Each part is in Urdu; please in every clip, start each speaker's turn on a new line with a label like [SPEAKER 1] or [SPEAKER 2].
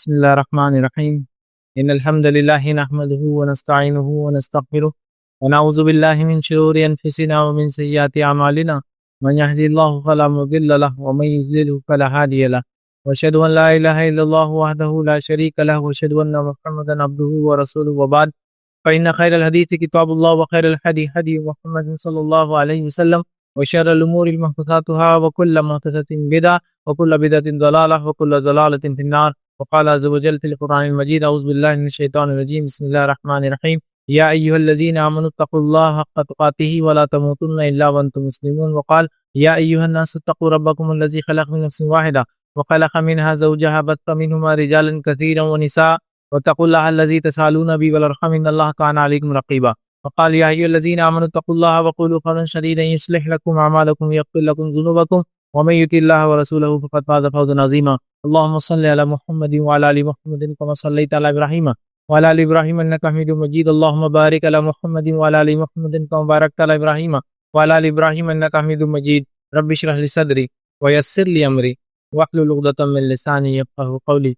[SPEAKER 1] بسم الله الرحمن الرحيم إن الحمد لله نحمده ونستعينه ونستغفره ونعوذ بالله من شرور أنفسنا ومن سيئات أعمالنا من يهدي الله فلا مضل له ومن يضلل فلا هادي له وأشهد أن لا إله إلا الله وحده لا شريك له وأشهد أن محمدا عبده ورسوله وبعد فإن خير الحديث كتاب الله وخير الهدي هدي محمد صلى الله عليه وسلم وشر الأمور محدثاتها وكل محدثة بدعة وكل بدعة ضلالة وكل ضلالة في النار. وقال عز وجل في القرآن المجيد أعوذ بالله من الشيطان الرجيم بسم الله الرحمن الرحيم يا أيها الذين آمنوا اتقوا الله حق تقاته ولا تموتن إلا وأنتم مسلمون. وقال يا أيها الناس اتقوا ربكم الذي خلق من نفس واحدة وخلق منها زوجها بث منهما رجالا كثيرا ونساء واتقوا الله الذي تسألون به والأرحام إن الله كان عليكم رقيبا. وقال يا أيها الذين آمنوا اتقوا الله وقولوا قولا سديدا يصلح لكم أعمالكم ويغفر لكم ذنوبكم ومن يطع الله ورسوله فقد فاز فوزا عظيما. اللهم صل على محمد وعلى آل محمد كما صليت على إبراهيم وعلى آل إبراهيم إنك حميد مجيد. اللهم بارك على محمد وعلى آل محمد كما باركت على إبراهيم وعلى آل إبراهيم إنك حميد مجيد. رب اشرح لي صدري ويسر لي أمري واحلل عقدة من لساني يفقهوا قولي.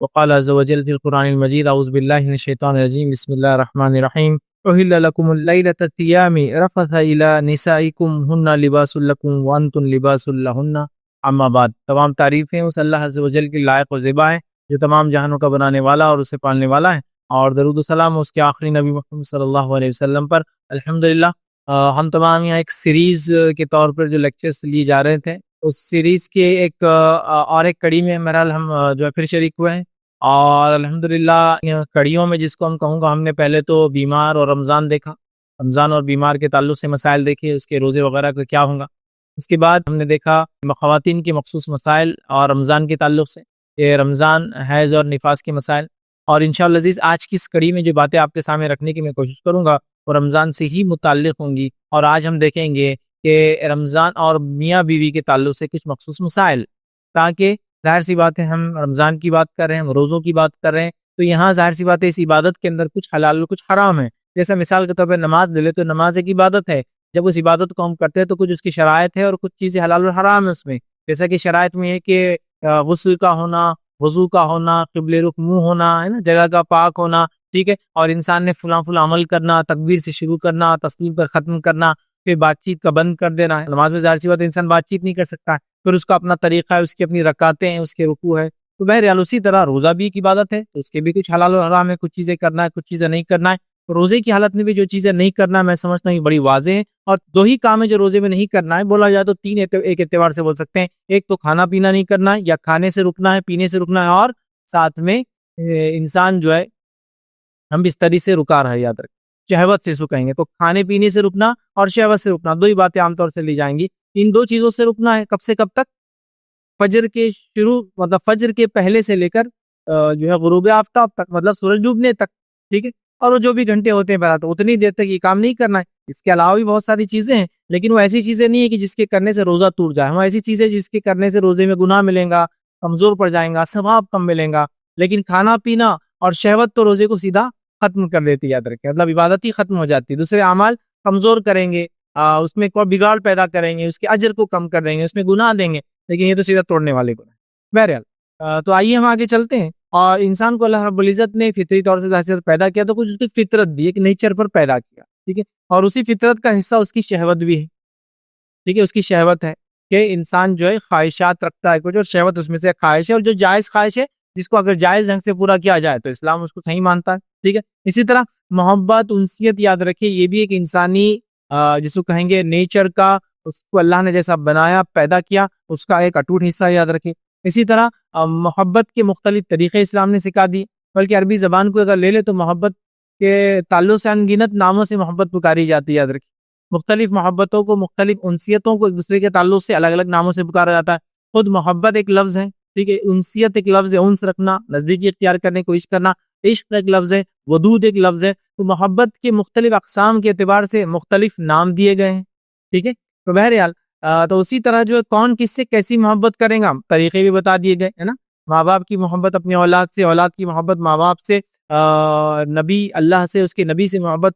[SPEAKER 1] وقال عز وجل في القرآن المجيد أعوذ بالله من الشيطان الرجيم بسم الله الرحمن الرحيم أحل لكم الليلة الصيام رفث إلى نسائكم هن لباس لكم وأنتم لباس لهن اما بعد. تمام تعریفیں اس اللہ عز و جل کی لائق و زیبا ہے جو تمام جہانوں کا بنانے والا اور اسے پالنے والا ہے، اور درود و سلام اس کے آخری نبی محمد صلی اللہ علیہ وسلم پر. الحمدللہ ہم تمام یہاں ایک سیریز کے طور پر جو لیکچرز لیے جا رہے تھے اس سیریز کے ایک اور ایک کڑی میں بہرحال ہم جو ہے پھر شریک ہوئے ہیں، اور الحمدللہ کڑیوں میں جس کو ہم کہوں گا، ہم نے پہلے تو بیمار اور رمضان دیکھا، رمضان اور بیمار کے تعلق سے مسائل دیکھے، اس کے روزے وغیرہ کا کیا ہوگا. اس کے بعد ہم نے دیکھا خواتین کے مخصوص مسائل اور رمضان کے تعلق سے یہ رمضان، حیض اور نفاس کے مسائل. اور انشاءاللہ عزیز آج کی اس کڑی میں جو باتیں آپ کے سامنے رکھنے کی میں کوشش کروں گا وہ رمضان سے ہی متعلق ہوں گی، اور آج ہم دیکھیں گے کہ رمضان اور میاں بیوی کے تعلق سے کچھ مخصوص مسائل، تاکہ ظاہر سی بات ہے ہم رمضان کی بات کر رہے ہیں، ہم روزوں کی بات کر رہے ہیں، تو یہاں ظاہر سی بات ہے اس عبادت کے اندر کچھ حلال اور کچھ حرام ہے. جیسا مثال کے طور پہ نماز لے لے تو نماز ایک عبادت ہے، جب اس عبادت کو ہم کرتے ہیں تو کچھ اس کی شرائط ہے اور کچھ چیزیں حلال اور حرام ہے اس میں. جیسا کہ شرائط میں ہے کہ غسل کا ہونا، وضو کا ہونا، قبلے رخ منہ ہونا ہے نا، جگہ کا پاک ہونا، ٹھیک ہے، اور انسان نے فلاں عمل کرنا، تکبیر سے شروع کرنا، تسلیم پر ختم کرنا، پھر بات چیت کا بند کر دینا ہے. نماز میں ظاہر سی بات ہے انسان بات چیت نہیں کر سکتا ہے، پھر اس کا اپنا طریقہ ہے، اس کی اپنی رکعتیں ہیں، اس کے رکوع ہے. تو بہرحال اسی طرح روزہ بھی ایک عبادت ہے، تو اس کے بھی کچھ حلال و حرام ہے، کچھ چیزیں کرنا ہے، کچھ چیزیں نہیں کرنا ہے. تو روزے کی حالت میں بھی جو چیزیں نہیں کرنا ہے میں سمجھتا ہوں بڑی واضح ہے، اور دو ہی کام ہے جو روزے میں نہیں کرنا ہے. بولا جائے تو تین ایک اعتبار سے بول سکتے ہیں. ایک تو کھانا پینا نہیں کرنا ہے، یا کھانے سے رکنا ہے، پینے سے رکنا ہے، اور ساتھ میں انسان جو ہے ہم بستری سے رکا رہا ہے، یاد رکھیں شہوت سے سو کہیں گے تو کھانے پینے سے رکنا اور شہوت سے رکنا، دو ہی باتیں عام طور سے لی جائیں گی. ان دو چیزوں سے رکنا ہے کب سے کب تک؟ فجر کے شروع مطلب فجر کے پہلے سے لے کر جو ہے غروب آفتاب تک، مطلب سورج ڈوبنے تک، ٹھیک ہے. اور وہ جو بھی گھنٹے ہوتے ہیں برات اتنی دیر تک یہ کام نہیں کرنا ہے. اس کے علاوہ بھی بہت ساری چیزیں ہیں، لیکن وہ ایسی چیزیں نہیں ہیں کہ جس کے کرنے سے روزہ ٹوٹ جائے. وہ ایسی چیزیں جس کے کرنے سے روزے میں گناہ ملیں گا، کمزور پڑ جائیں گا، ثواب کم ملیں گا. لیکن کھانا پینا اور شہوت تو روزے کو سیدھا ختم کر دیتی، یاد رکھیں، مطلب عبادت ہی ختم ہو جاتی ہے. دوسرے اعمال کمزور کریں گے، اس میں کوئی بگاڑ پیدا کریں گے، اس کے اجر کو کم کر دیں گے، اس میں گناہ دیں گے، لیکن یہ تو سیدھا توڑنے والے گناہ. بہرحال تو آئیے ہم آگے چلتے ہیں. اور انسان کو اللہ رب العزت نے فطری طور سے ظاہر پیدا کیا تو کچھ اس کی فطرت بھی ایک نیچر پر پیدا کیا، ٹھیک ہے. اور اسی فطرت کا حصہ اس کی شہوت بھی ہے، ٹھیک ہے. اس کی شہوت ہے کہ انسان جو ہے خواہشات رکھتا ہے کچھ، اور شہوت اس میں سے خواہش ہے، اور جو جائز خواہش ہے جس کو اگر جائز ڈھنگ سے پورا کیا جائے تو اسلام اس کو صحیح مانتا ہے، ٹھیک ہے. اسی طرح محبت، انسیت، یاد رکھیے یہ بھی ایک انسانی جس کو کہیں گے نیچر کا، اس کو اللہ نے جیسا بنایا پیدا کیا اس کا ایک اٹوٹ حصہ، یاد رکھیں. اسی طرح محبت کے مختلف طریقے اسلام نے سکھا دی، بلکہ عربی زبان کو اگر لے لے تو محبت کے تعلق سے ان گنت ناموں سے محبت پکاری جاتی ہے، یاد رکھیں. مختلف محبتوں کو، مختلف انسیتوں کو ایک دوسرے کے تعلق سے الگ الگ ناموں سے پکارا جاتا ہے. خود محبت ایک لفظ ہے، ٹھیک ہے. انسیت ایک لفظ ہے، انس رکھنا، نزدیکی اختیار کرنے کی کوشش کرنا. عشق ایک لفظ ہے، ودود ایک لفظ ہے. تو محبت کے مختلف اقسام کے اعتبار سے مختلف نام دیے گئے ہیں، ٹھیک ہے. تو بہرحال تو اسی طرح جو ہے کون کس سے کیسی محبت کرے گا طریقے بھی بتا دیے گئے، ہے نا. ماں باپ کی محبت اپنی اولاد سے، اولاد کی محبت ماں باپ سے، نبی اللہ سے اس کے نبی سے محبت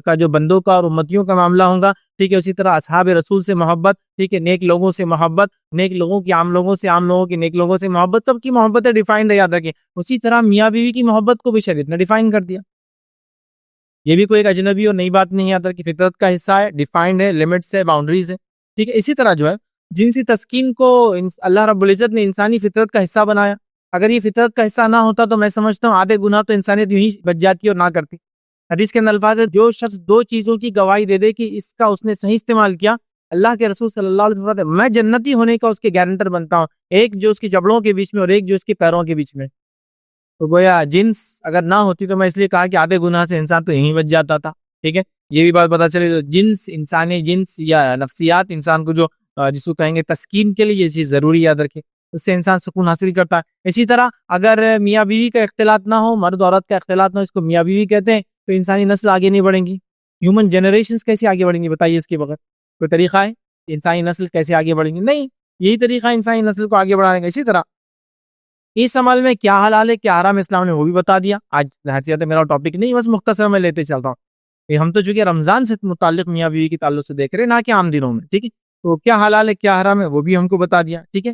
[SPEAKER 1] کا جو بندوں کا اور امتیوں کا معاملہ ہوگا، ٹھیک ہے، اسی طرح اصحاب رسول سے محبت، ٹھیک ہے، نیک لوگوں سے محبت، نیک لوگوں کی عام لوگوں سے، عام لوگوں کی نیک لوگوں سے محبت، سب کی محبتیں ڈیفائنڈ ہے، یاد رکھیں۔ اسی طرح میاں بیوی کی محبت کو بھی شریعت نے ڈیفائن کر دیا، یہ بھی کوئی ایک اجنبی اور نئی بات نہیں ہے، یاد رکھیں، فطرت کا حصہ ہے، ڈیفائنڈ ہے، لمٹس ہے، باؤنڈریز ہے، ٹھیک ہے۔ اسی طرح جو ہے جنسی تسکین کو اللہ رب العزت نے انسانی فطرت کا حصہ بنایا۔ اگر یہ فطرت کا حصہ نہ ہوتا تو میں سمجھتا ہوں آدھے گناہ تو انسانیت یوں ہی بچ جاتی اور نہ کرتی۔ حدیث کے اندر الفاظ ہے، جو شخص دو چیزوں کی گواہی دے دے کہ اس کا اس نے صحیح استعمال کیا، اللہ کے رسول صلی اللہ علیہ وسلم فرماتے ہیں میں جنتی ہونے کا اس کے گارنٹر بنتا ہوں، ایک جو اس کی جبڑوں کے بیچ میں اور ایک جو اس کے پیروں کے بیچ میں۔ تو گویا جنس اگر نہ ہوتی تو میں اس لیے کہا کہ آدھے گناہ سے انسان تو یہیں بچ جاتا تھا، ٹھیک ہے۔ یہ بھی بات پتا چلے، جنس، انسانی جنس یا نفسیات انسان کو جو جس کو کہیں گے تسکین کے لیے یہ چیز ضروری یاد رکھے، اس سے انسان سکون حاصل کرتا ہے۔ اسی طرح اگر میاں بیوی کا اختلاط نہ ہو، مرد عورت کا اختلاط نہ ہو، اس کو میاں بیوی کہتے ہیں، تو انسانی نسل آگے نہیں بڑھیں گی۔ ہیومن جنریشنز کیسے آگے بڑھیں گی بتائیے، اس کے بغیر کوئی طریقہ ہے کہ انسانی نسل کیسے آگے بڑھیں گی؟ نہیں، یہی طریقہ ہے انسانی نسل کو آگے بڑھانے کا۔ اسی طرح اس عمل میں کیا حلال ہے کیا حرام، اسلام نے وہ بھی بتا دیا۔ آج حیثیت میرا ٹاپک نہیں، بس مختصر میں لیتے چلتا ہوں۔ ہم تو چونکہ رمضان سے متعلق میاں بیوی کے تعلق سے دیکھ رہے، نہ کہ عام دنوں میں، ٹھیک ہے۔ تو کیا حلال ہے کیا حرام ہے وہ بھی ہم کو بتا دیا، ٹھیک ہے۔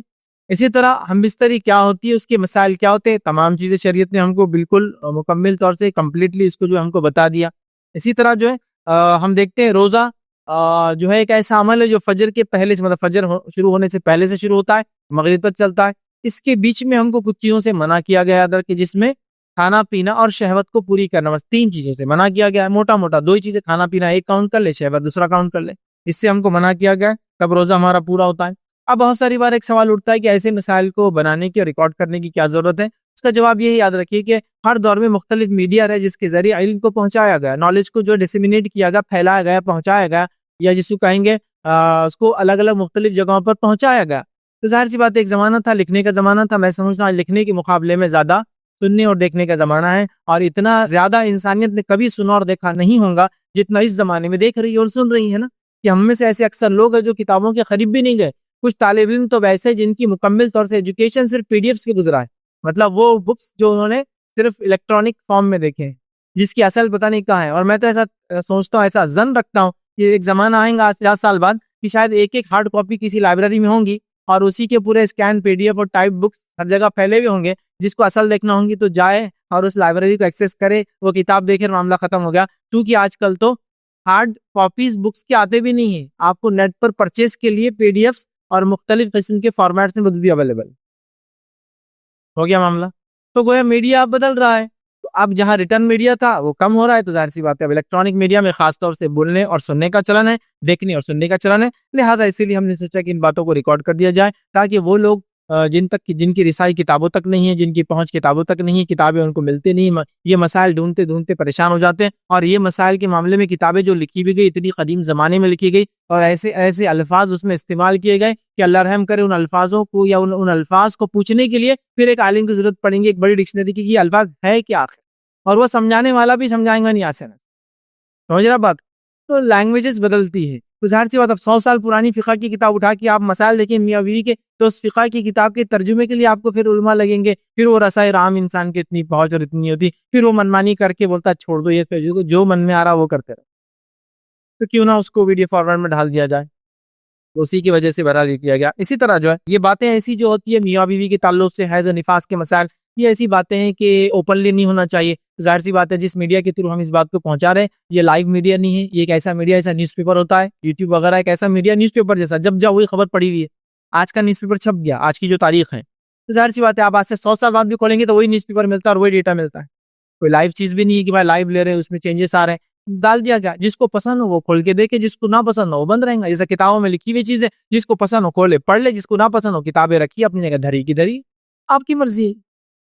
[SPEAKER 1] اسی طرح ہم بستری کیا ہوتی ہے، اس کے مسائل کیا ہوتے ہیں، تمام چیزیں شریعت نے ہم کو بالکل مکمل طور سے کمپلیٹلی اس کو جو ہم کو بتا دیا۔ اسی طرح جو ہے ہم دیکھتے ہیں روزہ جو ہے ایک ایسا عمل ہے جو فجر کے پہلے سے، مطلب فجر شروع ہونے سے پہلے سے شروع ہوتا ہے، مغرب تک چلتا ہے۔ اس کے بیچ میں ہم کو کچھ چیزوں سے منع کیا گیا ہے کہ جس میں کھانا پینا اور شہوت کو پوری کرنا، بس تین چیزوں سے منع کیا گیا ہے، موٹا موٹا دو ہی چیزیں، کھانا پینا ایک کاؤنٹ کر لے، شہوت دوسرا کاؤنٹ کر لے، اس سے ہم کو منع کیا گیا ہے، تب روزہ ہمارا پورا ہوتا ہے۔ اب بہت ساری بار ایک سوال اٹھتا ہے کہ ایسے مسائل کو بنانے کی اور ریکارڈ کرنے کی کیا ضرورت ہے؟ اس کا جواب یہی یاد رکھیے کہ ہر دور میں مختلف میڈیا ہے جس کے ذریعے علم کو پہنچایا گیا، نالج کو جو ڈسیمینیٹ کیا گیا، پھیلایا گیا، پہنچایا گیا، یا جس کو کہیں گے اس کو الگ الگ مختلف جگہوں پر پہنچایا گیا۔ تو ظاہر سی بات ہے ایک زمانہ تھا، لکھنے کا زمانہ تھا، میں سمجھتا ہوں لکھنے کے مقابلے میں زیادہ سننے اور دیکھنے کا زمانہ ہے، اور اتنا زیادہ انسانیت نے کبھی سنا اور دیکھا نہیں ہوگا جتنا اس زمانے میں دیکھ رہی ہے اور سن رہی ہے نا۔ کہ ہم میں سے ایسے اکثر لوگ ہیں جو کتابوں کے قریب بھی نہیں گئے، کچھ طالب علم تو ویسے جن کی مکمل طور سے ایجوکیشن صرف پی ڈی ایفس پہ گزرا ہے، مطلب وہ بکس جو انہوں نے صرف الیکٹرانک فارم میں دیکھے ہیں، جس کی اصل پتہ نہیں کہاں ہے۔ اور میں تو ایسا سوچتا ہوں، ایسا ظن رکھتا ہوں کہ ایک زمانہ آئے گا 50 سال بعد کہ شاید ایک ایک ہارڈ کاپی کسی لائبریری میں ہوں گی، اور اسی کے پورے اسکین پی ڈی ایف اور ٹائپ بکس ہر جگہ پھیلے ہوئے ہوں گے، جس کو اصل دیکھنا ہوں گی تو جائے اور اس لائبریری کو ایکسیس کرے، وہ کتاب دیکھے، معاملہ ختم ہو گیا۔ کیونکہ آج کل تو ہارڈ کاپیز بکس کے آتے بھی نہیں ہیں، آپ کو نیٹ پر پرچیز کے لیے پی ڈی ایفس اور مختلف قسم کے فارمیٹس میں بھی اویلیبل ہو گیا معاملہ۔ تو گویا میڈیا اب بدل رہا ہے، تو اب جہاں ریٹرن میڈیا تھا وہ کم ہو رہا ہے، تو ظاہر سی بات ہے اب الیکٹرانک میڈیا میں خاص طور سے بولنے اور سننے کا چلن ہے، دیکھنے اور سننے کا چلن ہے، لہٰذا اسی لیے ہم نے سوچا کہ ان باتوں کو ریکارڈ کر دیا جائے، تاکہ وہ لوگ جن کی رسائی کتابوں تک نہیں ہے، جن کی پہنچ کتابوں تک نہیں ہے، کتابیں ان کو ملتے نہیں، یہ مسائل ڈھونڈتے ڈھونڈتے پریشان ہو جاتے ہیں۔ اور یہ مسائل کے معاملے میں کتابیں جو لکھی بھی گئی اتنی قدیم زمانے میں لکھی گئی، اور ایسے ایسے الفاظ اس میں استعمال کیے گئے کہ اللہ رحم کرے ان الفاظوں کو یا ان الفاظ کو پوچھنے کے لیے پھر ایک عالم کی ضرورت پڑیں گی، ایک بڑی ڈکشنری کی، یہ الفاظ ہے کیا آخر، اور وہ سمجھانے والا بھی سمجھائیں گا نہیں آسان، سمجھ رہا بات؟ تو لینگویجز بدلتی ہے، تو ظاہر سی بات اب 100 سال پرانی فقہ کی کتاب اٹھا کے آپ مسائل دیکھیں میاں بیوی کے، تو اس فقہ کی کتاب کے ترجمے کے لیے آپ کو پھر علماء لگیں گے، پھر وہ رسائل عام انسان کی اتنی پہنچ اور اتنی ہوتی، پھر وہ منمانی کر کے بولتا چھوڑ دو یہ جو من میں آ رہا وہ کرتے رہو، تو کیوں نہ اس کو ویڈیو فارمیٹ میں ڈال دیا جائے، اسی کی وجہ سے بہرحال یہ کیا گیا۔ اسی طرح جو ہے یہ باتیں ایسی جو ہوتی ہے میاں بیوی کے تعلق سے حیض و نفاس کے مسائل، یہ ایسی باتیں ہیں کہ اوپنلی نہیں ہونا چاہیے۔ ظاہر سی بات ہے جس میڈیا کے تھرو ہم اس بات کو پہنچا رہے ہیں یہ لائیو میڈیا نہیں ہے، یہ ایک ایسا میڈیا ایسا نیوز پیپر ہوتا ہے، یوٹیوب وغیرہ ایک ایسا میڈیا نیوز پیپر جیسا، جب جاؤ وہی خبر پڑی ہوئی ہے، آج کا نیوز پیپر چھپ گیا، آج کی جو تاریخ ہے، تو ظاہر سی بات ہے آپ آج سے 100 سال بعد بھی کھولیں گے تو وہی نیوز پیپر ملتا ہے اور وہی ڈیٹا ملتا ہے، کوئی لائیو چیز بھی نہیں ہے کہ بھائی لائیو لے رہے ہیں اس میں چینجز آ رہے ہیں، ڈال دیا گیا، جس کو پسند ہو وہ کھول کے دیکھے، جس کو نہ پسند ہو وہ بند رہیں گا، جیسے کتابوں میں لکھی ہوئی چیزیں جس کو پسند ہو کھولے پڑھ لے، جس کو نہ پسند ہو کتابیں رکھی اپنی جگہ دھری کی دھری، آپ کی مرضی ہے،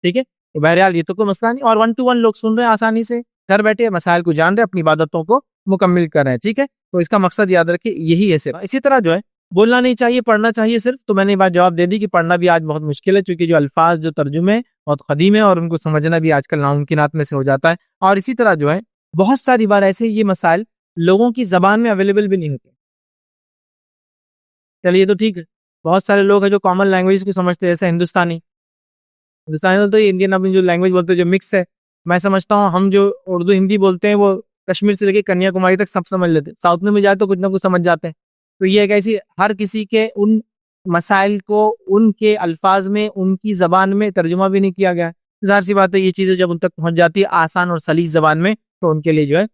[SPEAKER 1] ٹھیک ہے۔ تو بہرحال یہ تو کوئی مسئلہ نہیں، اور 1 to 1 لوگ سن رہے ہیں آسانی سے، گھر بیٹھے مسائل کو جان رہے ہیں، اپنی عبادتوں کو مکمل کر رہے ہیں، ٹھیک ہے۔ تو اس کا مقصد یاد رکھیں یہی ہے صرف۔ اسی طرح جو ہے بولنا نہیں چاہیے، پڑھنا چاہیے صرف، تو میں نے بات جواب دے دی کہ پڑھنا بھی آج بہت مشکل ہے، چونکہ جو الفاظ جو ترجمے بہت قدیم ہے اور ان کو سمجھنا بھی آج کل ناممکنات میں سے ہو جاتا ہے، اور اسی طرح جو ہے بہت ساری بار ایسے یہ مسائل لوگوں کی زبان میں اویلیبل بھی نہیں ہوتے۔ چلیے تو ٹھیک ہے، بہت سارے لوگ ہیں جو کامن لینگویج کو سمجھتے ہیں، جیسے ہندوستانی تو انڈین اپنی جو لینگویج بولتے ہیں جو مکس ہے، میں سمجھتا ہوں ہم جو اردو ہندی بولتے ہیں وہ کشمیر سے لے کے کنیا کماری تک سب سمجھ لیتے ہیں، ساؤتھ میں بھی جائے تو کچھ نہ کچھ سمجھ جاتے ہیں. تو یہ ایک ایسی ہر کسی کے ان مسائل کو ان کے الفاظ میں ان کی زبان میں ترجمہ بھی نہیں کیا گیا ہے. ظاہر سی بات ہے یہ چیزیں جب ان تک پہنچ جاتی ہے آسان اور سلیس زبان میں تو ان کے لیے جو ہے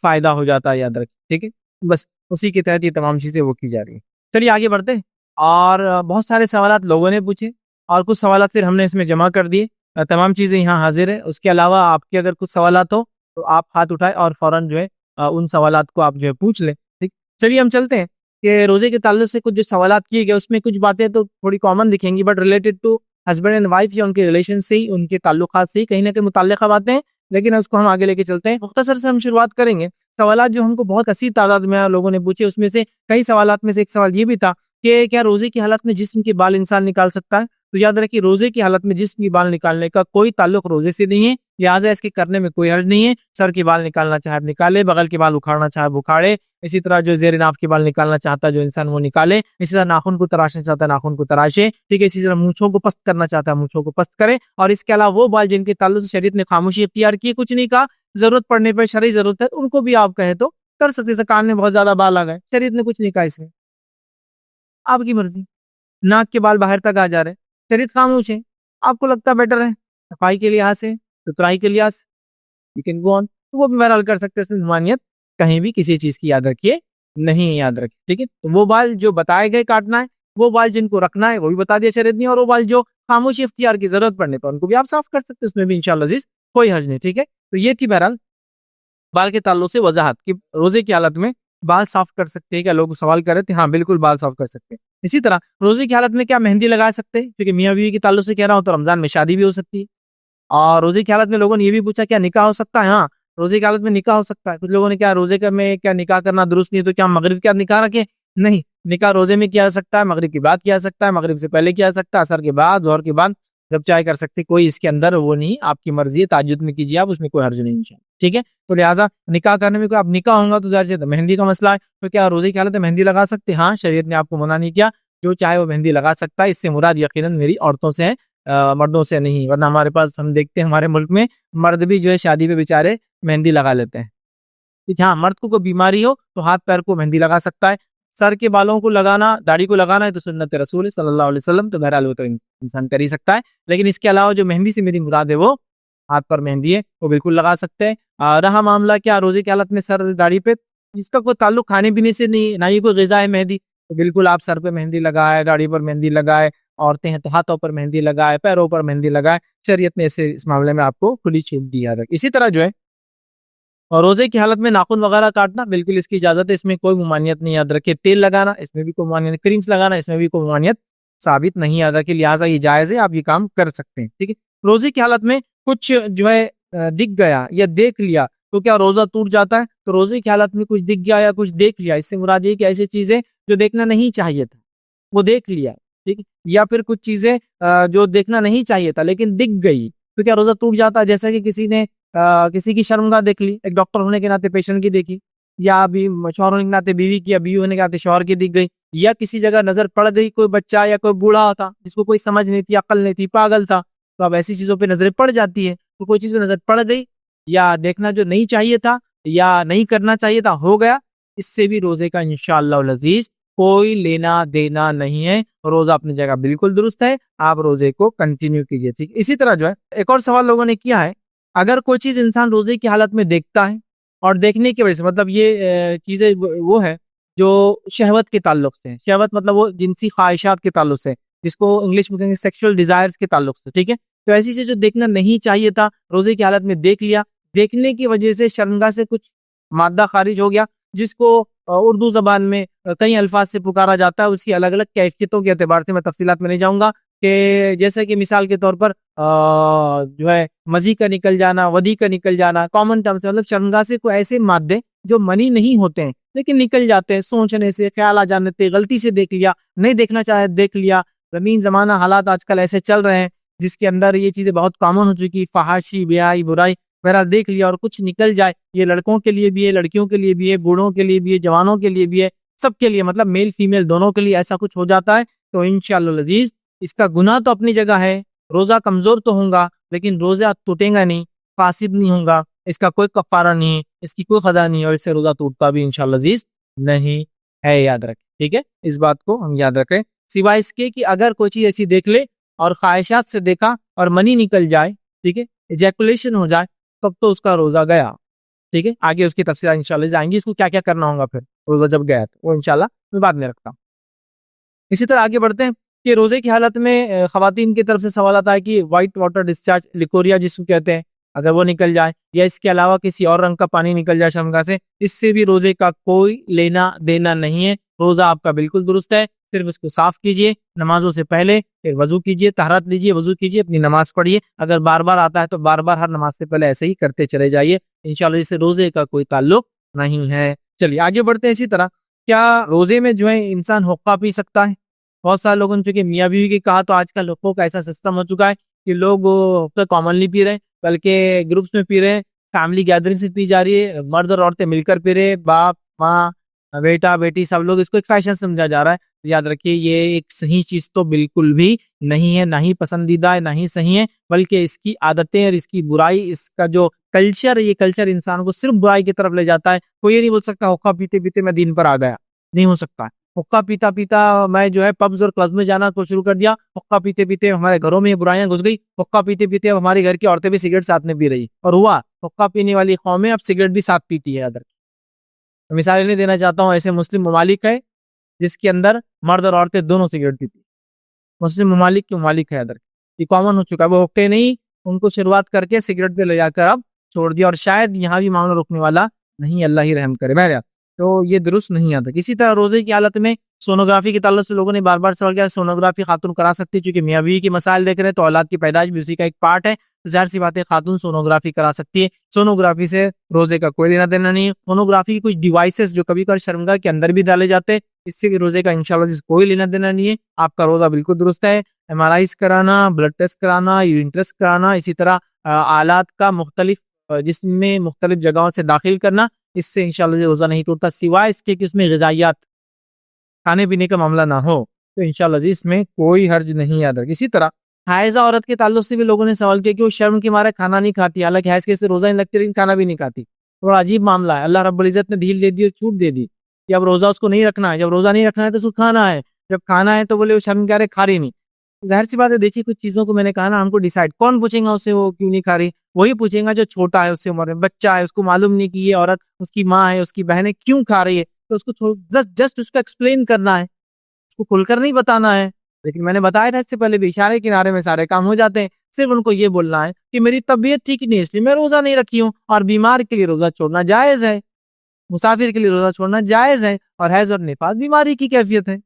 [SPEAKER 1] فائدہ ہو جاتا ہے. یاد رکھیں، ٹھیک ہے. بس اسی کے تحت یہ تمام چیزیں وہ کی جا رہی ہیں. چلیے آگے بڑھتے ہیں. اور بہت سارے سوالات لوگوں نے پوچھے اور کچھ سوالات پھر ہم نے اس میں جمع کر دیے. تمام چیزیں یہاں حاضر ہے. اس کے علاوہ آپ کے اگر کچھ سوالات ہو تو آپ ہاتھ اٹھائیں اور فوراً جو ہے ان سوالات کو آپ جو ہے پوچھ لیں. ٹھیک، چلیے ہم چلتے ہیں کہ روزے کے تعلق سے کچھ جو سوالات کیے گئے اس میں کچھ باتیں تو تھوڑی کامن دکھیں گی، but related to husband and wife یا ان کے ریلیشن سے ہی، ان کے تعلقات سے ہی کہیں نہ کہیں متعلقہ باتیں ہیں، لیکن اس کو ہم آگے لے کے چلتے ہیں. مختصر سے ہم شروعات کریں گے. سوالات جو ہم کو بہت کثیر تعداد میں لوگوں نے پوچھے، اس میں سے کئی سوالات میں سے ایک سوال یہ بھی تھا کہ کیا روزے کی حالت میں جسم کے بال انسان نکال سکتا ہے؟ تو یاد رکھیے روزے کی حالت میں جسم کی بال نکالنے کا کوئی تعلق روزے سے نہیں ہے، لہٰذا اس کے کرنے میں کوئی حرج نہیں ہے. سر کے بال نکالنا چاہے نکالے، بغل کے بال اکھاڑنا چاہے اکھاڑے، اسی طرح جو زیر ناف کے بال نکالنا چاہتا ہے جو انسان وہ نکالے، اسی طرح ناخن کو تراشنا چاہتا ہے ناخن کو تراشے، ٹھیک ہے. اسی طرح مونچھوں کو پست کرنا چاہتا ہے مونچھوں کو پست کرے. اور اس کے علاوہ وہ بال جن کے تعلق سے شریعت نے خاموشی اختیار کی، کچھ نہیں کہا، ضرورت پڑنے پر شرعی ضرورت ہے ان کو بھی آپ کہے تو کر سکتے ہیں. کان میں بہت زیادہ بال آ گئے، شریعت نے کچھ نہیں کہا، اس میں آپ کی مرضی. ناک کے بال باہر تک آ جا رہے، شریعت خاموش ہے. آپ کو لگتا بیٹر ہے صفائی کے لحاظ سے، ستھرائی کے لحاظ سے، یو کین گو آن، وہ بھی بہرحال کر سکتے ہیں. اس میں ممانعت کہیں بھی کسی چیز کی یاد رکھیے نہیں، یاد رکھیے، ٹھیک ہے. تو وہ بال جو بتائے گئے کاٹنا ہے، وہ بال جن کو رکھنا ہے وہ بھی بتا دیا شریعت نے، اور وہ بال جو خاموشی اختیار کی ضرورت پڑنے پر ان کو بھی آپ صاف کر سکتے ہیں، اس میں بھی انشاءاللہ عزیز کوئی حرج نہیں، ٹھیک ہے. تو یہ تھی بہرحال بال کے تعلق سے وضاحت کہ روزے کی حالت میں بال صاف کر سکتے ہیں کیا. لوگ سوال کر رہے تھے، ہاں بالکل بال صاف کر سکتے ہیں. اسی طرح روزے کی حالت میں کیا مہندی لگا سکتے ہیں؟ کیونکہ میاں بیوی کے تعلق سے کہہ رہا ہوں تو رمضان میں شادی بھی ہو سکتی ہے. اور روزے کی حالت میں لوگوں نے یہ بھی پوچھا کیا نکاح ہو سکتا ہے؟ ہاں روزے کی حالت میں نکاح ہو سکتا ہے. کچھ لوگوں نے کیا روزے میں کیا نکاح کرنا درست نہیں ہے تو کیا مغرب کے بعد نکاح رکھے؟ نہیں، نکاح روزے میں کیا جا سکتا ہے، مغرب کے بعد کیا جا سکتا ہے، مغرب سے پہلے کیا جا سکتا ہے، عصر کے بعد، ظہر کے بعد، جب چاہے کر سکتے. کوئی اس کے اندر وہ نہیں، آپ کی مرضی ہے، تہجد میں کیجیے آپ، اس میں کوئی حرج نہیں انشاءاللہ، ٹھیک ہے. تو لہٰذا نکاح کرنے میں کوئی اب نکاح ہوگا تو ظاہر ہے مہندی کا مسئلہ ہے تو کیا روزے کی حالت میں مہندی لگا سکتے؟ ہاں شریعت نے آپ کو منع نہیں کیا، جو چاہے وہ مہندی لگا سکتا ہے. اس سے مراد یقیناً میری عورتوں سے ہے، مردوں سے نہیں. ورنہ ہمارے پاس ہم دیکھتے ہیں ہمارے ملک میں مرد بھی جو ہے شادی پہ بیچارے مہندی لگا لیتے ہیں. ٹھیک ہے، ہاں مرد کو کوئی بیماری ہو تو ہاتھ پیر کو مہندی لگا سکتا ہے. سر کے بالوں کو لگانا، داڑھی کو لگانا ہے تو سنت رسول صلی اللہ علیہ وسلم، تو بہرحال وہ تو انسان کر ہی سکتا ہے. لیکن اس کے علاوہ جو مہندی سے میری مراد ہے وہ ہاتھ پر مہندی ہے وہ بالکل لگا سکتے ہیں. رہا معاملہ کیا روزے کی حالت میں سر داڑھی پہ، اس کا کوئی تعلق کھانے پینے سے نہیں، نہ ہی کوئی غذا ہے مہندی، تو بالکل آپ سر پہ مہندی لگائے، داڑھی پر مہندی لگائے، عورتیں ہیں تو ہاتھوں پر مہندی لگائے، پیروں پر مہندی لگائے. شریعت نے اس معاملے میں آپ کو کھلی چھوٹ دی ہے. اسی طرح جو ہے اور روزے کی حالت میں ناخن وغیرہ کاٹنا بالکل اس کی اجازت ہے، اس میں کوئی ممانعت نہیں. یاد رکھے تیل لگانا اس میں بھی کوئی ممانعت، کریمز لگانا اس میں بھی کوئی ممانعت ثابت نہیں. یاد رکھے لہٰذا یہ جائز ہے، آپ یہ کام کر سکتے ہیں، ٹھیک ہے. روزے کی حالت میں کچھ جو ہے دکھ گیا یا دیکھ لیا تو کیا روزہ ٹوٹ جاتا ہے؟ تو روزے کی حالت میں کچھ دکھ گیا یا کچھ دیکھ لیا، اس سے مراد یہ کہ ایسی چیزیں جو دیکھنا نہیں چاہیے تھا وہ دیکھ لیا، ٹھیک ہے، یا پھر کچھ چیزیں جو دیکھنا نہیں چاہیے تھا لیکن دکھ گئی تو کیا روزہ ٹوٹ جاتا ہے؟ جیسا کہ کسی نے کسی کی شرمگاہ دیکھ لی، ایک ڈاکٹر ہونے کے ناطے پیشنٹ کی دیکھی، یا ابھی شوہر ہونے کے ناطے بیوی کی، یا بیوی ہونے کے ناطے شوہر کی دکھ گئی، یا کسی جگہ نظر پڑ گئی، کوئی بچہ یا کوئی بوڑھا تھا جس کو کوئی سمجھ نہیں تھی، عقل نہیں تھی، پاگل تھا، تو اب ایسی چیزوں پہ نظریں پڑ جاتی ہے. تو کوئی چیز پہ نظر پڑ گئی یا دیکھنا جو نہیں چاہیے تھا یا نہیں کرنا چاہیے تھا ہو گیا، اس سے بھی روزے کا انشاءاللہ العزیز کوئی لینا دینا نہیں ہے. روزہ اپنی جگہ بالکل درست ہے، آپ روزے کو کنٹینیو کیجیے، ٹھیک. اسی طرح جو ہے ایک اور سوال لوگوں نے کیا ہے، اگر کوئی چیز انسان روزے کی حالت میں دیکھتا ہے اور دیکھنے کی وجہ سے مطلب یہ چیزیں وہ ہے جو شہوت کے تعلق سے، شہوت مطلب وہ جنسی خواہشات کے تعلق سے، جس کو انگلش میں کہیں گے سیکشول ڈیزائرز کے تعلق سے، ٹھیک ہے. تو ایسی چیز جو دیکھنا نہیں چاہیے تھا روزے کی حالت میں دیکھ لیا، دیکھنے کی وجہ سے شرمگاہ سے کچھ مادہ خارج ہو گیا، جس کو اردو زبان میں کئی الفاظ سے پکارا جاتا ہے، اس کی الگ الگ کیفیتوں کے اعتبار سے میں تفصیلات میں نہیں جاؤں گا، کہ جیسے کہ مثال کے طور پر جو ہے مزی کا نکل جانا، ودی کا نکل جانا، کامن ٹرم سے مطلب شرمگاہ سے کوئی ایسے مادے جو منی نہیں ہوتے ہیں لیکن نکل جاتے ہیں، سوچنے سے، خیال آ جانے سے، غلطی سے دیکھ لیا، نہیں دیکھنا چاہے دیکھ لیا. زمین زمانہ حالات آج کل ایسے چل رہے ہیں جس کے اندر یہ چیزیں بہت کامن ہو چکی، فحاشی، بیائی، برائی وغیرہ دیکھ لیا اور کچھ نکل جائے، یہ لڑکوں کے لیے بھی ہے، لڑکیوں کے لیے بھی ہے، بوڑھوں کے لیے بھی ہے، جوانوں کے لیے بھی ہے، سب کے لیے، مطلب میل فیمیل دونوں کے لیے ایسا کچھ ہو جاتا ہے تو انشاءاللہ العزیز اس کا گناہ تو اپنی جگہ ہے، روزہ کمزور تو ہوں گا لیکن روزہ ٹوٹے گا نہیں، قاصد نہیں ہوگا، اس کا کوئی کفارہ نہیں ہے، اس کی کوئی قضا نہیں ہے، اور اس سے روزہ ٹوٹتا بھی انشاءاللہ عزیز نہیں ہے، یاد رکھیں، ٹھیک ہے، اس بات کو ہم یاد رکھیں، سوائے اس کے کہ اگر کوئی چیز ایسی دیکھ لے اور خواہشات سے دیکھا اور منی نکل جائے، ٹھیک ہے، ایجیکولیشن ہو جائے، تب تو اس کا روزہ گیا، ٹھیک ہے، آگے اس کی تفصیلات انشاءاللہ جائیں گی، اس کو کیا کیا کرنا ہوگا پھر روزہ جب گیا تو وہ انشاءاللہ میں بعد میں رکھتا ہوں۔ اسی طرح آگے بڑھتے ہیں کہ روزے کی حالت میں خواتین کی طرف سے سوال آتا ہے کہ وائٹ واٹر ڈسچارج، لیکوریا جس کو کہتے ہیں، اگر وہ نکل جائے یا اس کے علاوہ کسی اور رنگ کا پانی نکل جائے شرمگاہ سے، اس سے بھی روزے کا کوئی لینا دینا نہیں ہے، روزہ آپ کا بالکل درست ہے، صرف اس کو صاف کیجئے نمازوں سے پہلے، پھر وضو کیجئے، طہارت لیجئے، وضو کیجئے، اپنی نماز پڑھیے، اگر بار بار آتا ہے تو بار بار ہر نماز سے پہلے ایسے ہی کرتے چلے جائیے، انشاءاللہ اس سے روزے کا کوئی تعلق نہیں ہے۔ چلیے آگے بڑھتے ہیں۔ اسی طرح کیا روزے میں جو ہے انسان حقہ پی سکتا ہے؟ بہت سارے لوگوں نے چونکہ میاں بیوی کی کہا تو آج کل حقوق کا ایسا سسٹم ہو چکا ہے کہ لوگ حقوق کامنلی پی رہے ہیں، بلکہ گروپس میں پی رہے ہیں، فیملی گیدرنگ سے پی جا رہی ہے، مرد اور عورتیں مل کر پی رہے ہیں، باپ ماں بیٹا بیٹی سب لوگ، اس کو ایک فیشن سمجھا جا رہا ہے۔ یاد رکھیے یہ ایک صحیح چیز تو بالکل بھی نہیں ہے، نہ ہی پسندیدہ ہے، نہ ہی صحیح ہے، بلکہ اس کی عادتیں اور اس کی برائی، اس کا جو کلچر ہے، یہ کلچر انسان کو صرف برائی کی طرف لے جاتا ہے۔ کوئی یہ نہیں بول سکتا حقہ پیتے پیتے میں دین پر آ گیا، نہیں ہو سکتا ہے۔ حقہ پیتا پیتا میں جو ہے پبز اور کلب میں جانا تو شروع کر دیا، حقہ پیتے پیتے ہمارے گھروں میں برائیاں گھس گئی، حقہ پیتے پیتے اب ہمارے گھر کی عورتیں بھی سگریٹ ساتھ میں پی رہی، اور ہوا حقہ پینے والی قومیں اب سگریٹ بھی ساتھ پیتی ہے۔ مثال نہیں دینا چاہتا ہوں، ایسے مسلم ممالک ہے جس کے اندر مرد اور عورتیں دونوں سگریٹ پیتی، مسلم ممالک کے ممالک ہے، ادھر یہ کامن ہو چکا ہے، وہ حقے نہیں، ان کو شروعات کر کے سگریٹ پہ لے جا کر اب چھوڑ دیا، اور شاید یہاں بھی معاملہ رکنے والا نہیں، اللہ ہی رحم کرے۔ بہرحال تو یہ درست نہیں آتا۔ اسی طرح روزے کی حالت میں سونوگرافی کے تعلق سے لوگوں نے بار بار سوال کیا، سونوگرافی خاتون کرا سکتی ہے؟ چونکہ میاں بیوی کے مسائل دیکھ رہے ہیں تو اولاد کی پیدائش بھی اسی کا ایک پارٹ ہے، ظاہر سی بات ہے خاتون سونوگرافی کرا سکتی ہے۔ سونوگرافی سے روزے کا کوئی لینا دینا نہیں ہے۔ سونوگرافی کی کچھ ڈیوائسز جو کبھی کبھی شرمگاہ کے اندر بھی ڈالے جاتے ہیں، اس سے روزے کا انشاءاللہ کوئی لینا دینا نہیں ہے، آپ کا روزہ بالکل درست ہے۔ ایم آر آئیز کرانا، بلڈ ٹیسٹ کرانا، یورین ٹیسٹ کرانا، اسی طرح آلات کا مختلف جسم میں مختلف جگہوں سے داخل کرنا، اس سے انشاءاللہ روزہ نہیں ٹوٹتا، سوائے اس کے کہ اس میں غذائیات کھانے پینے کا معاملہ نہ ہو، تو انشاءاللہ اس میں کوئی حرج نہیں یاد رکھ۔ اسی طرح حائضہ عورت کے تعلق سے بھی لوگوں نے سوال کیا کہ وہ شرم کے مارے کھانا نہیں کھاتی، حالانکہ حیض کے سے روزہ نہیں لگتی لیکن کھانا بھی نہیں کھاتی، بڑا عجیب معاملہ ہے۔ اللہ رب العزت نے ڈھیل دے دی اور چھوٹ دے دی کہ اب روزہ اس کو نہیں رکھنا ہے، جب روزہ نہیں رکھنا ہے تو اس کو کھانا ہے، جب کھانا ہے تو بولے وہ شرم کے مارے کھا رہی نہیں۔ ظاہر سی بات ہے، دیکھیے کچھ چیزوں کو میں نے کہا نا ہم کو ڈیسائیڈ کون پوچھیں گا اس سے وہ کیوں نہیں کھا رہی؟ وہی پوچھیں گا جو چھوٹا ہے، اس سے عمر میں بچہ ہے، اس کو معلوم نہیں کہ یہ عورت اس کی ماں ہے، اس کی بہن ہے، کیوں کھا رہی ہے، تو اس کو جسٹ اس کو ایکسپلین کرنا ہے، اس کو کھل کر نہیں بتانا ہے۔ لیکن میں نے بتایا تھا اس سے پہلے بھی، اشارے کنارے میں سارے کام ہو جاتے ہیں، صرف ان کو یہ بولنا ہے کہ میری طبیعت ٹھیک نہیں ہے اس لیے میں روزہ نہیں رکھی ہوں، اور بیمار کے لیے روزہ چھوڑنا جائز ہے، مسافر کے لیے روزہ چھوڑنا جائز ہے، اور حیض اور نفاس بیماری کی کیفیت ہے۔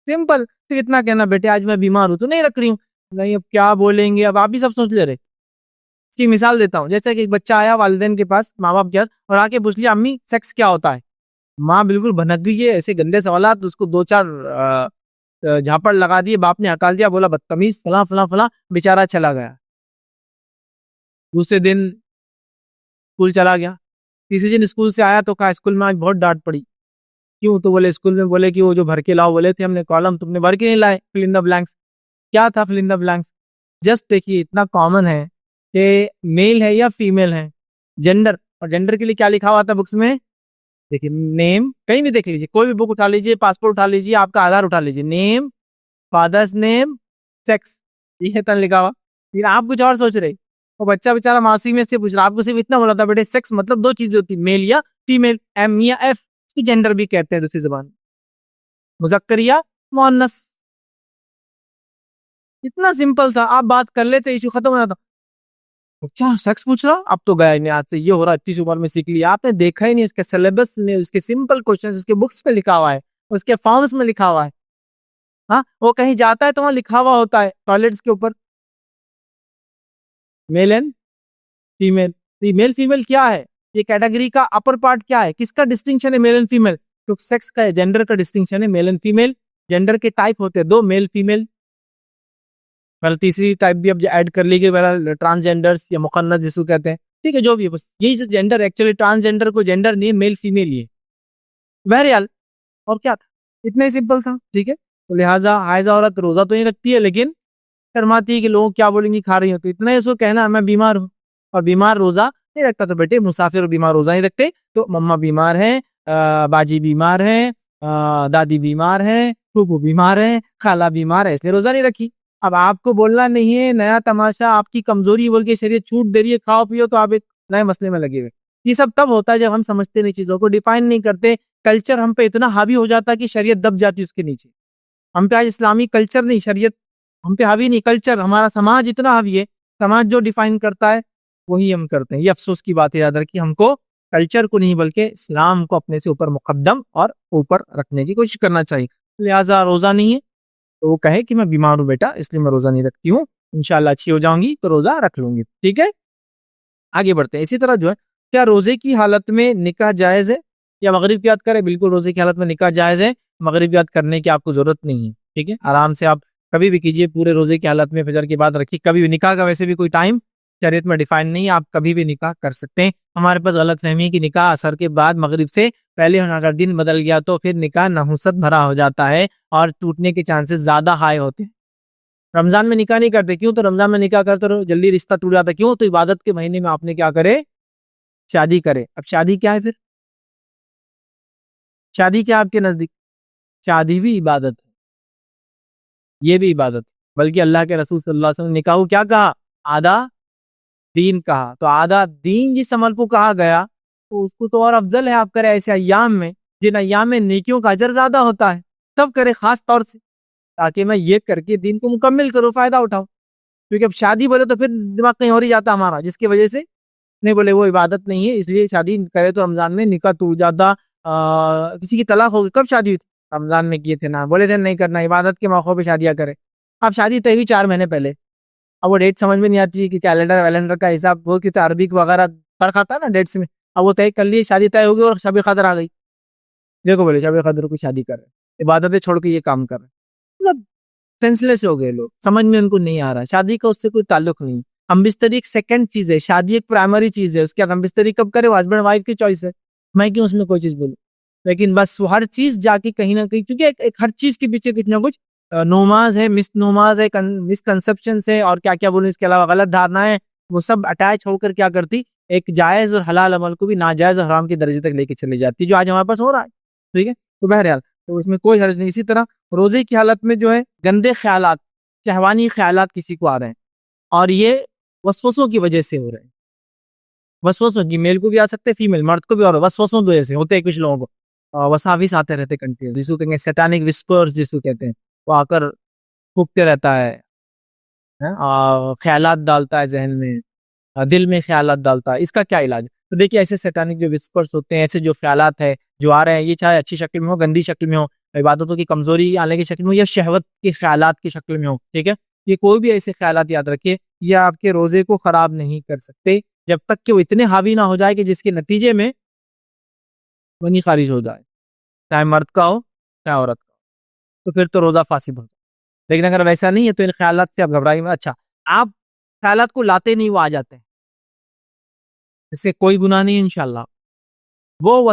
[SPEAKER 1] سمپل، صرف اتنا کہنا بیٹے آج میں بیمار ہوں تو نہیں رکھ رہی ہوں۔ نہیں اب کیا بولیں گے، اب آپ بھی سب سوچ لے رہے۔ اس کی مثال دیتا ہوں، جیسے کہ ایک بچہ آیا والدین کے پاس، ماں باپ کے پاس، اور آ کے پوچھ لیا امی سیکس کیا ہوتا ہے؟ ماں بالکل بھنک گئی ہے، ایسے گندے سوالات، اس کو دو چار جھاپڑ لگا دیے، باپ نے ہکال دیا، بولا بدتمیز فلاں فلاں فلاں، بیچارہ چلا گیا۔ دوسرے دن اسکول چلا گیا، تیسرے دن اسکول سے آیا تو کہا اسکول میں آج بہت ڈانٹ پڑی۔ کیوں؟ تو بولے اسکول میں بولے کہ وہ جو بھر کے لاؤ بولے تھے ہم نے کالم، تم نے بھر کے نہیں لائے، فل ان دا بلینکس۔ کیا تھا فل ان دا بلینکس؟ جسٹ دیکھیے اتنا کامن ہے کہ میل ہے یا فیمیل ہے، جینڈر، اور جینڈر کے لیے کیا لکھا ہوا تھا بکس میں؟ دیکھیے نیم، کہیں بھی دیکھ لیجیے، کوئی بھی بک اٹھا لیجیے، پاسپورٹ اٹھا لیجیے، آپ کا آدھار اٹھا لیجیے، نیم، فادرز نیم، سیکس، یہ ہے لکھا ہوا۔ لیکن آپ کچھ اور سوچ رہے، وہ بچہ بیچارہ ماسی میں سے پوچھ رہا، آپ کو صرف اتنا بولا تھا بیٹے سیکس مطلب دو چیزیں ہوتی، میل یا فیمیل، ایم یا ایف، اس کی جینڈر بھی کہتے ہیں دوسری زبان، مذکر یا مؤنث۔ اتنا سمپل تھا، آپ بات کر لیتے، ایشو ختم ہو جاتا۔ اچھا سیکس پوچھ رہا، اب تو گیا ہی نہیں، آج سے یہ ہو رہا، اتنی سی عمر میں سیکھ لیا، آپ نے دیکھا ہی نہیں، اس کے سلیبس میں اس کے سمپل کوشچنز اس کے بکس میں لکھا ہوا ہے، اس کے فارمز میں لکھا ہوا ہے۔ ہاں وہ کہیں جاتا ہے تو وہاں لکھا ہوا ہوتا ہے ٹوائلٹس کے اوپر male and female. Male female کیا ہے؟ یہ کیٹیگری کا اپر پارٹ کیا ہے؟ کس کا ڈسٹنکشن ہے میل اینڈ فیمیل؟ تو سیکس کا جینڈر کا ڈسٹنکشن ہے، میل اینڈ فیمیل۔ جینڈر کے ٹائپ ہوتے ہیں دو، میل فیمیل، پہلے تیسری ٹائپ بھی اب ایڈ کر لی گئی، پہلے ٹرانسجینڈرز یا مخنث جس کو کہتے ہیں، ٹھیک ہے، جو بھی ہے، بس یہی جینڈر، ایکچولی ٹرانسجینڈر کو جینڈر نہیں ہے، میل فیمیل یہ بہرحال۔ اور کیا تھا؟ اتنا ہی سمپل تھا، ٹھیک ہے۔ تو لہٰذا حائضہ عورت روزہ تو نہیں رکھتی ہے، لیکن شرماتی ہے کہ لوگ کیا بولیں گے کھا رہی ہو، تو اتنا اس کو کہنا میں بیمار ہوں، اور بیمار روزہ نہیں رکھتا تو بیٹے مسافر اور بیمار روزہ نہیں رکھتے، تو مما بیمار ہے، باجی بیمار ہے، دادی بیمار ہے، پھوپھو بیمار ہے، خالہ بیمار ہے، اس لیے روزہ نہیں رکھی۔ اب آپ کو بولنا نہیں ہے، نیا تماشا آپ کی کمزوری بول کے شریعت چھوٹ دے رہی ہے کھاؤ پیو، تو آپ ایک نئے مسئلے میں لگے ہوئے۔ یہ سب تب ہوتا ہے جب ہم سمجھتے نہیں، چیزوں کو ڈیفائن نہیں کرتے، کلچر ہم پہ اتنا حاوی ہو جاتا ہے کہ شریعت دب جاتی اس کے نیچے۔ ہم پہ آج اسلامی کلچر نہیں، شریعت ہم پہ حاوی نہیں، کلچر، ہمارا سماج اتنا حاوی ہے، سماج جو ڈیفائن کرتا ہے وہی ہم کرتے ہیں۔ یہ افسوس کی بات ہے یاد رکھیے، ہم کو کلچر کو نہیں بلکہ اسلام کو اپنے سے اوپر مقدم اور اوپر رکھنے کی کوشش کرنا چاہیے۔ لہٰذا روزہ نہیں ہے تو وہ کہے کہ میں بیمار ہوں بیٹا اس لیے میں روزہ نہیں رکھتی ہوں، انشاءاللہ اچھی ہو جاؤں گی تو روزہ رکھ لوں گی، ٹھیک ہے۔ آگے بڑھتے ہیں۔ اسی طرح جو ہے کیا روزے کی حالت میں نکاح جائز ہے یا مغرب کی یاد کرے؟ بالکل روزے کی حالت میں نکاح جائز ہے، مغرب کی یاد کرنے کی آپ کو ضرورت نہیں ہے، ٹھیک ہے۔ آرام سے آپ کبھی بھی کیجئے، پورے روزے کی حالت میں فجر کے بعد رکھیے، کبھی بھی۔ نکاح کا ویسے بھی کوئی ٹائم شریعت میں ڈیفائن نہیں ہے، آپ کبھی بھی نکاح کر سکتے ہیں۔ ہمارے پاس غلط فہمی ہے کہ نکاح عصر کے بعد مغرب سے پہلے ہونا، اگر دن بدل گیا تو پھر نکاح نحوست بھرا ہو جاتا ہے اور ٹوٹنے کے چانسز زیادہ ہائی ہوتے ہیں۔ رمضان میں نکاح نہیں کرتے، کیوں؟ تو رمضان میں نکاح کرتے رہو جلدی رشتہ ٹوٹ جاتا ہے، کیوں؟ تو عبادت کے مہینے میں آپ نے کیا کرے؟ شادی کرے۔ اب شادی کیا ہے پھر؟ شادی کیا آپ کے نزدیک؟ شادی بھی عبادت ہے، یہ بھی عبادت ہے، بلکہ اللہ کے رسول صلی اللہ علیہ وسلم نے نکاح کو کیا کہا؟ آدھا دین کہا۔ تو آدھا دین جس عمل کو کہا گیا تو اس کو تو اور افضل ہے آپ کرے ایسے ایام میں، جن ایام میں نیکیوں کا اجر زیادہ ہوتا ہے، تب کرے خاص طور سے، تاکہ میں یہ کر کے دین کو مکمل کروں، فائدہ اٹھاؤں۔ کیونکہ اب شادی بولے تو پھر دماغ کہیں اور ہی جاتا ہمارا، جس کی وجہ سے نہیں بولے وہ عبادت نہیں ہے، اس لیے شادی کرے تو رمضان میں نکاح ٹوٹ جاتا۔ کسی کی طلاق ہوگی، کب شادی ہوئی تھی؟ رمضان میں کیے تھے نا، بولے تھے نہیں کرنا، عبادت کے موقع پہ شادیاں کرے۔ اب شادی طے ہوئی 4 مہینے پہلے، اب وہ ڈیٹ سمجھ میں نہیں آتی کہ کیلنڈر ویلنڈر کا حساب، وہ کتنا عربک وغیرہ فرق آتا ہے نا ڈیٹس میں۔ اب وہ طے کر لیے، شادی طے ہوگی اور شب قدر آ گئی، دیکھو بولے شب قدر کو شادی کر رہے، عبادتیں چھوڑ کے یہ کام کر رہے، مطلب سینسلیس ہو گئے لوگ، سمجھ میں ان کو نہیں آ رہا۔ شادی کا اس سے کوئی تعلق نہیں، ہم بستری ایک سیکنڈ چیز ہے، شادی ایک پرائمری چیز ہے، اس کے بعد ہم بستری کب کرے وہ ہسبینڈ وائف کی چوائس ہے، میں کیوں اس میں کوئی چیز بولوں؟ لیکن بس وہ ہر چیز جا کے کہیں نہ کہیں، کیونکہ ایک ہر چیز کے پیچھے کچھ نہ کچھ نوماز ہے، مس نوماز ہے، مس کنسپشنس ہے، اور کیا کیا بولوں اس کے علاوہ غلط دھارنا ہے، وہ سب اٹیچ ہو کر کیا کرتی، ایک جائز اور حلال عمل کو بھی ناجائز اور حرام کے درجے تک لے کے چلے جاتی، جو آج ہمارے پاس ہو رہا ہے، ٹھیک ہے۔ تو بہرحال تو اس میں کوئی حرج نہیں۔ اسی طرح روزے کی حالت میں جو ہے گندے خیالات، شہوانی خیالات کسی کو آ رہے ہیں، اور یہ وسوسوں کی وجہ سے ہو رہے ہیں۔ وسوسوں کی، میل کو بھی آ سکتے ہیں، فیمیل مرد کو بھی، اور وسوسوں کی وجہ سے ہوتے ہیں کچھ لوگوں کو، وساوس آتے رہتے کنٹینیو، جس کو کہیں گے سیٹانک وسپرز جس کو کہتے ہیں، وہ آ کر پھونکتے رہتا ہے، خیالات ڈالتا ہے ذہن میں، دل میں خیالات ڈالتا ہے۔ اس کا کیا علاج؟ تو دیکھیے ایسے سیٹانک جو وسپرز ہوتے ہیں، ایسے جو خیالات ہے جو آ رہے ہیں، یہ چاہے اچھی شکل میں ہو، گندی شکل میں ہو، عبادتوں کی کمزوری آنے کی شکل میں ہو، یا شہوت کے خیالات کی شکل میں ہو، ٹھیک ہے، یہ کوئی بھی ایسے خیالات یاد رکھیے یہ آپ کے روزے کو خراب نہیں کر سکتے جب تک کہ وہ اتنے حاوی نہ ہو جائے کہ جس کے نتیجے میں منی خارج ہو جائے، چاہے مرد کا ہو چاہے عورت کا ہو، تو پھر تو روزہ فاسد ہو جائے۔ لیکن اگر ویسا نہیں ہے تو ان خیالات سے آپ گھبرائیے مت۔ اچھا، آپ خیالات کو لاتے نہیں، وہ آ جاتے ہیں، اس سے کوئی گناہ نہیں انشاءاللہ۔ وہ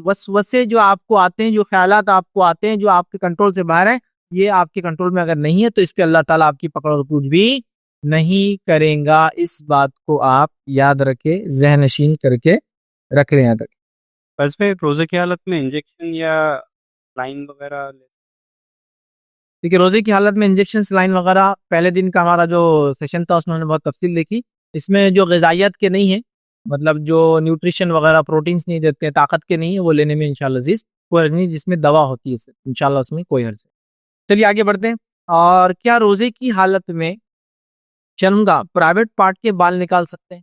[SPEAKER 1] وسوسے جو آپ کو آتے ہیں، جو خیالات آپ کو آتے ہیں جو آپ کے کنٹرول سے باہر ہیں، یہ آپ کے کنٹرول میں اگر نہیں ہے تو اس پہ اللہ تعالیٰ آپ کی پکڑ اور پوچھ بھی نہیں کریں گا۔ اس بات کو آپ یاد رکھیں، ذہن نشین کر کے رکھ لیں یاد رکھیں۔
[SPEAKER 2] بس میں روزے کی حالت میں انجیکشن یا لائن وغیرہ
[SPEAKER 1] دیکھیے روزے کی حالت میں انجیکشن سلائن وغیرہ، پہلے دن کا ہمارا جو سیشن تھا اس میں ہم نے بہت تفصیل دیکھی، اس میں جو غذائیت کے نہیں ہیں، مطلب جو نیوٹریشن وغیرہ پروٹینز نہیں دیتے ہیں، طاقت کے نہیں ہیں، وہ لینے میں انشاءاللہ عزیز کوئی حرج نہیں، جس میں دوا ہوتی ہے انشاءاللہ اس میں کوئی حرج نہیں۔ چلیے آگے بڑھتے ہیں۔ اور کیا روزے کی حالت میں شرمگاہ پرائیویٹ پارٹ کے بال نکال سکتے ہیں؟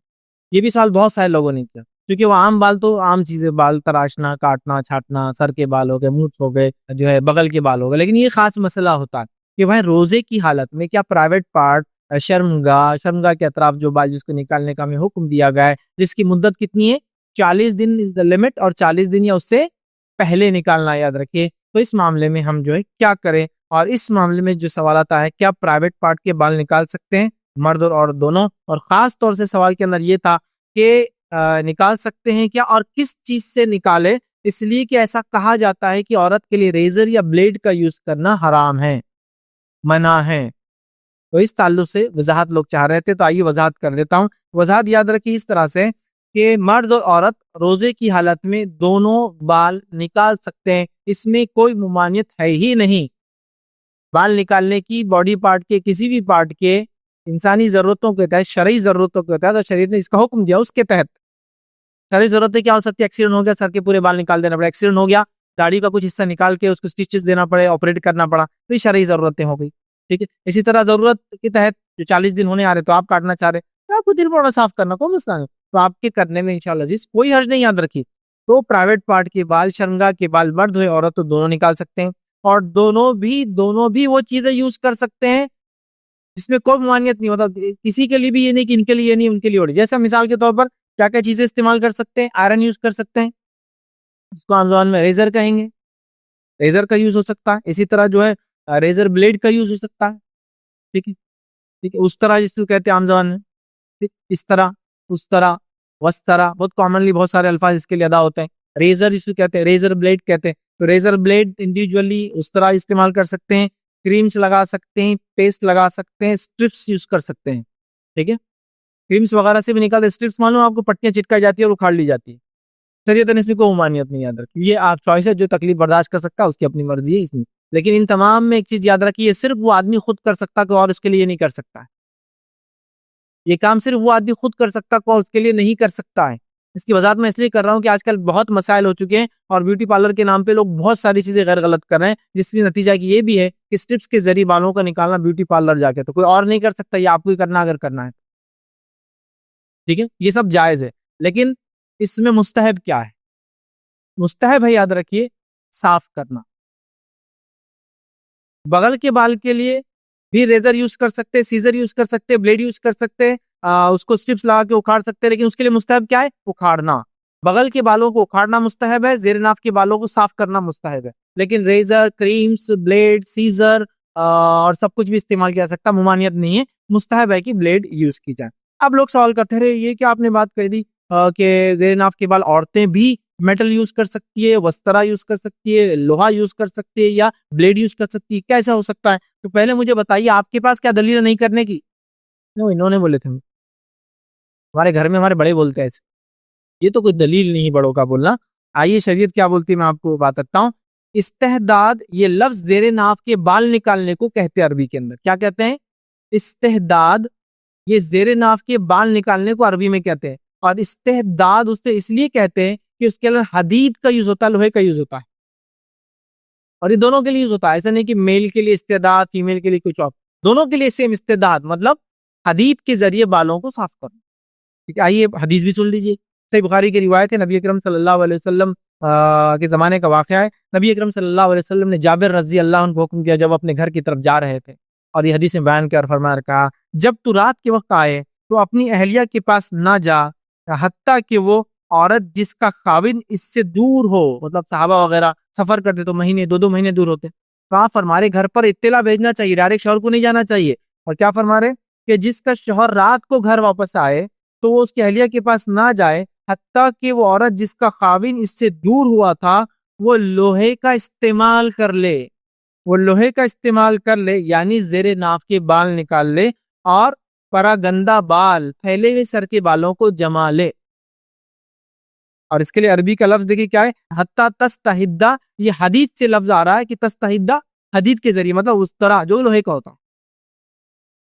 [SPEAKER 1] یہ بھی سوال بہت سارے لوگوں نے کیا، کیونکہ وہ عام بال تو عام چیزیں، بال تراشنا، کاٹنا، چھاٹنا، سر کے بال ہو گئے، مونچھ ہو گئے، جو ہے بغل کے بال ہو گئے، لیکن یہ خاص مسئلہ ہوتا ہے کہ بھائی روزے کی حالت میں کیا پرائیویٹ پارٹ، شرمگاہ کے اطراف جو بال جس کو نکالنے کا ہمیں حکم دیا گیا ہے، جس کی مدت کتنی ہے؟ 40 دن از دا لمٹ، اور 40 دن یا اس سے پہلے نکالنا یاد رکھیے۔ تو اس معاملے میں ہم جو ہے کیا کریں؟ اور اس معاملے میں جو سوالات آئے، کیا پرائیویٹ پارٹ کے بال نکال سکتے ہیں مرد اور عورت دونوں؟ اور خاص طور سے سوال کے اندر یہ تھا کہ نکال سکتے ہیں کیا، اور کس چیز سے نکالے؟ اس لیے کہ ایسا کہا جاتا ہے کہ عورت کے لیے ریزر یا بلیڈ کا یوز کرنا حرام ہے، منع ہے، تو اس تعلق سے وضاحت لوگ چاہ رہے تھے، تو آئیے وضاحت کر دیتا ہوں۔ وضاحت یاد رکھیے اس طرح سے کہ مرد اور عورت روزے کی حالت میں دونوں بال نکال سکتے ہیں، اس میں کوئی ممانعت ہے ہی نہیں۔ بال نکالنے کی باڈی پارٹ کے کسی بھی پارٹ کے انسانی ضرورتوں کے تحت، شرعی ضرورتوں کے تحت، اور شریعت نے اس کا حکم دیا اس کے تحت۔ شرعی ضرورتیں کیا ہو سکتی ہے؟ ایکسیڈنٹ ہو گیا، سر کے پورے بال نکال دینا پڑا، ایکسیڈنٹ ہو گیا، داڑھی کا کچھ حصہ نکال کے اس کو سٹیچز دینا پڑے، آپریٹ کرنا پڑا، تو یہ شرعی ضرورتیں ہو گئی، ٹھیک ہے۔ اسی طرح ضرورت کے تحت جو 40 دن ہونے آ رہے تو آپ کاٹنا چاہ رہے تو آپ کو دل بڑا صاف کرنا کوئی مسئلہ نہیں، تو آپ کے کرنے میں انشاءاللہ عزیز کوئی حرج نہیں، یاد رکھیے۔ تو پرائیویٹ پارٹ کے بال، شرمگاہ کے بال، مرد ہوئے عورت تو دونوں نکال سکتے ہیں، اور دونوں بھی وہ چیزیں یوز کر سکتے ہیں جس میں کوئی ممانعت نہیں، مطلب کسی کے لیے بھی یہ نہیں کہ ان کے لیے یہ نہیں ان کے لیے اور، جیسا مثال کے طور پر کیا کیا چیزیں استعمال کر سکتے ہیں؟ آئرن یوز کر سکتے ہیں، اس کو عام زبان میں ریزر کہیں گے، ریزر کا یوز ہو سکتا ہے۔ اسی طرح جو ہے ریزر بلیڈ کا یوز ہو سکتا ہے، ٹھیک ہے، اس طرح جس کو کہتے ہیں عام زبان میں، اس طرح، اس طرح، وس طرح، بہت کامنلی بہت سارے الفاظ اس کے لیے ادا ہوتے ہیں۔ ریزر جس کو کہتے ہیں، ریزر بلیڈ کہتے ہیں، تو ریزر بلیڈ انڈیویجولی اس طرح استعمال کر سکتے ہیں، کریمز لگا سکتے ہیں، پیسٹ لگا سکتے ہیں، اسٹرپس یوز کر سکتے ہیں، ٹھیک ہے۔ کریمز وغیرہ سے بھی نکالتے، اسٹرپس معلوم آپ کو پٹیاں چٹکائی جاتی ہے اور اکھاڑ لی جاتی ہے، شریعت نے اس میں کوئی ممانعت نہیں، یاد رکھیے۔ یہ آپ چوائس ہے، جو تکلیف برداشت کر سکتا ہے اس کی اپنی مرضی ہے اس میں، لیکن ان تمام میں ایک چیز یاد رکھیے، یہ صرف وہ آدمی خود کر سکتا کہ اور اس کے لیے نہیں کر سکتا ہے، یہ کام صرف وہ آدمی خود کر سکتا کہ اس کے لیے نہیں کر سکتا ہے۔ اس کی وضاحت میں اس لیے کر رہا ہوں کہ آج کل بہت مسائل ہو چکے ہیں اور بیوٹی پارلر کے نام پہ لوگ بہت ساری چیزیں غیر غلط کر رہے ہیں، جس میں نتیجہ کہ یہ بھی ہے کہ اسٹرپس کے ذریعے بالوں کا نکالنا بیوٹی پارلر جا کے، تو کوئی اور نہیں کر سکتا، یہ آپ کو ہی کرنا اگر کرنا ہے، ٹھیک ہے۔ یہ سب جائز ہے، لیکن اس میں مستحب کیا ہے؟ مستحب ہے، یاد رکھیے، صاف کرنا۔ بغل کے بال کے لیے بھی ریزر یوز کر سکتے، سیزر یوز کر سکتے، بلیڈ یوز کر سکتے، اس کو اسٹرپس لگا کے اکھاڑ سکتے، لیکن اس کے لیے مستحب کیا ہے؟ اکھاڑنا۔ بغل کے بالوں کو اکھاڑنا مستحب ہے، زیر ناف کے بالوں کو صاف کرنا مستحب ہے، لیکن ریزر، کریمز، بلیڈ، سیزر اور سب کچھ بھی استعمال کیا سکتا، ممانعت نہیں ہے، مستحب ہے کہ بلیڈ یوز کی جائے۔ اب لوگ سوال کرتے رہے یہ کیا آپ نے بات کہہ دی کہ زیر ناف کے بال عورتیں بھی میٹل یوز کر سکتی ہے، وسترا یوز کر سکتی ہے، لوہا یوز کر سکتی ہے، یا بلیڈ یوز کر سکتی ہے، کیسا ہو سکتا ہے؟ تو پہلے مجھے بتائیے آپ کے پاس کیا دلیل ہے نہیں کرنے کی؟ انہوں نے بولے تھے، ہمارے گھر میں ہمارے بڑے بولتے ہیں ایسے، یہ تو کوئی دلیل نہیں بڑوں کا بولنا۔ آئیے شریعت کیا بولتی ہے میں آپ کو بات کرتا ہوں۔ استحداد، یہ لفظ زیر ناف کے بال نکالنے کو کہتے ہیں عربی کے اندر، کیا کہتے ہیں؟ استحداد، یہ زیر ناف کے بال نکالنے کو عربی میں کہتے ہیں، اور استحداد اسے اس لیے کہتے ہیں کہ اس کے اندر حدید کا یوز ہوتا ہے، لوہے کا یوز ہوتا ہے، اور یہ دونوں کے لیے یوز ہوتا ہے، ایسا نہیں کہ میل کے لیے استعداد، فیمیل کے لیے کچھ اور، دونوں کے لیے سیم استعداد، مطلب حدید کے ذریعے بالوں کو صاف کرنا، ٹھیک ہے۔ آئیے حدیث بھی سن لیجیے، صحیح بخاری کی روایت ہے، نبی اکرم صلی اللہ علیہ وسلم کے زمانے کا واقعہ ہے۔ نبی اکرم صلی اللہ علیہ وسلم نے جابر رضی اللہ عنہ کو حکم دیا جب اپنے گھر کی طرف جا رہے تھے، اور یہ حدیث میں بیان کیا اور فرمایا، کہا جب تو رات کے وقت آئے تو اپنی اہلیہ کے پاس نہ جا حتیٰ کہ وہ عورت جس کا خاوند اس سے دور ہو، مطلب صحابہ وغیرہ سفر کرتے تو مہینے 2 مہینے دور ہوتے، تو آپ فرمارے گھر پر اطلاع بھیجنا چاہیے، ڈائریکٹ شوہر کو نہیں جانا چاہیے، اور کیا فرمارے کہ جس کا شوہر رات کو گھر واپس آئے تو وہ اس کی اہلیہ کے پاس نہ جائے حتیٰ کہ وہ عورت جس کا خاوند اس سے دور ہوا تھا وہ لوہے کا استعمال کر لے، وہ لوہے کا استعمال کر لے، یعنی زیر ناف کے بال نکال لے اور پراگندہ بال، پھیلے ہوئے سر کے بالوں کو جما لے۔ اور اس کے لیے عربی کا لفظ دیکھیے کیا ہے، حتیٰ تستحدہ، یہ حدید سے لفظ آ رہا ہے کہ تستحدہ حدید کے ذریعے، مطلب اس طرح جو لوہے کا ہوتا،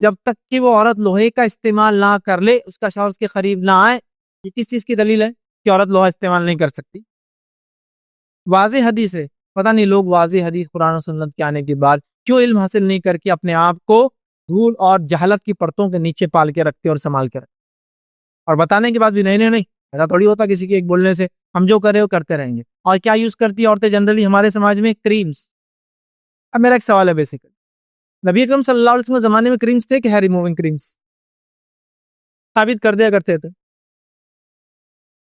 [SPEAKER 1] جب تک کہ وہ عورت لوہے کا استعمال نہ کر لے، اس کا شوہر اس کے قریب نہ آئے۔ یہ کس چیز کی دلیل ہے کہ عورت لوہا استعمال نہیں کر سکتی؟ واضح حدیث ہے، پتہ نہیں لوگ واضح حدیث قرآن و سنت کے آنے کے بعد کیوں علم حاصل نہیں کر کے اپنے آپ کو دھول اور جہالت کی پرتوں کے نیچے پال کے رکھتے اور سنبھال کے رکھتے، اور بتانے کے بعد بھی نہیں، ایسا تھوڑی ہوتا کسی کے ایک بولنے سے ہم جو کرے وہ کرتے رہیں گے۔ اور کیا یوز کرتی ہیں عورتیں جنرلی ہمارے سماج میں؟ کریمز۔ اب میرا ایک سوال ہے بیسیکلی، نبی اکرم صلی اللہ علیہ وسلم زمانے میں کریمز تھے کہ ہیئر ریموونگ کریمز؟ ثابت کر دیا کرتے تھے،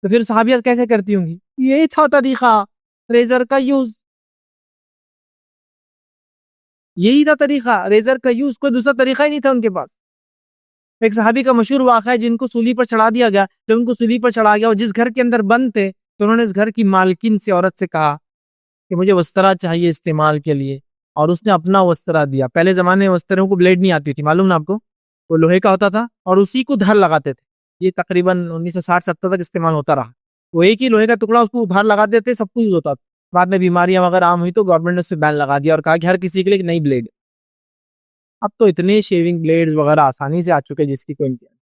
[SPEAKER 1] تو پھر صحابیات کیسے کرتی ہوں گی؟ یہی تھا طریقہ، ریزر کا یوز، یہی تھا طریقہ، ریزر کا یوز، کوئی دوسرا طریقہ ہی نہیں تھا ان کے پاس۔ ایک صحابی کا مشہور واقعہ ہے جن کو سولی پر چڑھا دیا گیا، جب ان کو سولی پر چڑھا گیا اور جس گھر کے اندر بند تھے تو انہوں نے اس گھر کی مالکن سے، عورت سے کہا کہ مجھے وسترا چاہیے استعمال کے لیے، اور اس نے اپنا وسترا دیا. پہلے زمانے میں وستروں کو بلیڈ نہیں آتی تھی, معلوم نا آپ کو, وہ لوہے کا ہوتا تھا اور اسی کو دھار لگاتے تھے. یہ تقریباً 1960-70 تک استعمال ہوتا رہا. وہ ایک ہی لوہے کا ٹکڑا اس کو دھار لگا دیتے, سب کچھ ہوتا تھا. بعد میں بیماریاں وغیرہ عام ہوئی تو گورنمنٹ نے اس پہ بین لگا دیا اور کہا کہ ہر کسی کے لیے ایک نئی بلیڈ. اب تو اتنے شیونگ بلیڈ وغیرہ آسانی سے آ چکے جس کی کوئی انتہا نہیں.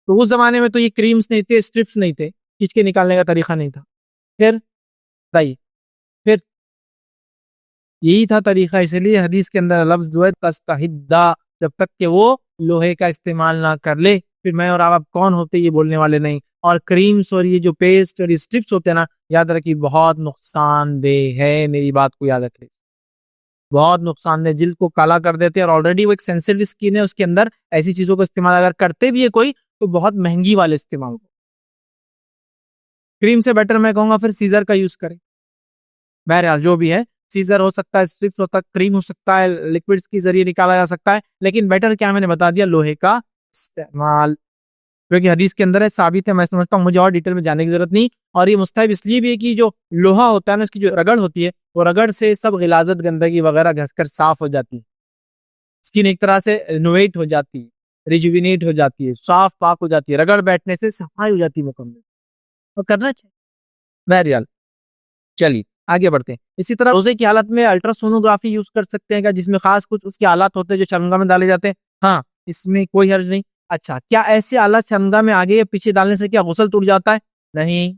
[SPEAKER 1] تو اس زمانے میں تو یہ کریمز نہیں تھے, اسٹرپس نہیں تھے, کھینچ کے نکالنے کا طریقہ نہیں تھا. پھر یہی تھا طریقہ, اس لیے حدیث کے اندر لفظ جو ہے تستحدا, جب تک کہ وہ لوہے کا استعمال نہ کر لے پھر میں اور آپ کون ہوتے یہ بولنے والے نہیں. اور کریمز اور یہ جو پیسٹ اور اسٹرپس ہوتے ہیں نا, یاد رکھیے بہت نقصان دہ ہے, میری بات کو یاد رکھیے, بہت نقصان دہ, جلد کو کالا کر دیتے ہیں. اور آلریڈی وہ ایک سینسیٹیو اسکن ہے, اس کے اندر ایسی چیزوں کا استعمال اگر کرتے بھی ہے کوئی تو بہت مہنگی والے استعمال کو. کریم سے بیٹر میں کہوں گا پھر سیزر کا یوز کریں. بہرحال جو بھی ہے, سیزر ہو سکتا ہے, اسٹرپس ہوتا ہے, کریم ہو سکتا ہے, لکوڈز کے ذریعے نکالا جا سکتا ہے, لیکن بیٹر کیا میں نے بتا دیا, لوہے کا استعمال, کیونکہ حدیث کے اندر ہے, ثابت ہے. میں سمجھتا ہوں مجھے اور ڈیٹیل میں جانے کی ضرورت نہیں. اور یہ مستحب اس لیے بھی ہے کہ جو لوہا ہوتا ہے نا, اس کی جو رگڑ ہوتی ہے, وہ رگڑ سے سب غلاظت گندگی وغیرہ گھس کر صاف ہو جاتی ہے. اسکن ایک طرح سے نویٹ ہو جاتی ہے, ریجوینیٹ ہو جاتی ہے, صاف پاک ہو جاتی ہے. رگڑ بیٹھنے سے صفائی ہو جاتی ہے مکمل, اور کرنا چاہیے. بہرحال چلیے آگے بڑھتے ہیں. اسی طرح روزے کی حالت میں الٹرا سونوگرافی یوز کر سکتے ہیں کیا, جس میں خاص کچھ اس کے آلات ہوتے ہیں جو شرمگاہ میں ڈالے جاتے ہیں. ہاں, اس میں کوئی حرج نہیں. اچھا, کیا ایسے آلات شرمگاہ میں آگے یا پیچھے ڈالنے سے کیا غسل ٹوٹ جاتا ہے؟ نہیں,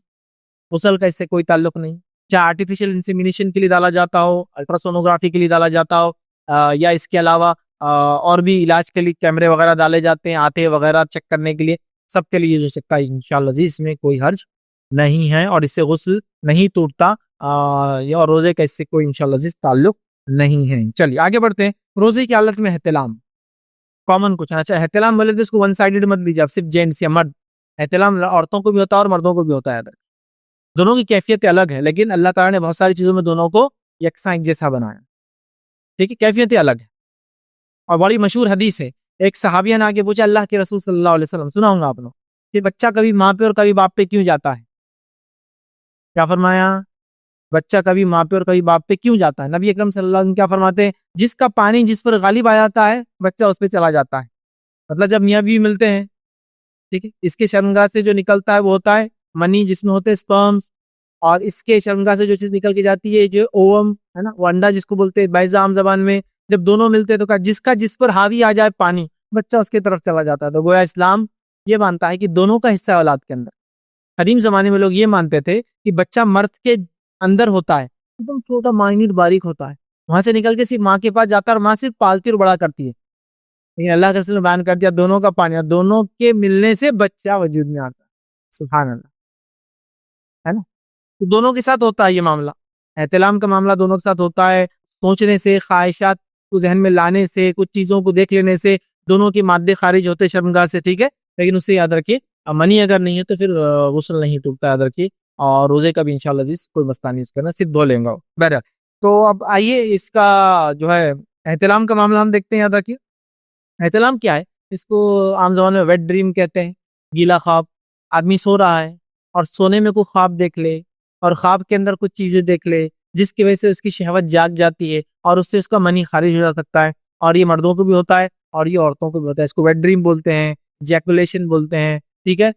[SPEAKER 1] غسل کا اس سے کوئی تعلق نہیں. چاہے آرٹیفیشل انسیمینیشن کے لیے ڈالا جاتا ہو, الٹرا سونوگرافی کے لیے ڈالا جاتا ہو, یا اس کے علاوہ اور بھی علاج کے لیے کیمرے وغیرہ ڈالے جاتے ہیں, آتے وغیرہ چیک کرنے کے لیے, سب کے لیے یوز ہو سکتا ہے انشاءاللہ جی, اس میں کوئی حرج نہیں ہے. اور اس سے غسل نہیں ٹوٹتا, اور روزے کا اس سے کوئی انشاءاللہ جی تعلق نہیں ہے. چلیے آگے بڑھتے ہیں. روزے کی حالت میں احتلام کامن کچھ. اچھا, احتلام بولے تو اس کو ون سائیڈڈ مت لیجیے آپ, صرف جینٹس یا مرد. احتلام عورتوں کو بھی ہوتا ہے اور مردوں کو بھی ہوتا ہے. دونوں کی کیفیت الگ ہے, لیکن اللہ تعالیٰ نے بہت ساری چیزوں میں دونوں کو یکساں ایک جیسا بنایا. ٹھیک ہے, کیفیتیں الگ ہیں. اور بڑی مشہور حدیث ہے, ایک صحابیہ نے آگے پوچھا اللہ کے رسول صلی اللہ علیہ وسلم, سنا ہوں گا آپ نے, کہ بچہ کبھی ماں پہ اور کبھی باپ پہ کیوں جاتا ہے؟ کیا فرمایا؟ بچہ کبھی ماں پہ اور کبھی باپ پہ کیوں جاتا ہے؟ نبی اکرم صلی اللہ علیہ وسلم کیا فرماتے ہیں, جس کا پانی جس پر غالب آ جاتا ہے بچہ اس پہ چلا جاتا ہے. مطلب جب میاں بیوی ملتے ہیں, ٹھیک ہے, اس کے شرمگاہ سے جو نکلتا ہے وہ ہوتا ہے منی, جس میں ہوتے ہیں سپرمز, اور اس کے شرمگاہ سے جو چیز نکل کے جاتی ہے جو اوم ہے نا, وہ انڈا جس کو بولتے ہیں بیضہ عام زبان میں, جب دونوں ملتے ہیں تو کہا جس کا جس پر حاوی آ جائے پانی, بچہ اس کی طرف چلا جاتا ہے. تو گویا اسلام یہ مانتا ہے کہ دونوں کا حصہ اولاد کے اندر. قدیم زمانے میں لوگ یہ مانتے تھے کہ بچہ مرد کے اندر ہوتا ہے, ایک دم چھوٹا مائنیٹ باریک ہوتا ہے, وہاں سے نکل کے صرف ماں کے پاس جاتا ہے اور ماں صرف پالتی اور بڑا کرتی ہے. لیکن اللہ کے رسول نے بیان کر دیا دونوں کا پانی, اور دونوں کے ملنے سے بچہ وجود میں آتا ہے. سبحان اللہ, ہے نا. تو دونوں کے ساتھ ہوتا ہے یہ معاملہ, احتلام کا معاملہ دونوں کے ساتھ ہوتا ہے. سوچنے سے, خواہشات کو ذہن میں لانے سے, کچھ چیزوں کو دیکھ لینے سے دونوں کی مادے خارج ہوتے شرمگاہ سے, ٹھیک ہے. لیکن اسے یاد رکھیے منی اگر نہیں ہے تو پھر غسل نہیں ٹوٹتا, یاد رکھیے. اور روزے کا بھی انشاءاللہ عزیز کوئی مسئلہ نہیں اس کرنا, صرف دھو لیں گا. بہرحال تو اب آئیے اس کا جو ہے احتلام کا معاملہ ہم دیکھتے ہیں. یاد رکھیے احتلام کیا ہے, اس کو عام زبان میں ویٹ ڈریم کہتے ہیں. گیلا خواب, آدمی سو رہا ہے اور سونے میں کوئی خواب دیکھ لے, اور خواب کے اندر کچھ چیزیں دیکھ لے جس کی وجہ سے اس کی شہوت جاگ جاتی ہے, اور اس سے اس کا منی خارج ہو جا سکتا ہے. اور یہ مردوں کو بھی ہوتا ہے اور یہ عورتوں کو بھی ہوتا ہے. اس کو ویٹ ڈریم بولتے ہیں, جیکولیشن بولتے ہیں, ٹھیک ہے,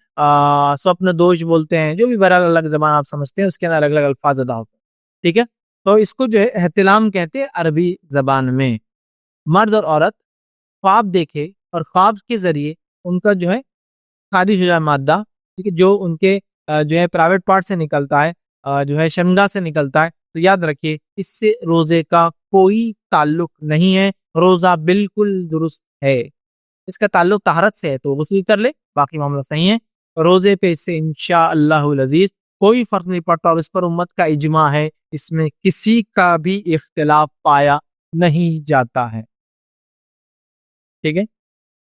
[SPEAKER 1] سوپن دوش بولتے ہیں, جو بھی بہرحال الگ زبان آپ سمجھتے ہیں, اس کے اندر الگ الگ الفاظ ادا ہوتے ہیں, ٹھیک ہے. تو اس کو جو ہے احتلام کہتے ہیں عربی زبان میں. مرد اور عورت خواب دیکھے اور خواب کے ذریعے ان کا جو ہے خارج ہو جائے مادہ, ٹھیک ہے, جو ان کے جو ہے پرائیویٹ پارٹ سے نکلتا ہے, جو ہے شرمگاہ سے نکلتا ہے. تو یاد رکھیے اس سے روزے کا کوئی تعلق نہیں ہے, روزہ بالکل درست ہے. اس کا تعلق طہارت سے ہے تو غسل کر لے, باقی معاملہ صحیح ہے. روزے پہ اس سے انشاءاللہ العزیز کوئی فرق نہیں پڑتا, اور اس پر امت کا اجماع ہے, اس میں کسی کا بھی اختلاف پایا نہیں جاتا ہے, ٹھیک ہے.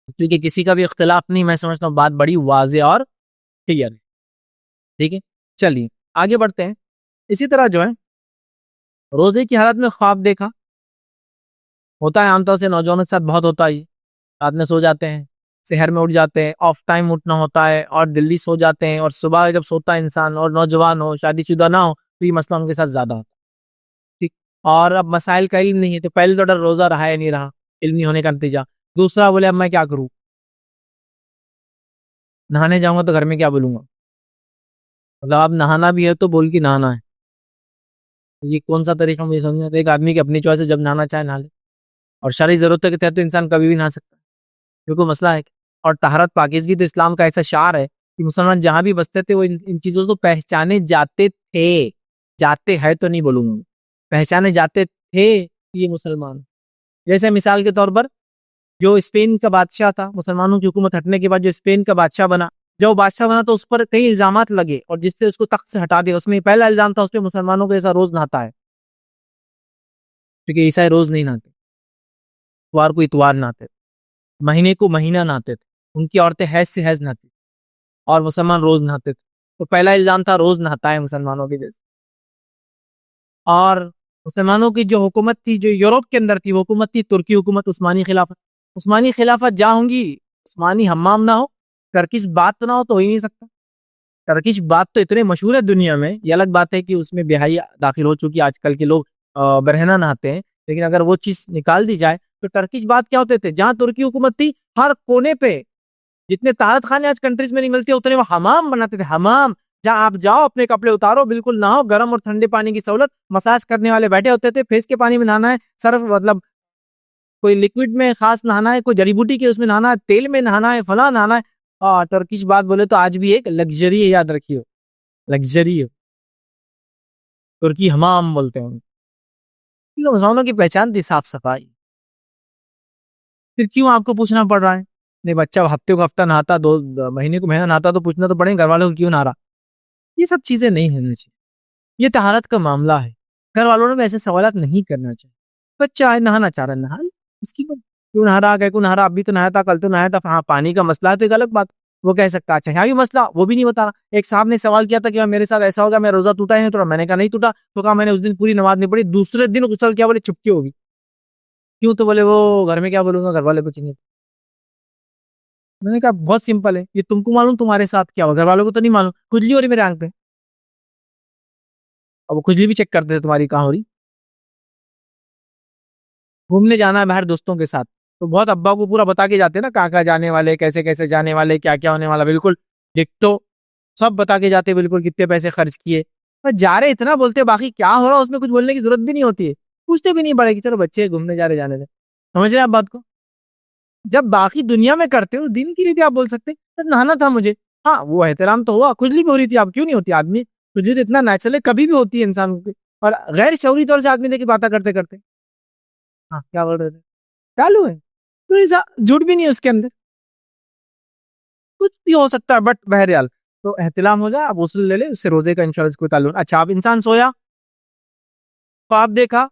[SPEAKER 1] کیونکہ کسی کا بھی اختلاف نہیں, میں سمجھتا ہوں بات بڑی واضح اور کلیئر ہے, ٹھیک ہے. چلیے آگے بڑھتے ہیں. اسی طرح جو ہے روزے کی حالت میں خواب دیکھا ہوتا ہے, عام طور سے نوجوانوں کے ساتھ بہت ہوتا ہے. رات میں سو جاتے ہیں, سحر میں اٹھ جاتے ہیں, آف ٹائم اٹھنا ہوتا ہے اور جلدی سو جاتے ہیں, اور صبح جب سوتا ہے انسان اور نوجوان ہو, شادی شدہ نہ ہو, تو یہ مسئلہ ان کے ساتھ زیادہ ہوتا ہے, ٹھیک. اور اب مسائل کا علم نہیں ہے، تو پہلے تو ڈر روزہ رہا یا نہیں رہا، علم نہیں ہونے کا نتیجہ۔ دوسرا بولے اب میں کیا کروں، نہانے جاؤں گا تو گھر میں کیا بولوں گا، مطلب اب نہانا بھی ہے تو بول کے نہانا ہے، یہ کون سا طریقہ مجھے سمجھ نہیں آتا۔ ایک آدمی کی اپنی چوائس ہے، جب نہانا چاہے نہا لے، اور شرعی ضرورت کے تحت تو انسان کبھی بھی نہا سکتا ہے، کیونکہ مسئلہ ہے اور طہارت پاکیزگی تو اسلام کا ایسا شعار ہے کہ مسلمان جہاں بھی بستے تھے وہ ان چیزوں کو پہچانے جاتے تھے، جاتے ہیں تو نہیں بولوں گا، پہچانے جاتے تھے یہ مسلمان۔ جیسے مثال کے طور پر جو اسپین کا بادشاہ تھا، مسلمانوں کی حکومت ہٹنے کے بعد جو اسپین کا بادشاہ بنا، جب وہ بادشاہ بنا تو اس پر کئی الزامات لگے اور جس سے اس کو تخت سے ہٹا دیا۔ اس میں پہلا الزام تھا اس پہ مسلمانوں کو ایسا روز نہاتا ہے، کیونکہ عیسائی روز نہیں نہاتے، اتوار کو اتوار نہاتے، مہینے کو مہینہ نہاتے تھے، ان کی عورتیں حیض سے حیض نہاتی اور مسلمان روز نہاتے تھے، تو پہلا الزام تھا روز نہاتا ہے مسلمانوں کی جیسے۔ اور مسلمانوں کی جو حکومت تھی جو یورپ کے اندر تھی، وہ حکومت تھی ترکی حکومت، عثمانی خلافت۔ عثمانی خلافت جہاں ہوں گی عثمانی حمام نہ ہو، ٹرکش بات نہ ہو تو ہو ہی نہیں سکتا۔ ٹرکش بات تو اتنے مشہور ہے دنیا میں، یہ الگ بات ہے کہ اس میں بیاہی داخل ہو چکی، آج کل کے لوگ برہنہ نہاتے ہیں، لیکن اگر وہ چیز نکال دی جائے تو ٹرکش بات کیا ہوتے تھے، جہاں ترکی حکومت تھی ہر کونے پہ جتنے طہارت خانے آج کنٹریز میں نہیں ملتے اتنے وہ حمام بناتے تھے، حمام جہاں آپ جاؤ اپنے کپڑے اتارو بالکل نہاؤ، گرم اور ٹھنڈے پانی کی سہولت، مساج کرنے والے بیٹھے ہوتے تھے، فیس کے پانی میں نہانا ہے، صرف مطلب کوئی لکوڈ میں خاص نہانا ہے، کوئی جڑی بوٹی کے اس میں نہانا ہے، تیل میں نہانا ہے، فلاں نہانا ہے۔ ٹرکش بات بولے تو آج بھی ایک لگژری ہے، یاد رکھیے، لگژری ہے، ترکی حمام بولتے ہیں، مسلمانوں کی پہچان تھی صاف صفائی۔ پھر کیوں آپ کو پوچھنا پڑ رہا ہے، نہیں بچہ ہفتے کو ہفتہ نہاتا، مہینے کو مہینہ نہاتا تو پوچھنا تو پڑے گھر والوں کو کیوں نہ رہا، یہ سب چیزیں نہیں ہونا چاہیے، یہ طہارت کا معاملہ ہے، گھر والوں نے بھی ایسے سوالات نہیں کرنا چاہیے۔ بچہ ہے نہانا چاہ رہا ہے نہا، اس کی کیوں نہ رہا، کہ نہ رہا، اب بھی تو نہایا تھا، کل تو نہایا تھا، ہاں پانی کا مسئلہ ہے تو ایک الگ بات، وہ کہہ سکتا اچھا یہاں بھی مسئلہ وہ بھی نہیں بتا رہا۔ ایک صاحب نے سوال کیا تھا کہ میرے ساتھ ایسا ہوگا، میں روزہ ٹوٹا ہی نہیں ٹوٹا، میں نے کہا نہیں ٹوٹا، تو کہا میں نے اس دن پوری نماز نہیں پڑھی، دوسرے دن غسل کیا، بولے چھپکی ہوگی، کیوں، تو بولے وہ گھر میں کیا بولوں گا، گھر والے پوچھیں گے۔ میں نے کہا بہت سمپل ہے، یہ تم کو معلوم تمہارے ساتھ کیا ہوا، گھر والوں کو تو نہیں معلوم، کھجلی ہو رہی میرے آنکھ پہ، اور وہ کھجلی بھی چیک کرتے تھے تمہاری کہاں ہو رہی۔ گھومنے جانا ہے باہر دوستوں کے ساتھ تو بہت ابا کو پورا بتا کے جاتے ہیں نا، کہاں کہاں جانے والے، کیسے کیسے جانے والے، کیا کیا ہونے والا، بالکل ڈکٹو سب بتا کے جاتے، بالکل کتنے پیسے خرچ کیے، پر جا رہے اتنا بولتے، باقی کیا ہو رہا اس میں کچھ بولنے کی ضرورت بھی نہیں ہوتی ہے، پوچھتے بھی نہیں پڑے گی، چلو بچے گھومنے جا رہے جانے دیں۔ سمجھ رہے ہیں آپ بات کو، جب باقی دنیا میں کرتے ہو دین کے لیے بھی آپ بول سکتے بس نہانا تھا مجھے، ہاں وہ احترام تو ہوا، کھجلی بھی ہو رہی تھی، آپ کیوں نہیں ہوتی، آدمی کھجلی تو اتنا نیچرل ہے، کبھی بھی ہوتی ہے انسان کی، اور غیر شعوری طور سے آدمی دیکھ کے باتیں کرتے کرتے، ہاں کیا بول رہے تھے، چالو ہے، تو ایسا جھوٹ بھی نہیں ہے اس کے اندر، کچھ بھی ہو سکتا ہے، بٹ بہرحال تو احتلام ہو جائے، آپ غسل لے لیں، اس سے روزے کا انشاءاللہ کوئی تعلق۔ اچھا آپ انسان سویا، خواب دیکھا،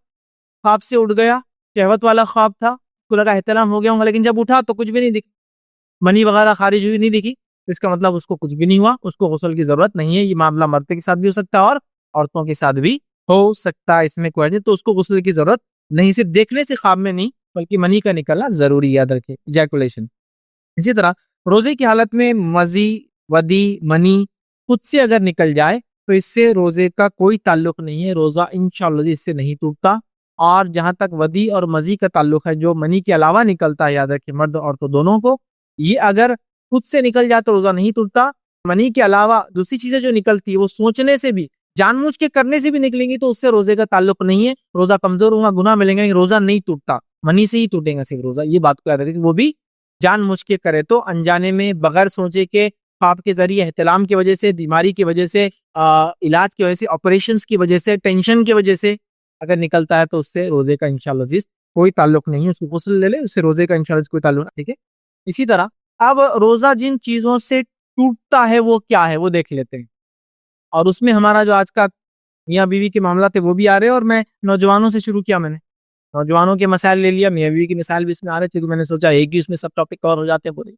[SPEAKER 1] خواب سے اٹھ گیا، شہوت والا خواب تھا، اس کو لگا احتلام ہو گیا ہوں گا، لیکن جب اٹھا تو کچھ بھی نہیں دکھا، منی وغیرہ خارج ہوئی نہیں دکھی، اس کا مطلب اس کو کچھ بھی نہیں ہوا، اس کو غسل کی ضرورت نہیں ہے، یہ معاملہ مرد کے ساتھ بھی ہو سکتا ہے اور عورتوں کے ساتھ بھی ہو سکتا ہے، اس میں کوئی نہیں، تو اس کو غسل کی ضرورت نہیں، صرف دیکھنے سے خواب میں نہیں بلکہ منی کا نکلنا ضروری، یاد رکھے ایجیکولیشن۔ اسی طرح روزے کی حالت میں مزی، ودی، منی خود سے اگر نکل جائے تو اس سے روزے کا کوئی تعلق نہیں ہے، روزہ انشاءاللہ اس سے نہیں ٹوٹتا۔ اور جہاں تک ودی اور مزی کا تعلق ہے، جو منی کے علاوہ نکلتا ہے، یاد رکھے مرد اور عورتوں دونوں کو، یہ اگر خود سے نکل جائے تو روزہ نہیں ٹوٹتا، منی کے علاوہ دوسری چیزیں جو نکلتی ہے وہ سوچنے سے بھی، جان بوجھ کے کرنے سے بھی نکلیں گی تو اس سے روزے کا تعلق نہیں ہے، روزہ کمزور ہوگا، گناہ ملیں گے، روزہ نہیں ٹوٹتا، منی سے ہی ٹوٹے گا صرف روزہ، یہ بات کو یاد رکھیں، وہ بھی جان مجھ کے کرے تو انجانے میں، بغیر سوچے کے، خواب کے ذریعے، احتلام کی وجہ سے، بیماری کی وجہ سے، علاج کی وجہ سے، آپریشنز کی وجہ سے، ٹینشن کی وجہ سے اگر نکلتا ہے تو اس سے روزے کا انشاءاللہ عزیز کوئی تعلق نہیں ہے، اس کو غسل لے لے، اس سے روزے کا انشاءاللہ کوئی تعلق نہیں، ٹھیک ہے۔ اسی طرح اب روزہ جن چیزوں سے ٹوٹتا ہے وہ کیا ہے وہ دیکھ لیتے ہیں، اور اس میں ہمارا جو آج کا میاں بیوی کے معاملات ہے وہ بھی آ رہے ہیں، اور میں نوجوانوں سے شروع کیا، میں نے نوجوانوں کے مسائل لے لیا، میاں بیوی کی مسائل بھی اس میں آ رہے تھے، تو میں نے سوچا ایک ہی اس میں سب ٹاپک کور ہو جاتے ہیں پورے۔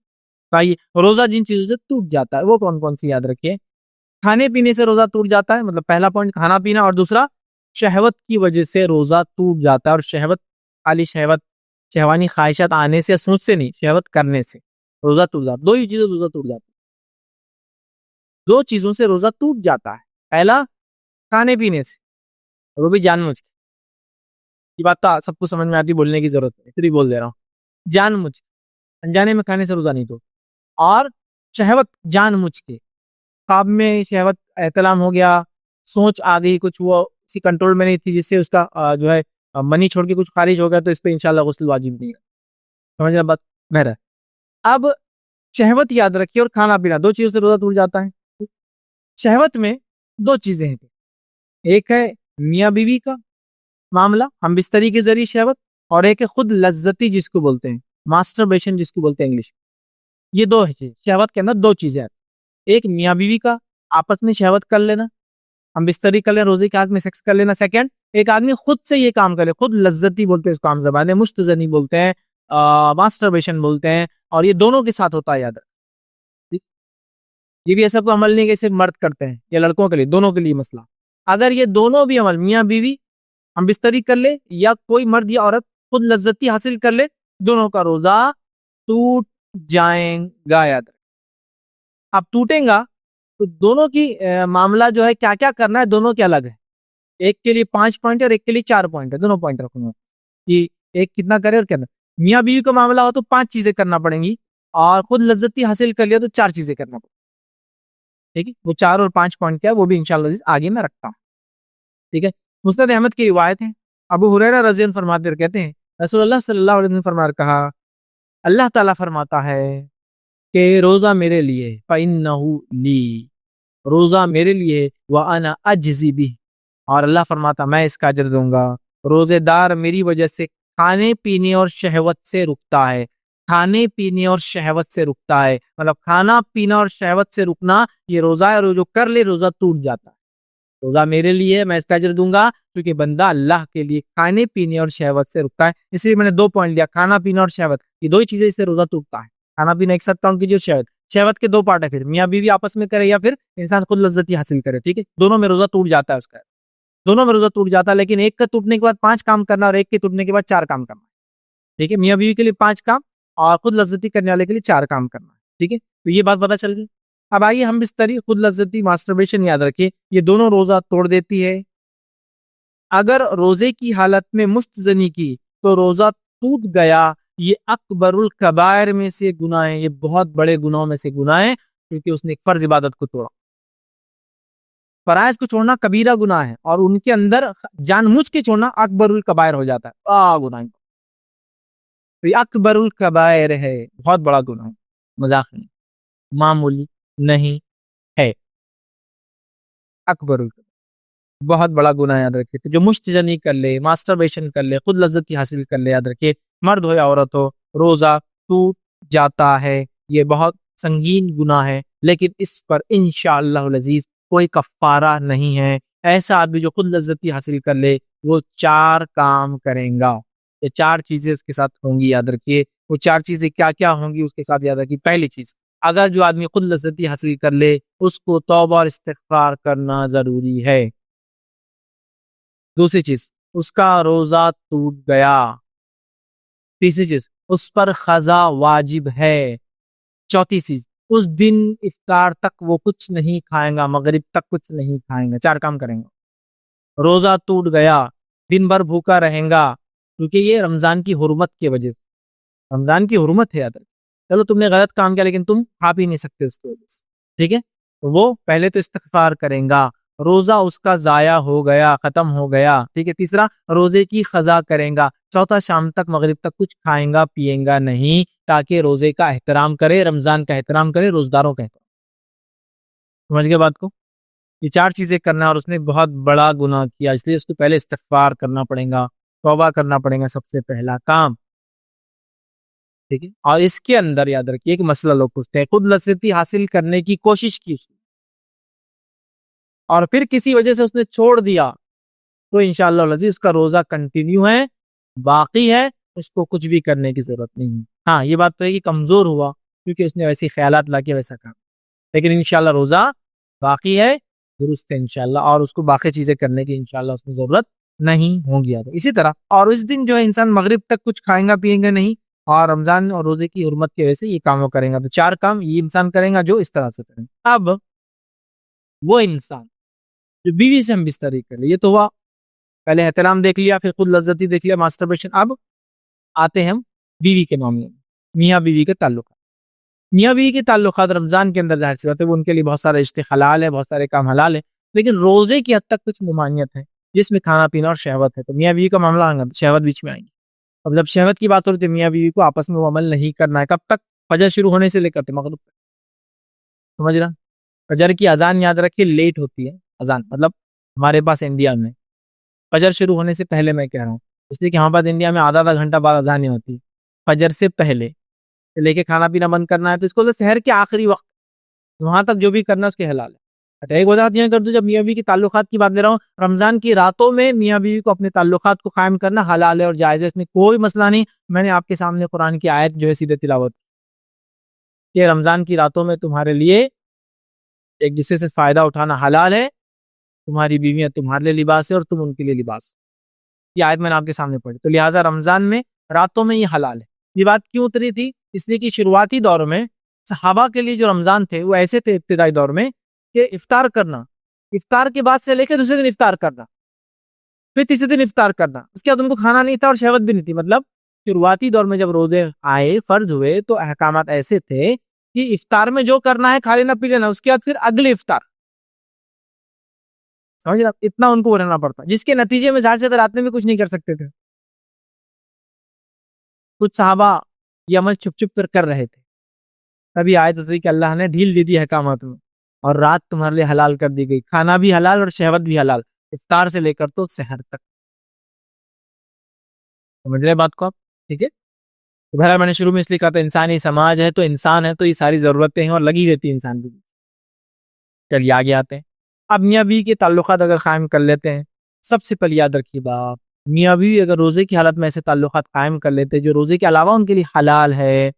[SPEAKER 1] آئیے، روزہ جن چیزوں سے ٹوٹ جاتا ہے وہ کون کون سی، یاد رکھیے، کھانے پینے سے روزہ ٹوٹ جاتا ہے، مطلب پہلا پوائنٹ کھانا پینا، اور دوسرا شہوت کی وجہ سے روزہ ٹوٹ جاتا ہے، اور شہوت، خالی شہوت، شہوانی خواہشات آنے سے، سوچ سے نہیں، شہوت کرنے سے روزہ ٹوٹ جاتا ہے، دو ہی چیزیں روزہ ٹوٹ جاتا ہے، دو چیزوں سے روزہ ٹوٹ جاتا ہے، پہلا کھانے پینے سے، وہ بھی جان بوجھ کے، یہ بات تو سب کو سمجھ میں آتی، بولنے کی ضرورت ہے، پھر بول دے رہا ہوں. جان مجھ انجانے میں کھانے سے روزہ نہیں توڑ. اور شہوت جان مجھ کے، خواب میں شہوت احتلام ہو گیا، سوچ آ گئی کچھ، وہ اسی کنٹرول میں نہیں تھی، جس سے اس کا جو ہے منی چھوڑ کے کچھ خارج ہو گیا، تو اس پہ انشاءاللہ غسل واجب نہیں ہے. سمجھ رہے بات؟ بہرحال اب شہوت یاد رکھیے اور کھانا پینا، دو چیزوں سے روزہ ٹوٹ جاتا ہے. شہوت میں دو چیزیں ہیں، ایک ہے میاں بیوی کا معاملہ، ہم بستری کے ذریعے شہوت، اور ایک ہے خود لذتی جس کو بولتے ہیں، ماسٹربیشن جس کو بولتے ہیں انگلش. یہ دو ہے شہوت کے اندر، دو چیزیں ہیں. ایک میاں بیوی کا آپس میں شہوت کر لینا، ہم بستری کر لیں، روزے کے آگ میں سیکس کر لینا. سیکنڈ، ایک آدمی خود سے یہ کام کرے، خود لذتی بولتے ہیں اس کو عام زبان میں، مستزنی بولتے ہیں، ماسٹربیشن بولتے ہیں، اور یہ دونوں کے ساتھ ہوتا ہے. یاد رکھ، یہ بھی ایسا کوئی عمل نہیں کہ صرف مرد کرتے ہیں، یہ لڑکوں کے لیے، دونوں کے لیے مسئلہ. اگر یہ دونوں بھی عمل، میاں بیوی ہم بستری کر لے، یا کوئی مرد یا عورت خود لذتی حاصل کر لے، دونوں کا روزہ ٹوٹ جائیں گا. یاد رکھ، اب ٹوٹیں گا تو دونوں کی معاملہ جو ہے کیا کیا کرنا ہے، دونوں کے الگ ہے. ایک کے لیے 5 پوائنٹ اور ایک کے لیے 4 پوائنٹ ہے، دونوں پوائنٹ رکھوں گا کہ ایک کتنا کرے اور کیا. میاں بیوی کا معاملہ ہو تو 5 چیزیں کرنا پڑیں گی، اور خود لذتی حاصل کر لیا تو 4 چیزیں کرنا پڑیں گی. ٹھیک ہے، وہ 4 اور 5 پوائنٹ کیا ہے وہ بھی انشاءاللہ آگے میں رکھتا ہوں. ٹھیک ہے، مسند احمد کی روایت ہے، ابو ہریرہ رضی اللہ عنہ فرماتے ہیں، کہتے ہیں رسول اللہ صلی اللہ علیہ وسلم فرمایا، کہا اللہ تعالیٰ فرماتا ہے کہ روزہ میرے لیے، فَإِنَّهُ لِي، روزہ میرے لیے، وَأَنَا أَجْزِي بِهِ، اور اللہ فرماتا میں اس کا اجر دوں گا. روزے دار میری وجہ سے کھانے پینے اور شہوت سے رکتا ہے، کھانے پینے اور شہوت سے رکتا ہے، مطلب کھانا پینا اور شہوت سے رکنا یہ روزہ ہے، اور جو کر لے روزہ ٹوٹ جاتا ہے. روزہ میرے لیے، میں اس کا اجر دوں گا، کیونکہ بندہ اللہ کے لیے کھانے پینے اور شہوت سے رکتا ہے. اس لیے میں نے 2 پوائنٹ لیا، کھانا پینا اور شہوت، یہ دو ہی چیزیں اس سے روزہ ٹوٹتا ہے. کھانا پینا ایک ساتھ کاؤنٹ کیجیے، اور شہوت کے 2 پارٹ ہے، پھر میاں بیوی آپس میں کرے یا پھر انسان خود لذتی حاصل کرے. ٹھیک ہے، دونوں میں روزہ ٹوٹ جاتا ہے، اس کا دونوں میں روزہ ٹوٹ جاتا ہے. لیکن ایک کا ٹوٹنے کے بعد 5 کام کرنا، اور ایک کے ٹوٹنے کے بعد 4 کام کرنا. ٹھیک ہے، میاں بیوی کے لیے 5 کام اور خود لذتی کرنے والے کے لیے 4 کام کرنا. ٹھیک ہے، تو یہ بات پتہ چل گئی. اب آئیے ہم بستری، خود لذتی، ماسٹربیشن یاد رکھیے، یہ دونوں روزہ توڑ دیتی ہے. اگر روزے کی حالت میں مستزنی کی تو روزہ ٹوٹ گیا. یہ اکبر الکبائر میں سے گناہ ہے، یہ بہت بڑے گناہوں میں سے گناہ ہے، کیونکہ اس نے ایک فرض عبادت کو توڑا. فرائض کو چھوڑنا کبیرہ گناہ ہے، اور ان کے اندر جان مجھ کے چھوڑنا اکبر الکبائر ہو جاتا ہے، گناہ. تو یہ اکبر الکبائر ہے، بہت بڑا گناہ، مذاق نہیں، معمولی نہیں ہے، اکبر الکبائر، بہت بڑا گناہ. یاد رکھیے، تو جو مستجنی کر لے، ماسٹربیشن کر لے، خود لذتی حاصل کر لے، یاد رکھیے، مرد ہو یا عورت ہو، روزہ ٹوٹ جاتا ہے. یہ بہت سنگین گناہ ہے، لیکن اس پر انشاءاللہ العزیز کوئی کفارہ نہیں ہے. ایسا آدمی جو خود لذتی حاصل کر لے وہ 4 کام کریں گا. یہ 4 چیزیں اس کے ساتھ ہوں گی، یاد رکھیے. وہ 4 چیزیں کیا کیا ہوں گی اس کے ساتھ، یاد رکھیے. پہلی چیز، اگر جو آدمی خود لذتی حاصل کر لے اس کو توبہ اور استغفار کرنا ضروری ہے. دوسری چیز، اس کا روزہ ٹوٹ گیا. تیسری چیز، اس پر قضا واجب ہے. چوتھی چیز، اس دن افطار تک وہ کچھ نہیں کھائیں گا، مغرب تک کچھ نہیں کھائیں گا. 4 کام کریں گا. روزہ ٹوٹ گیا، دن بھر بھوکا رہیں گا، کیونکہ یہ رمضان کی حرمت کی وجہ سے، رمضان کی حرمت ہے. یاد رکھ، چلو تم نے غلط کام کیا لیکن تم کھا پی نہیں سکتے اس کی وجہ سے. ٹھیک ہے، تو وہ پہلے تو استغفار کریں گا. روزہ اس کا ضائع ہو گیا، ختم ہو گیا. ٹھیک ہے، تیسرا، روزے کی قضا کریں گا. چوتھا، شام تک مغرب تک کچھ کھائیں گا پیئیں گا نہیں، تاکہ روزے کا احترام کرے، رمضان کا احترام کرے، روزداروں کا احترام. سمجھ گئے بات کو؟ یہ 4 چیزیں کرنا ہے، اور اس نے بہت بڑا گناہ کیا، اس لیے اس کو پہلے استغفار کرنا پڑے گا، توبہ کرنا پڑے گا، سب سے پہلا کام. ٹھیک ہے، اور اس کے اندر یاد رکھیے ایک مسئلہ لوگ پوچھتے ہیں، خود لذتی حاصل کرنے کی کوشش کی اس نے، اور پھر کسی وجہ سے اس نے چھوڑ دیا، تو انشاءاللہ العزیز اس کا روزہ کنٹینیو ہے، باقی ہے، اس کو کچھ بھی کرنے کی ضرورت نہیں ہے. ہاں، یہ بات تو ہے کہ کمزور ہوا کیونکہ اس نے ویسی خیالات لا کے ویسا کام، لیکن انشاءاللہ روزہ باقی ہے، درست ہے انشاءاللہ، اور اس کو باقی چیزیں کرنے کی انشاءاللہ اس میں ضرورت نہیں ہوں گی. اسی طرح، اور اس دن جو ہے انسان مغرب تک کچھ کھائیں گا پیئیں گا نہیں، اور رمضان اور روزے کی حرمت کی وجہ سے یہ کام وہ کریں گا. تو 4 کام یہ انسان کریں گا جو اس طرح سے کریں گا. اب وہ انسان جو بیوی سے ہم بستری کر لے، یہ تو ہوا پہلے احترام دیکھ لیا، پھر خود لذتی دیکھ لیا، ماسٹربیشن. اب آتے ہیں ہم بیوی کے معاملے میں، میاں بیوی کے تعلقات. میاں بیوی کے تعلقات رمضان کے اندر ظاہر سی بات ہے وہ ان کے لیے بہت سارے رشتے حلال ہے، بہت سارے کام حلال ہے، لیکن روزے کی حد تک کچھ ممانعت ہے جس میں کھانا پینا اور شہوت ہے. تو میاں بیوی کا معاملہ آئے گا تو شہوت بیچ میں آئیں گی. اب جب شہوت کی بات ہو رہی ہے میاں بیوی کو آپس میں وہ عمل نہیں کرنا ہے. کب تک؟ فجر شروع ہونے سے لے کر مغرب تک. سمجھ رہا؟ فجر کی اذان یاد رکھیے لیٹ ہوتی ہے. اذان مطلب ہمارے پاس انڈیا میں فجر شروع ہونے سے پہلے میں کہہ رہا ہوں، اس لیے کہ ہمارے پاس انڈیا میں آدھا گھنٹہ بعد اذانیں ہوتی ہے. فجر سے پہلے لے کے کھانا پینا بند کرنا ہے تو اس کو سحر کے آخری وقت وہاں تک جو بھی کرنا اس کے حلال ہے. اچھا ایک وضاحت یہ کر دوں، جب میاں بیوی کے تعلقات کی بات لے رہا ہوں، رمضان کی راتوں میں میاں بیوی کو اپنے تعلقات کو قائم کرنا حلال ہے اور جائز ہے، اس میں کوئی مسئلہ نہیں. میں نے آپ کے سامنے قرآن کی آیت جو ہے سیدھے تلاوت کہ رمضان کی راتوں میں تمہارے لیے ایک دوسرے سے فائدہ اٹھانا حلال ہے، تمہاری بیویاں تمہارے لیے لباس ہے اور تم ان کے لیے لباس. یہ آیت میں نے آپ کے سامنے پڑھی. تو لہٰذا رمضان میں راتوں میں یہ حلال ہے. یہ بات کیوں اتری تھی؟ اس لیے کہ شروعاتی دور میں صحابہ کے لیے جو رمضان تھے وہ ایسے تھے ابتدائی دور میں کہ افطار کرنا، افطار کے بعد سے لے کے دوسرے دن افطار کرنا، پھر تیسرے دن افطار کرنا، اس کے بعد ان کو کھانا نہیں تھا اور شہوت بھی نہیں تھی. مطلب شروعاتی دور میں جب روزے آئے فرض ہوئے تو احکامات ایسے تھے کہ افطار میں جو کرنا ہے کھا لینا پی لینا، اس کے بعد پھر اگلے افطار. سمجھ رہے؟ اتنا ان کو رہنا پڑتا جس کے نتیجے میں ظاہر سے رات میں بھی کچھ نہیں کر سکتے تھے. کچھ صحابہ یہ عمل چھپ چھپ کر رہے تھے، تبھی آیت اتری کہ اللہ نے ڈھیل دے دی احکامات میں اور رات تمہارے لیے حلال کر دی گئی، کھانا بھی حلال اور شہوت بھی حلال، افطار سے لے کر تو سحر تک. سمجھ رہے بات کو آپ؟ ٹھیک ہے. تو بہرحال میں نے شروع میں اس لیے کہا تھا انسانی سماج ہے تو انسان ہے تو یہ ساری ضرورتیں ہیں اور لگی رہتی ہیں انسان کی. چلیے آگے آتے ہیں. اب میاں بیوی کے تعلقات اگر قائم کر لیتے ہیں، سب سے پہلے یاد رکھیے بات، میاں بیوی اگر روزے کی حالت میں ایسے تعلقات قائم کر لیتے جو روزے کے علاوہ ان کے لیے حلال ہے،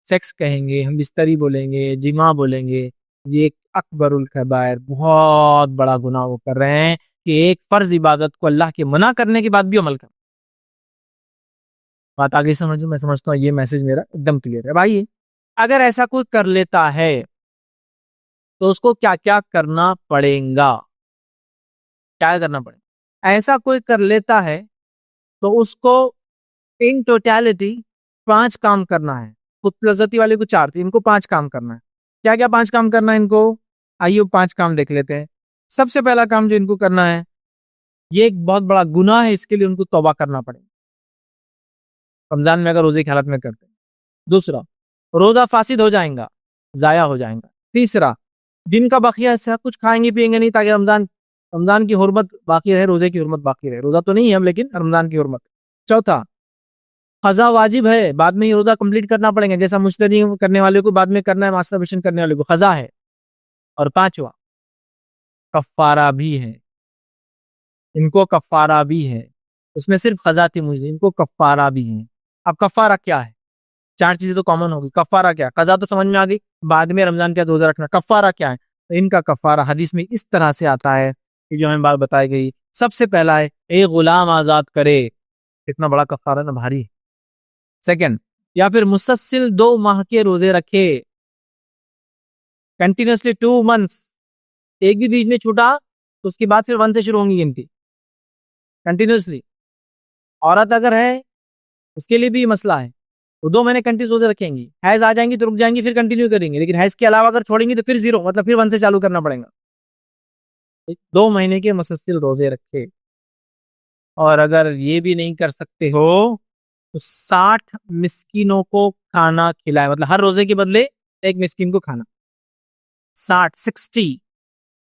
[SPEAKER 1] سیکس کہیں گے، ہم بستری بولیں گے، جماع بولیں گے، یہ ایک اکبر الکبائر بہت بڑا گناہ وہ کر رہے ہیں کہ ایک فرض عبادت کو اللہ کے منع کرنے کے بعد بھی عمل کر. بات آگے سمجھو، میں سمجھتا ہوں یہ میسج میرا ایک دم کلیئر ہے. بھائی اگر ایسا کوئی کر لیتا ہے تو اس کو کیا کیا کرنا پڑے گا؟ کیا کرنا پڑے گا؟ ایسا کوئی کر لیتا ہے تو اس کو ان ٹوٹیلٹی 5 کام کرنا ہے. خود لذتی والے کو 4 تھے، ان کو 5 کام کرنا ہے. کیا کیا 5 کام کرنا ہے ان کو؟ آئیے 5 کام دیکھ لیتے ہیں. سب سے پہلا کام جو ان کو کرنا ہے، یہ ایک بہت بڑا گناہ ہے، اس کے لیے ان کو توبہ کرنا پڑے گا رمضان میں اگر روزے کی حالت میں کرتے ہیں. دوسرا، روزہ فاسد ہو جائیں گا، ضائع ہو جائیں گا. تیسرا، دن کا بقیہ حصہ کچھ کھائیں گے پیئیں گے نہیں تاکہ رمضان کی حرمت باقی رہے، روزے کی حرمت باقی رہے. روزہ تو نہیں ہے اب لیکن رمضان کی حرمت. چوتھا، قضا واجب ہے، بعد میں یہ روزہ کمپلیٹ کرنا پڑے گا، جیسا مشتری کرنے والے کو بعد میں کرنا ہے، ماسٹربیشن کرنے والے کو قضا ہے. اور پانچواں، کفارہ بھی ہے، ان کو کفارہ بھی ہے. اس میں صرف قضا تھی مجھے، ان کو کفارہ بھی ہے. اب کفارہ کیا ہے؟ 4 چیزیں تو کامن ہوگی. کفارہ کیا؟ قضا تو سمجھ میں آ گئی، بعد میں رمضان کا روزہ رکھنا. کفارہ کیا ہے؟ تو ان کا کفارہ حدیث میں اس طرح سے آتا ہے کہ جو ہمیں بات بتائی گئی، سب سے پہلا ہے ایک غلام آزاد کرے. اتنا بڑا کفارہ نا بھاری. سیکنڈ، یا پھر مسلسل 2 ماہ کے روزے رکھے، کنٹینیوسلی 2 months، ایک بھی بیچ میں چھوٹا تو اس کے بعد پھر 1 سے شروع ہوں گی گنتی کنٹینیوسلی. عورت اگر ہے اس کے لیے بھی مسئلہ ہے، وہ 2 مہینے کنٹینیو روزے رکھیں گی، حیض آ جائیں گی تو رک جائیں گی پھر کنٹینیو کریں گے، لیکن حیض کے علاوہ اگر چھوڑیں گی تو پھر 0، مطلب پھر 1 سے چالو کرنا پڑے گا. 2 مہینے کے مسلسل روزے رکھے. اور اگر یہ بھی نہیں کر سکتے ہو تو 60 مسکینوں کو کھانا کھلائے، مطلب ہر روزے کے بدلے ایک مسکین کو کھانا. 60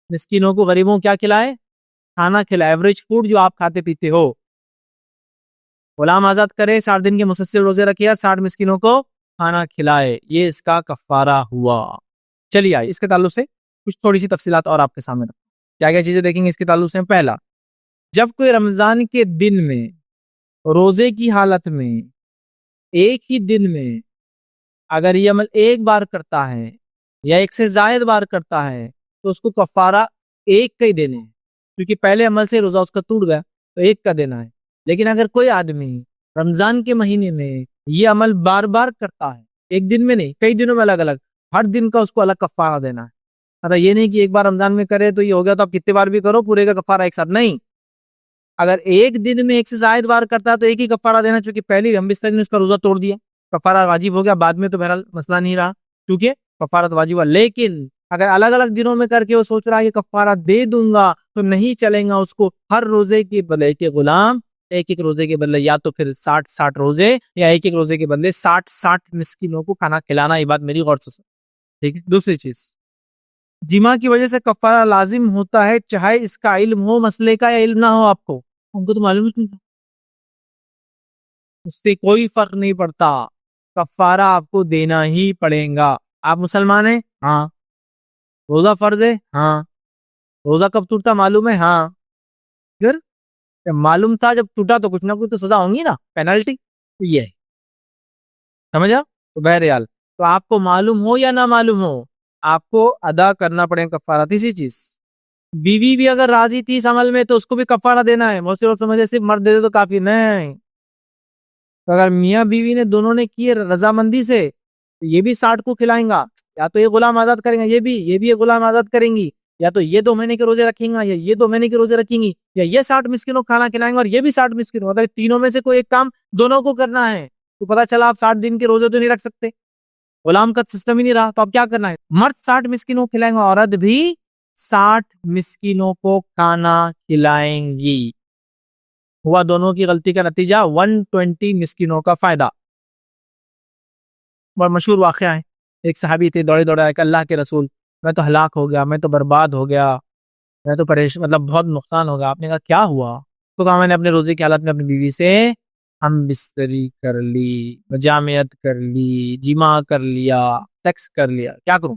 [SPEAKER 1] مسکینوں کو، غریبوں کیا کھلائے؟ کھانا کھلائے. ایوریج فوڈ جو آپ کھاتے پیتے ہو. غلام آزاد کرے، 60 دن کے مسلسل روزے رکھے، 60 مسکینوں کو کھانا کھلائے، یہ اس کا کفارہ ہوا. چلیے آئے اس کے تعلق سے کچھ تھوڑی سی تفصیلات اور آپ کے سامنے رکھیں. کیا کیا چیزیں دیکھیں گے اس کے تعلق سے؟ پہلا، جب کوئی رمضان کے دن میں روزے کی حالت میں ایک ہی دن میں اگر یہ عمل ایک بار کرتا ہے یا ایک سے زائد بار کرتا ہے تو اس کو کفارہ ایک کا ہی دینے ہیں، کیونکہ پہلے عمل سے روزہ اس کا ٹوٹ گیا تو ایک کا دینا ہے. لیکن اگر کوئی آدمی رمضان کے مہینے میں یہ عمل بار بار کرتا ہے، ایک دن میں نہیں کئی دنوں میں الگ الگ، ہر دن کا اس کو الگ کفارہ دینا ہے. مطلب یہ نہیں کہ ایک بار رمضان میں کرے تو یہ ہو گیا تو آپ کتنے بار بھی کرو پورے کا کفارہ ایک ساتھ نہیں. اگر ایک دن میں ایک سے زائد بار کرتا ہے تو ایک ہی کفارہ دینا، چونکہ پہلی ہم بستری نے اس کا روزہ توڑ دیا، کفارہ واجب ہو گیا، بعد میں تو بہرحال مسئلہ نہیں رہا کیونکہ کفارہ تو واجب ہوا۔ لیکن اگر الگ الگ دنوں میں کر کے وہ سوچ رہا ہے کہ کفارہ دے دوں گا تو نہیں چلیں گا، اس کو ہر روزے کے بدلے کے غلام، ایک ایک روزے کے بدلے یا تو پھر 60 روزے یا ایک ایک روزے کے بدلے 60 مسکینوں کو کھانا کھلانا۔ یہ بات میری غور سے سن، ٹھیک ہے۔ دوسری چیز، جمع کی وجہ سے کفارہ لازم ہوتا ہے چاہے اس کا علم ہو مسئلے کا یا علم نہ ہو۔ آپ کو ہم کو تو معلوم نہیں تھا، اس سے کوئی فرق نہیں پڑتا، کفارہ آپ کو دینا ہی پڑے گا۔ آپ مسلمان ہیں؟ ہاں۔ روزہ فرض ہے؟ ہاں۔ روزہ کب ٹوٹتا معلوم ہے؟ ہاں۔ پھر جب معلوم تھا، جب ٹوٹا تو کچھ نہ کچھ تو سزا ہوں گی نا، پینلٹی، تو یہ ہے، سمجھا؟ تو بہرحال تو آپ کو معلوم ہو یا نہ معلوم ہو، آپ کو ادا کرنا پڑے گا کفارہ۔ تیسری چیز، بیوی بھی اگر راضی تھی اس عمل میں تو اس کو بھی کفارہ دینا ہے۔ بہت سے لوگ سمجھے صرف مرد دے دے تو کافی نہیں، تو اگر میاں بیوی نے دونوں نے کی رضامندی سے تو یہ بھی 60 کو کھلائیں گا، یا تو یہ غلام آزاد کریں گا، یہ بھی یہ غلام آزاد کریں گی، یا تو یہ 2 مہینے کے روزے رکھیں گا یا یہ 2 مہینے کے روزے رکھیں گی، یا یہ 60 مسکینوں کو کھانا کھلائیں گے اور یہ بھی 60 مسکینوں۔ اگر تینوں میں سے کوئی ایک کام دونوں کو کرنا ہے تو پتا چلا آپ 60 دن کے روزے تو نہیں رکھ سکتے، غلام کا سسٹم ہی نہیں رہا، تو اب کیا کرنا ہے؟ مرد 60 مسکینوں کو کھلائیں گے، عورت بھی 60 مسکینوں کو کھانا کھلائیں گی۔ ہوا دونوں کی غلطی کا نتیجہ 120 مسکینوں کا فائدہ۔ بڑا مشہور واقعہ ہے، ایک صحابی تھے، دوڑے دوڑے آئے کہ اللہ کے رسول میں تو ہلاک ہو گیا، میں تو برباد ہو گیا، میں تو پریشان، مطلب بہت نقصان ہو گیا۔ آپ نے کہا کیا ہوا؟ تو کہا میں نے اپنے روزے کی حالت میں اپنی بیوی سے ہم بستری کر لی، مجامعت کر لی، جماع کر لیا، سیکس کر لیا، کیا کروں؟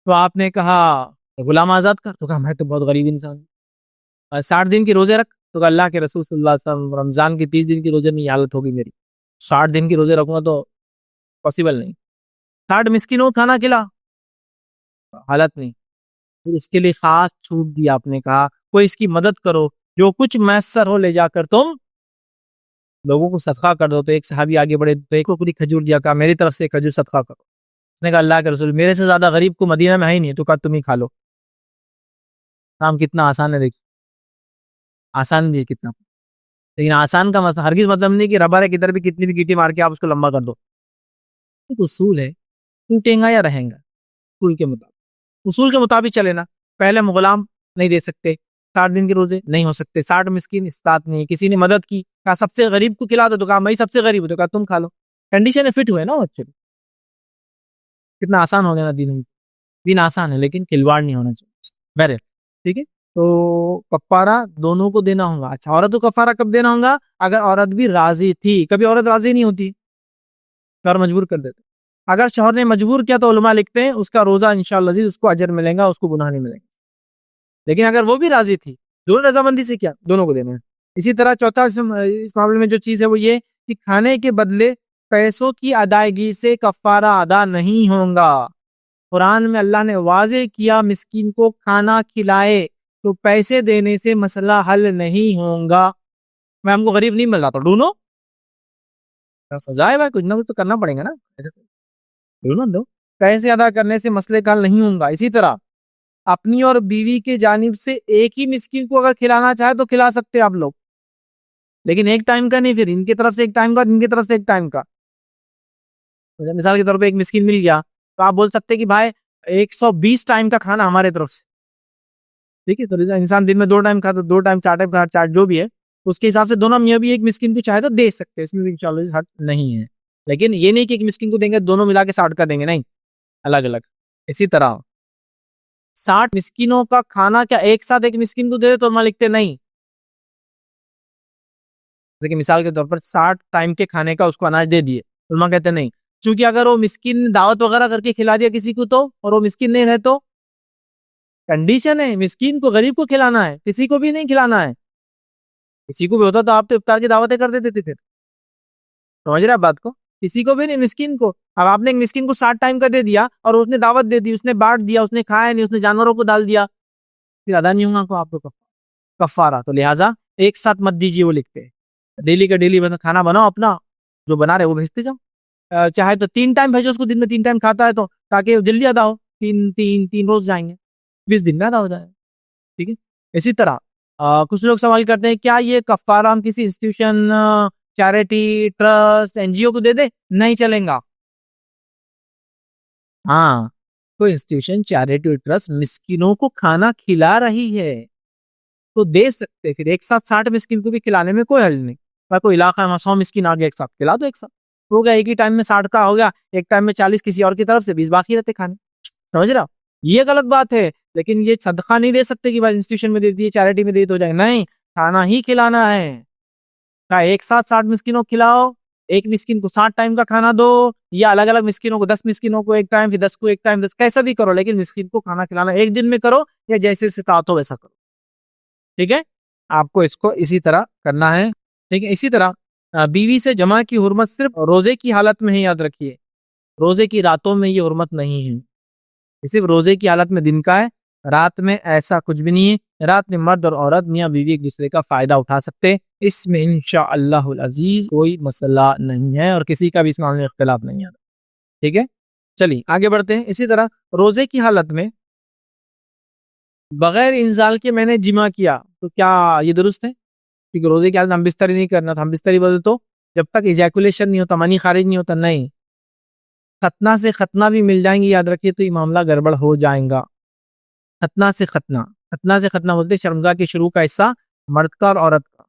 [SPEAKER 1] تو آپ نے کہا غلام آزاد کر۔ تو کہا میں تو بہت غریب انسان ہوں۔ 60 دن کی روزے رکھ۔ تو کہا اللہ کے رسول صلی اللہ علیہ وسلم رمضان کی 30 دن کی روزے میں یہ حالت ہوگی میری، 60 دن کی روزے رکھوں گا تو پاسبل نہیں۔ 60 مسکینوں کھانا کھلا، حالت نہیں۔ پھر اس کے لیے خاص چھوٹ دی، آپ نے کہا کوئی اس کی مدد کرو، جو کچھ میسر ہو لے جا کر تم لوگوں کو صدقہ کر دو۔ تو ایک صحابی آگے بڑھے، تو ایک کو پوری کھجور دیا، کہا میری طرف سے کھجور صدقہ کرو۔ اس نے کہا اللہ کے رسول میرے سے زیادہ غریب کو مدینہ میں ہے ہی نہیں، تو کہا تم ہی کھا لو۔ کام کتنا آسان ہے، دیکھیں آسان بھی ہے کتنا، لیکن آسان کا مسئلہ ہرگز مطلب نہیں کہ ربر ہے کدھر بھی کتنی بھی گیٹی مار کے آپ اس کو لمبا کر دو۔ ایک اصول ہے، ٹوٹے گا یا رہیں گا، اصول کے مطابق چلے نا۔ پہلے ہم غلام نہیں دے سکتے، 60 دن کے روزے نہیں ہو سکتے، 60 مسکین استطاعت نہیں ہے، کسی نے مدد کی، کہا سب سے غریب کو کھلا دو، تو کہا میں سب سے غریب ہوں، تو کہا تم کھا لو۔ کنڈیشن فٹ ہوئے نا بچے، کتنا آسان ہو گیا نا دین۔ دین آسان ہے لیکن کھلواڑ نہیں ہونا چاہیے، بہرحال ٹھیک ہے۔ تو کفارہ دونوں کو دینا ہوگا۔ اچھا، عورت کو کفارہ کب دینا ہوگا؟ اگر عورت بھی راضی تھی۔ کبھی عورت راضی نہیں ہوتی، شوہر مجبور کر دیتے، اگر شوہر نے مجبور کیا تو علماء لکھتے ہیں اس کا روزہ انشاءاللہ عزیز اس کو اجر ملے گا، اس کو گناہ نہیں ملے گا۔ لیکن اگر وہ بھی راضی تھی، دونوں رضامندی سے کیا، دونوں کو دینا ہے۔ اسی طرح چوتھا اس معاملے میں جو چیز ہے وہ یہ کہ کھانے کے بدلے پیسوں کی ادائیگی سے کفارہ ادا نہیں ہوگا۔ قرآن میں اللہ نے واضح کیا مسکین کو کھانا کھلائے تو پیسے دینے سے مسئلہ حل نہیں ہوگا۔ میں ہم کو غریب نہیں مل رہا تو ڈھونڈو، سزا ہے بھائی، کچھ نہ کچھ تو کرنا پڑے گا نا، ڈھونڈو دو، پیسے ادا کرنے سے مسئلے کا حل نہیں ہوگا۔ اسی طرح اپنی اور بیوی کے جانب سے ایک ہی مسکین کو اگر کھلانا چاہے تو کھلا سکتے آپ لوگ، لیکن ایک ٹائم کا نہیں، پھر ان کی طرف سے ایک ٹائم کا، ان کی طرف سے ایک ٹائم کا۔ مثال کے طور پہ ایک مسکین مل گیا تو آپ بول سکتے کہ بھائی 120 ٹائم کا کھانا ہمارے طرف سے، ٹھیک ہے؟ تو انسان دن میں 2 ٹائم کھاتا، 2 ٹائم 4 ٹائم کھاتا، 4 جو بھی ہے اس کے حساب سے دونوں میاں بھی ایک مسکین کو چاہے تو دے سکتے ہیں، اس میں بھی انشاءاللہ حق نہیں ہے۔ لیکن یہ نہیں کہ ایک مسکین کو دیں گے دونوں ملا کے 60 کا دیں گے، نہیں، الگ الگ۔ اسی طرح 60 مسکینوں کا کھانا کیا ایک ساتھ ایک مسکین کو دے تو علماء لکھتے نہیں، لیکن مثال کے طور پر 60 ٹائم کے کھانے کا اس کو اناج دے دیے، علماء کہتے نہیں، چونکہ اگر وہ مسکین دعوت وغیرہ کر کے کھلا دیا کسی کو تو، اور وہ مسکین نہیں رہے تو کنڈیشن ہے مسکین کو غریب کو کھلانا ہے، کسی کو بھی نہیں کھلانا ہے۔ کسی کو بھی ہوتا تو آپ تو افطار کی دعوتیں کر دیتے تھے، پھر سمجھ رہے آپ بات کو؟ کسی کو بھی نہیں، مسکین کو۔ اب آپ نے ایک مسکین کو 60 ٹائم کا دے دیا اور اس نے دعوت دے دی، اس نے بانٹ دیا، اس نے کھایا نہیں، اس نے جانوروں کو ڈال دیا، پھر ادا نہیں ہوگا آپ کو کفارہ۔ تو لہٰذا ایک ساتھ مت دیجیے، وہ لکھتے ہیں ڈیلی کا ڈیلی کھانا بناؤ، اپنا جو بنا رہے وہ بھیجتے جاؤ، چاہے تو 3 ٹائم بھیجو اس کو، دن میں 3 ٹائم کھاتا ہے تو، تاکہ جلدی ادا ہو، 3 روز جائیں گے، 20 دن میں ادا ہو جائے، ٹھیک ہے؟ اسی طرح کچھ لوگ سوال کرتے ہیں کیا یہ کفارہ ہم کسی institution, charity, trust, N G O کو دے دے؟ نہیں چلیں گا. ہاں، کوئی انسٹیٹیوشن، چیریٹی، ٹرسٹ مسکینوں کو کھانا کھلا رہی ہے تو دے سکتے. پھر ایک ساتھ 60 مسکین کو بھی کھلانے میں کوئی حرج نہیں. کوئی علاقہ میں 100 مسکین آگے ایک ساتھ کھلا دو، ایک ساتھ ہو گیا. ایک ہی ٹائم میں 60 کا ہو گیا، ایک ٹائم میں 40 کسی اور کی طرف سے، 20 باقی رہتے کھانے. سمجھ رہا؟ یہ غلط بات ہے. لیکن یہ صدقہ نہیں دے سکتے کہ بھائی انسٹیٹیوشن میں دے دیے، چیریٹی میں دے تو جائے. نہیں، کھانا ہی کھلانا ہے. ایک ساتھ 60 مسکینوں کھلاؤ، ایک مسکین کو 60 ٹائم کا کھانا دو، یا الگ الگ مسکینوں کو 10 مسکینوں کو ایک ٹائم، پھر 10 کو ایک ٹائم، 10 کیسا بھی کرو، لیکن مسکین کو کھانا کھلانا ایک دن میں کرو یا جیسے استطاعت ہو ویسا کرو. ٹھیک ہے، آپ کو اس کو اسی طرح کرنا ہے. ٹھیک ہے. اسی طرح بیوی سے جمع کی حرمت صرف روزے کی حالت میں ہی، یاد رکھیے. روزے کی راتوں میں یہ حرمت نہیں ہے، صرف روزے کی حالت میں دن کا ہے. رات میں ایسا کچھ بھی نہیں ہے. رات میں مرد اور عورت، میاں بیوی ایک دوسرے کا فائدہ اٹھا سکتے. اس میں انشاءاللہ العزیز کوئی مسئلہ نہیں ہے اور کسی کا بھی اس معاملے میں اختلاف نہیں ہے. ٹھیک ہے، چلیے آگے بڑھتے ہیں. اسی طرح روزے کی حالت میں بغیر انزال کے میں نے جمع کیا تو کیا یہ درست ہے؟ کیونکہ روزے کی حالت میں ہم بستری نہیں کرنا تھا. ہم بستری بولے تو جب تک ایجیکولیشن نہیں ہوتا، منی خارج نہیں ہوتا. نہیں، ختنہ سے ختنہ بھی مل جائیں گے، یاد رکھیے، تو یہ معاملہ گڑبڑ ہو جائیں گا. ختنہ سے ختنہ بولتے شرمگاہ کے شروع کا حصہ مرد کا اور عورت کا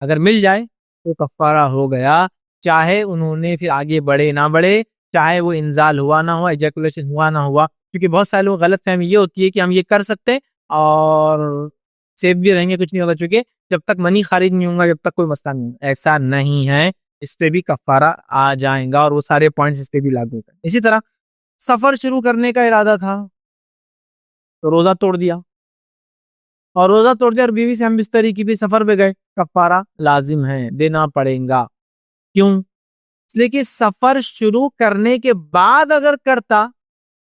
[SPEAKER 1] اگر مل جائے تو کفارہ ہو گیا. چاہے انہوں نے پھر آگے بڑھے نہ بڑھے، چاہے وہ انزال ہوا نہ ہوا، ایجیکولیشن ہوا نہ ہوا. کیونکہ بہت سارے لوگ غلط فہمی یہ ہوتی ہے کہ ہم یہ کر سکتے اور سیف بھی رہیں گے، کچھ نہیں ہوگا. چونکہ جب تک منی خارج نہیں ہوگا، جب تک کوئی مسئلہ نہیں ہوگا. ایسا نہیں ہے، اس پہ بھی کفارہ آ جائیں گا اور وہ سارے پوائنٹس اس پہ بھی لاگو ہیں. اسی طرح سفر شروع کرنے کا ارادہ تھا تو روزہ توڑ دیا، اور بیوی سے ہم بستری کی بھی، سفر پہ گئے، کفارہ لازم ہے، دینا پڑے گا. کیوں؟ اس لیے کہ سفر شروع کرنے کے بعد اگر کرتا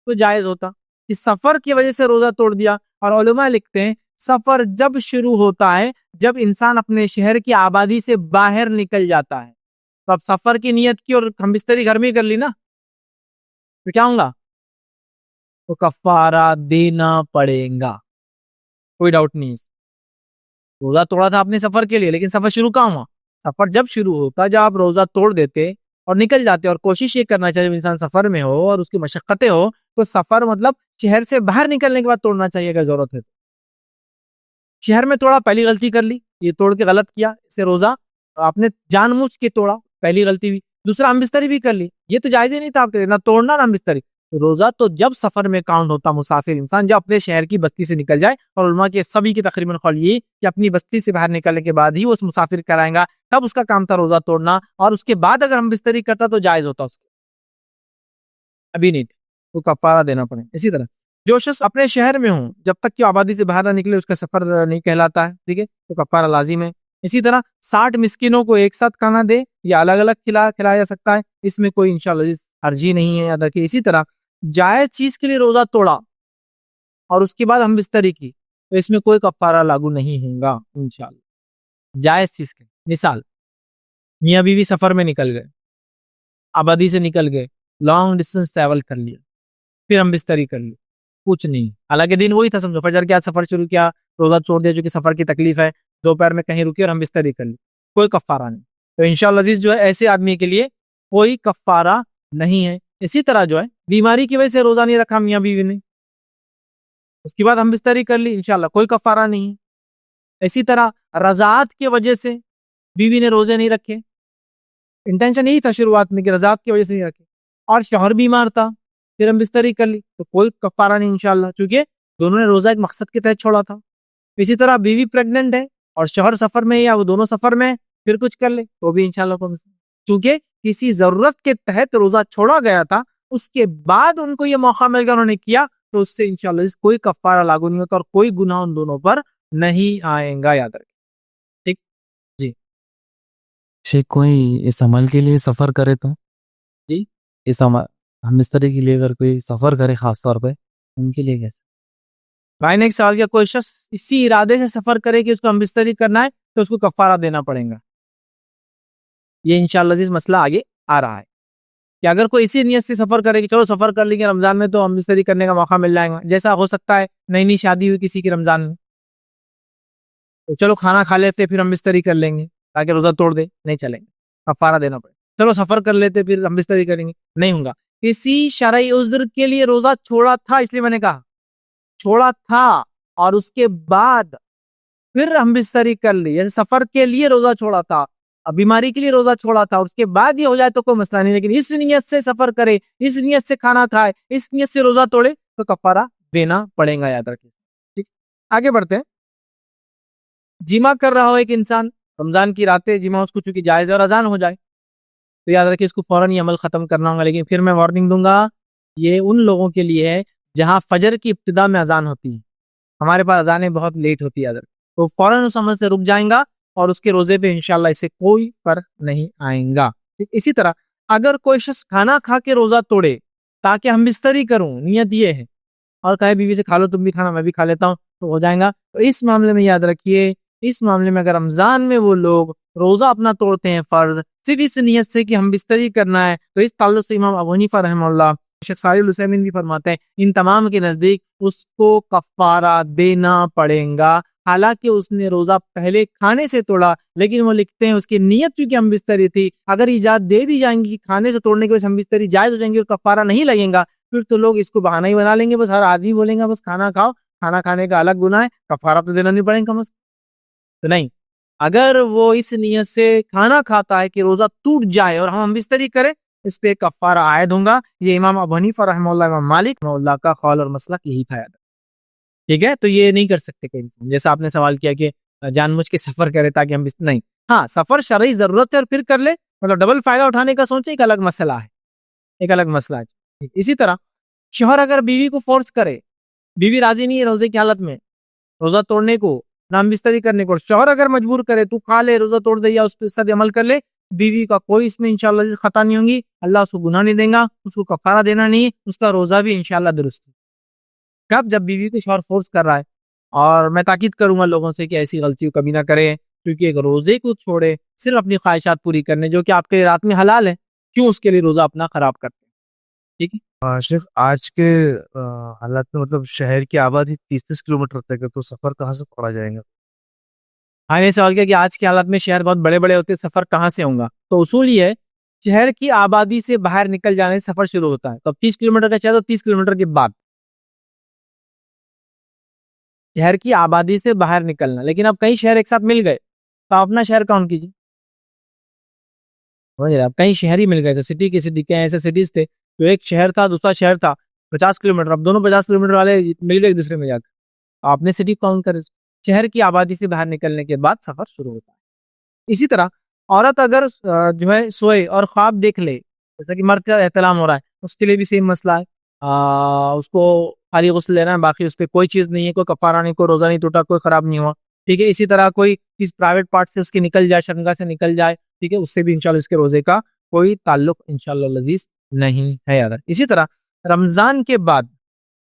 [SPEAKER 1] تو جائز ہوتا. اس سفر کی وجہ سے روزہ توڑ دیا. اور علماء لکھتے ہیں سفر جب شروع ہوتا ہے جب انسان اپنے شہر کی آبادی سے باہر نکل جاتا ہے. تو اب سفر کی نیت کی اور ہم بستری گھر میں ہی کر لی نا، تو کیا ہوں گا؟ تو کفارہ دینا پڑے گا، کوئی ڈاؤٹ نہیں. روزہ توڑا تھا اپنے سفر کے لیے، لیکن سفر شروع کہاں ہوا؟ سفر جب شروع ہوتا، جب آپ روزہ توڑ دیتے اور نکل جاتے. اور کوشش یہ کرنا چاہیے جب انسان سفر میں ہو اور اس کی مشقتیں ہو تو سفر مطلب شہر سے باہر نکلنے کے بعد توڑنا چاہیے اگر ضرورت ہے. شہر میں توڑا، پہلی غلطی کر لی، یہ توڑ کے غلط کیا، اس سے روزہ آپ نے جان بوجھ کے توڑا، پہلی غلطی بھی. دوسرا ہم بستری بھی کر لی، یہ تو جائز ہی نہیں تھا آپ کے لیے، نہ توڑنا نہ ہم بستری. روزہ تو جب سفر میں کاؤنٹ ہوتا، مسافر انسان جب اپنے شہر کی بستی سے نکل جائے. اور علماء کے سبھی کی تقریباً قول یہ کہ اپنی بستی سے باہر نکلنے کے بعد ہی وہ اس مسافر کرائیں گا، تب اس کا کام تھا روزہ توڑنا. اور اس کے بعد اگر ہم بستری کرتا تو جائز ہوتا اس کے، ابھی نہیں تو کفارہ دینا پڑے. اسی طرح جو شخص اپنے شہر میں ہوں جب تک کہ آبادی سے باہر نہ نکلے اس کا سفر نہیں کہلاتا ہے. ٹھیک ہے، تو کفارہ لازم ہے. اسی طرح 60 مسکینوں کو ایک ساتھ کھانا دے یا الگ الگ کھلایا جا سکتا ہے، اس میں کوئی انشاءاللہ حرج نہیں ہے، یاد رکھیے. اسی طرح جائز چیز کے لیے روزہ توڑا اور اس کے بعد ہم بستری کی تو اس میں کوئی کفارہ لاگو نہیں ہوگا انشاءاللہ. جائز چیز کے، مثال میاں بیوی سفر میں نکل گئے، آبادی سے نکل گئے، لانگ ڈسٹینس ٹریول کر لیا، پھر ہم بستری کر لی، کچھ نہیں. حالانکہ دن وہی تھا، سمجھو فجر کے بعد سفر شروع کیا، روزہ چھوڑ دیا جو کہ سفر کی تکلیف ہے، دوپہر میں کہیں رکے اور ہم بستری کر لی، کوئی کفارہ نہیں. تو انشاءاللہ عزیز جو ہے ایسے آدمی کے لیے کوئی کفارہ نہیں ہے. اسی طرح جو ہے بیماری کی وجہ سے روزہ نہیں رکھا میاں بیوی نے، اس کے بعد ہم بستری کر لی، انشاءاللہ کوئی کفارہ نہیں ہے. اسی طرح رضاعت کی وجہ سے بیوی نے روزے نہیں رکھے، انٹینشن یہی تھا شروعات میں کہ رضاعت کی وجہ سے نہیں رکھے، اور شوہر بیمار تھا، پھر ہم بستری کر لی تو کوئی کفارہ نہیں انشاءاللہ، چونکہ دونوں نے روزہ ایک مقصد کے تحت چھوڑا تھا. اسی طرح بیوی پریگننٹ ہے اور شوہر سفر میں یا وہ دونوں سفر میں، پھر کچھ کر لے تو بھی انشاءاللہ کوئی مسئلہ، چونکہ کسی ضرورت کے تحت روزہ چھوڑا گیا تھا، اس کے بعد ان کو یہ موقع مل گیا، انہوں نے کیا، تو اس سے انشاءاللہ کوئی کفارہ لاگو نہیں ہوتا اور کوئی گناہ ان دونوں پر نہیں آئیں گا، یاد رکھیں. ٹھیک جی.
[SPEAKER 3] شیخ کوئی اس عمل کے لیے سفر کرے تو
[SPEAKER 1] جی
[SPEAKER 3] اس عمل ہم اس طرح کے لیے اگر کوئی سفر کرے خاص طور پہ ان کے لیے کیسے؟
[SPEAKER 1] بھائی نے ایک سوال کیا، کوئی شخص اسی ارادے سے سفر کرے کہ اس کو ہم بستری کرنا ہے تو اس کو کفارہ دینا پڑے گا. یہ انشاءاللہ عزیز مسئلہ آگے آ رہا ہے کہ اگر کوئی اسی نیت سے سفر کرے کہ چلو سفر کر لیں گے رمضان میں تو ہم بستری کرنے کا موقع مل جائے گا، جیسا ہو سکتا ہے نئی نئی شادی ہوئی کسی کی رمضان میں، تو چلو کھانا کھا لیتے پھر ہم بستری کر لیں گے تاکہ روزہ توڑ دے، نہیں چلیں گے، کفارہ دینا پڑے. چلو سفر کر لیتے پھر ہم بستری کریں گے، نہیں ہوگا. کسی شرعی عذر کے لیے روزہ چھوڑا تھا، اس لیے میں نے کہا چھوڑا تھا اور اس کے بعد پھر ہم بستری کر لی، جیسے سفر کے لیے روزہ چھوڑا تھا، بیماری کے لیے روزہ چھوڑا تھا، اس کے بعد یہ ہو جائے تو کوئی مسئلہ نہیں، لیکن اس نیت سے سفر کرے، اس نیت سے کھانا کھائے، اس نیت سے روزہ توڑے تو کفارہ دینا پڑے گا، یاد رکھیں. ٹھیک، آگے بڑھتے ہیں. جمع کر رہا ہو ایک انسان، رمضان کی راتیں جمع اس کو چونکہ جائز ہے اور اذان ہو جائے تو یاد رکھیں اس کو فوراً یہ عمل ختم کرنا ہوگا. لیکن پھر میں وارننگ دوں گا، یہ ان لوگوں کے لیے ہے جہاں فجر کی ابتدا میں اذان ہوتی ہے. ہمارے پاس اذانیں بہت لیٹ ہوتی ہے، یاد رکھیں تو فوراً اس عمل سے رک جائیں گا اور اس کے روزے پہ انشاءاللہ اس سے کوئی فرق نہیں آئیں گا. اسی طرح اگر کوئی شخص کھانا کھا کے روزہ توڑے تاکہ ہم بستری کروں، نیت یہ ہے، اور کہے بیوی سے کھا لو تم بھی کھانا میں بھی کھا لیتا ہوں، تو ہو جائے گا. تو اس معاملے میں یاد رکھیے، اس معاملے میں اگر رمضان میں وہ لوگ روزہ اپنا توڑتے ہیں فرض صرف اس نیت سے کہ ہم بستری کرنا ہے، تو اس تعلق سے امام ابو حنیفہ رحمہ اللہ، شیخ صالح العثیمین بھی فرماتے ہیں ان تمام کے نزدیک اس کو کفارہ دینا پڑے گا. حالانکہ اس نے روزہ پہلے کھانے سے توڑا، لیکن وہ لکھتے ہیں اس کی نیت چونکہ ہم بستری تھی، اگر اجازت دے دی جائیں گی کھانے سے توڑنے کی وجہ سے ہم بستری جائز ہو جائیں گے اور کفارہ نہیں لگیں گا، پھر تو لوگ اس کو بہانہ ہی بنا لیں گے، بس ہر آدمی بولیں گا بس کھانا کھاؤ، کھانا کھانے کا الگ گناہ ہے، کفارہ تو دینا نہیں پڑے گا. تو نہیں، اگر وہ اس نیت سے کھانا کھاتا ہے کہ روزہ ٹوٹ جائے اور ہم بستری کریں، اس پہ کفارہ عائد ہوں گا. یہ امام ابو حنیفہ رحمہ اللہ، امام مالک رحمہ اللہ کا قول اور مسلک یہی تھا. ٹھیک ہے، تو یہ نہیں کر سکتے کہ انسان، جیسا آپ نے سوال کیا کہ جان بوجھ کے سفر کرے تاکہ ہم نہیں. ہاں سفر شرعی ضرورت ہے اور پھر کر لے، مطلب ڈبل فائدہ اٹھانے کا سوچے، ایک الگ مسئلہ ہے، ایک الگ مسئلہ ہے. اسی طرح شوہر اگر بیوی کو فورس کرے، بیوی راضی نہیں ہے روزے کی حالت میں روزہ توڑنے کو، نام بستری کرنے کو، شوہر اگر مجبور کرے تو کھا لے، روزہ توڑ دے یا اس پہ ساتھ عمل کر لے، بیوی کا کوئی اس میں انشاءاللہ خطا نہیں ہوں گی، اللہ اس کو گناہ نہیں دیں گا، اس کو کفارہ دینا نہیں، اس کا روزہ بھی انشاءاللہ درست ہے. کب؟ جب بیوی کو شوہر فورس کر رہا ہے. اور میں تاکید کروں گا لوگوں سے کہ ایسی غلطی کبھی نہ کریں، کیونکہ ایک روزے کو چھوڑے صرف اپنی خواہشات پوری کرنے جو کہ آپ کے رات میں حلال ہے، کیوں اس کے لیے روزہ اپنا خراب کرتے ہیں. ٹھیک ہے،
[SPEAKER 3] شیخ آج کے حالات میں مطلب شہر کی آبادی 30 کلومیٹر تک ہے، تو سفر کہاں سے پڑا جائے گا؟
[SPEAKER 1] ہاں نے سوال کیا کہ آج کے حالات میں شہر بہت بڑے بڑے ہوتے، سفر کہاں سے ہوں گا. تو اصول یہ ہے، شہر کی آبادی سے باہر نکل جانے سے سفر شروع ہوتا ہے. تو اب 30 کلومیٹر کا چاہے تو 30 کلومیٹر کے بعد شہر کی آبادی سے باہر نکلنا. لیکن اب کئی شہر ایک ساتھ مل گئے تو آپ اپنا شہر کاؤنٹ کیجیے. اب کئی شہر ہی مل گئے، تو سٹی کی سٹی کہیں ایسے سٹیز تھے تو ایک شہر تھا، دوسرا شہر تھا 50 کلومیٹر، اب دونوں 50 کلومیٹر والے مل گئے ایک دوسرے میں جا کر، آپ نے سٹی کاؤنٹ کرے. شہر کی آبادی سے باہر نکلنے کے بعد سفر شروع ہوتا ہے. اسی طرح عورت اگر جو ہے سوئے اور خواب دیکھ لے، جیسا کہ مرد کا احتلام ہو رہا ہے، اس کے لیے بھی سیم مسئلہ ہے. اس کو خالی غسل لینا ہے، باقی اس پہ کوئی چیز نہیں ہے، کوئی کفارہ نہیں، کوئی روزہ نہیں ٹوٹا، کوئی خراب نہیں ہوا. ٹھیک ہے، اسی طرح کوئی چیز پرائیویٹ پارٹ سے اس کی نکل جائے، شرمگاہ سے نکل جائے، ٹھیک ہے، اس سے بھی انشاءاللہ اس کے روزے کا کوئی تعلق انشاءاللہ لذیذ نہیں ہے. یاد. اسی طرح رمضان کے بعد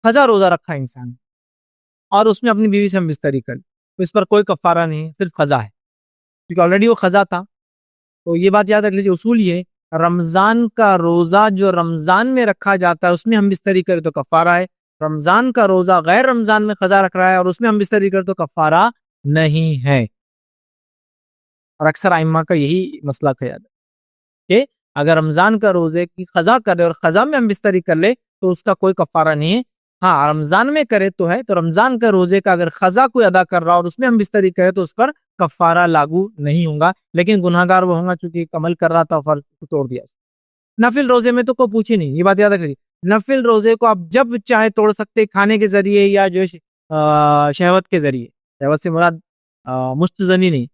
[SPEAKER 1] قضا روزہ رکھا انسان اور اس میں اپنی بیوی سے ہم بستری کر، تو اس پر کوئی کفارہ نہیں ہے، صرف قضا ہے، کیونکہ آلریڈی وہ قضا تھا. تو یہ بات یاد رکھ لیجیے، اصول یہ رمضان کا روزہ جو رمضان میں رکھا جاتا ہے اس میں ہم بستری کرے تو کفارہ ہے، رمضان کا روزہ غیر رمضان میں قضا رکھ رہا ہے اور اس میں ہم بستری کرے تو کفارہ نہیں ہے. اور اکثر ائمہ کا یہی مسئلہ ہے کہ اگر رمضان کا روزے کی قضا کرے اور قضا میں ہم بستری کر لے تو اس کا کوئی کفارہ نہیں ہے. ہاں رمضان میں کرے تو ہے، تو رمضان کا روزے کا اگر قضا کوئی ادا کر رہا اور اس میں ہم بستری کرے تو اس پر کفارہ لاگو نہیں ہوگا، لیکن گناہگار وہ ہوگا چونکہ ایک عمل کر رہا تھا اور توڑ دیا. نفل روزے میں تو کوئی پوچھے نہیں، یہ بات یاد رکھیے، نفل روزے کو آپ جب چاہے توڑ سکتے، کھانے کے ذریعے یا جو شہوت کے ذریعے. شہوت سے مراد مستزنی نہیں،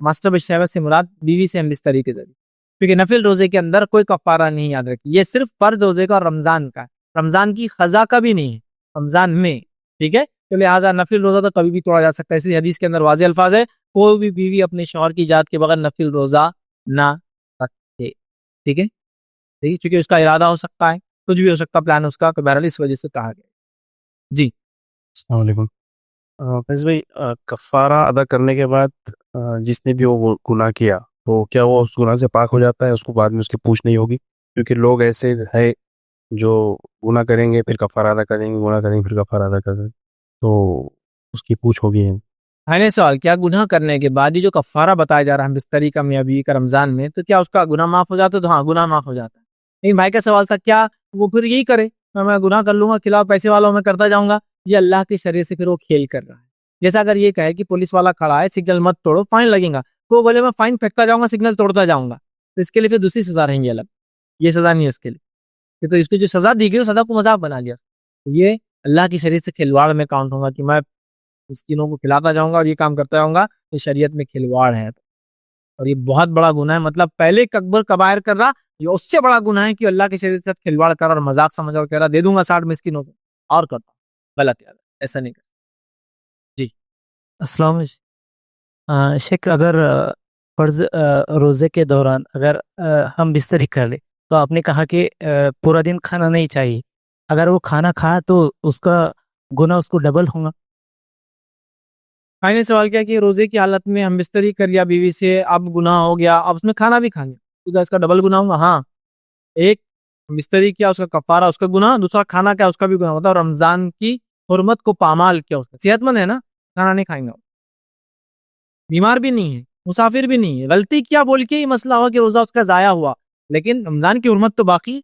[SPEAKER 1] ماسٹر شہوت سے مراد بیوی سے ہم بستری کے ذریعے، کیونکہ نفل روزے کے اندر کوئی کفارہ نہیں. یاد رکھیے یہ صرف فرض روزے کا اور رمضان کا ہے، رمضان کی قضا کا بھی نہیں ہے، رمضان میں. ٹھیک ہے، تو لہٰذا نفل روزہ تو کبھی بھی توڑا جا سکتا ہے، اس لیے حدیث کے اندر واضح الفاظ ہے کوئی بھی بیوی اپنے شوہر کی اجازت کے بغیر نفل روزہ نہ رکھے. ٹھیک ہے، چونکہ اس کا ارادہ ہو سکتا ہے، کچھ بھی ہو سکتا پلان اس کا، تو بہرحال اس وجہ سے کہا گیا. جی
[SPEAKER 2] السلام علیکم. فیض بھائی، کفارہ ادا کرنے کے بعد جس نے بھی وہ گناہ کیا تو کیا وہ اس گناہ سے پاک ہو جاتا ہے؟ اس کو بعد میں اس کی پوچھ نہیں ہوگی؟ کیونکہ لوگ ایسے ہے جو گناہ کریں گے پھر کفارہ ادا کریں گے، گناہ کریں گے پھر کفارہ ادا کریں گے، تو اس کی پوچھ ہوگی.
[SPEAKER 1] بھائی نے سوال کیا گناہ کرنے کے بعد یہ جو کفارہ بتایا جا رہا ہے بستری کا میاں بیوی کا رمضان میں، تو کیا اس کا گناہ معاف ہو جاتا ہے؟ تو ہاں، گناہ معاف ہو جاتا ہے. لیکن بھائی کا سوال تھا کیا وہ پھر یہی کرے، میں گناہ کر لوں گا، خلاف پیسے والوں میں کرتا جاؤں گا؟ یہ اللہ کی شریعت سے پھر وہ کھیل کر رہا ہے. جیسا اگر یہ کہے کہ پولیس والا کھڑا ہے، سگنل مت توڑو، فائن لگے گا، تو بولے میں فائن پھینکتا جاؤں گا، سگنل توڑتا جاؤں گا، تو اس کے لیے پھر دوسری سزا رہیں گی الگ. یہ سزا نہیں ہے اس کے لیے. تو اس کی جو سزا دی گئی وہ سزا کو مذاق بنا لیا. یہ اللہ کی شریعت سے کھلواڑ میں کاؤنٹ ہوگا کہ میں مسکینوں کو کھلاتا جاؤں گا اور یہ کام کرتا جاؤں گا. یہ شریعت میں کھلواڑ ہے اور یہ بہت بڑا گناہ ہے. مطلب پہلے اکبر کبائر کر رہا، یہ اس سے بڑا گناہ ہے کہ اللہ کی شریعت سے کھلواڑ کر اور مذاق سمجھ اور کہہ رہا دے دوں گا 60 مسکینوں کو اور کرتا. غلط یاد ہے، ایسا نہیں کرتا.
[SPEAKER 4] السلام علیکم شیخ، اگر فرض روزے کے دوران اگر ہم بستری کر لیں تو آپ نے کہا کہ پورا دن کھانا نہیں چاہیے، اگر وہ کھانا کھا تو اس کا گناہ اس کو ڈبل ہوگا؟
[SPEAKER 1] میں نے سوال کیا کہ روزے کی حالت میں ہم بستری کر لیا بیوی سے، اب گناہ ہو گیا، اب اس میں کھانا بھی کھا گیا، تو اس کا ڈبل گناہ ہوگا؟ ہاں، ایک بستری کیا اس کا کفارہ اس کا گناہ، دوسرا کھانا کیا اس کا بھی گناہ ہوتا ہے. اور رمضان کی حرمت کو پامال کیا اس کا. صحت مند ہے نا، کھانا نہیں کھائیں گا، بیمار بھی نہیں ہے، مسافر بھی نہیں ہے، غلطی کیا بول کے یہ مسئلہ ہوا کہ روزہ اس کا ضائع ہوا، لیکن رمضان کی حرمت تو باقی،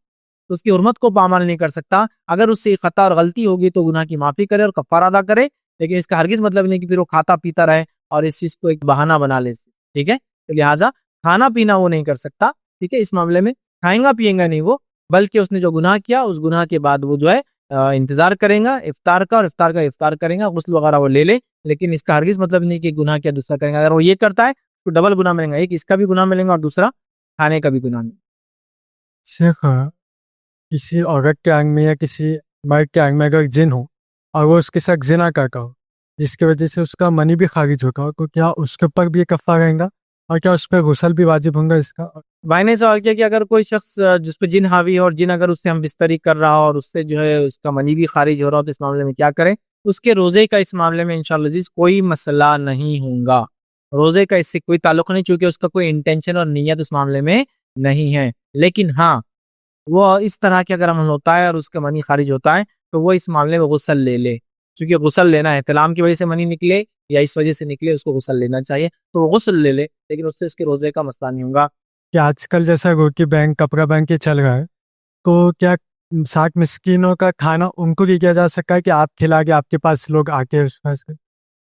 [SPEAKER 1] تو اس کی حرمت کو پامال نہیں کر سکتا. اگر اس سے خطا اور غلطی ہوگی تو گناہ کی معافی کرے اور کفارہ ادا کرے، لیکن اس کا ہرگز مطلب نہیں کہ پھر وہ کھاتا پیتا رہے اور اس چیز کو ایک بہانہ بنا لے. ٹھیک ہے، تو لہٰذا کھانا پینا وہ نہیں کر سکتا. ٹھیک ہے، اس معاملے میں کھائیں گا پیئیں گا نہیں وہ، بلکہ اس نے جو گناہ کیا اس گناہ کے بعد وہ جو ہے انتظار کریں گا افطار کا، اور افطار کا افطار کریں گا، غسل وغیرہ وہ لے لے، لیکن اس کا ہرگز مطلب نہیں کہ گناہ کیا دوسرا کریں گا. اگر وہ یہ کرتا ہے تو ڈبل گناہ ملیں گا، ایک اس کا بھی گناہ ملیں گا اور دوسرا کھانے کا بھی گناہ ملیں گا.
[SPEAKER 5] شیخ، کسی عورت کے آنگ میں یا کسی مرد کے آنگ میں اگر جن ہو اور وہ اس کے ساتھ زنا کرتا ہو جس کی وجہ سے اس کا منی بھی خارج ہوتا ہو، تو کیا اس کے اوپر بھی یہ کفارہ رہے گا اور کیا اس پہ غسل بھی واجب ہوگا اس کا؟
[SPEAKER 1] بھائی نے سوال کیا کہ اگر کوئی شخص جس پہ جن حاوی ہے اور جن اگر اس سے ہم بستری کر رہا ہو اور اس سے جو ہے اس کا منی بھی خارج ہو رہا ہو تو اس معاملے میں کیا کرے؟ اس کے روزے کا اس معاملے میں انشاءاللہ عزیز کوئی مسئلہ نہیں ہوگا. روزے کا اس سے کوئی تعلق نہیں، چونکہ اس کا کوئی انٹینشن اور نیت اس معاملے میں نہیں ہے. لیکن ہاں، وہ اس طرح کے اگر عمل ہوتا ہے اور اس کا منی خارج ہوتا ہے تو وہ اس معاملے میں غسل لے لے، چونکہ غسل لینا ہے، احتلام کی وجہ سے منی نکلے یا اس وجہ سے نکلے، اس کو غسل لینا چاہیے، تو وہ غسل لے لے، لیکن اس سے اس کے روزے کا مسئلہ نہیں ہوگا.
[SPEAKER 5] کہ آج کل جیسا روٹی بینک کپڑا بینک یہ چل رہا ہے، تو کیا 60 مسکینوں کا کھانا ان کو بھی کیا جا سکتا ہے کہ آپ کھلا کے آپ کے پاس لوگ آ کے اس سے؟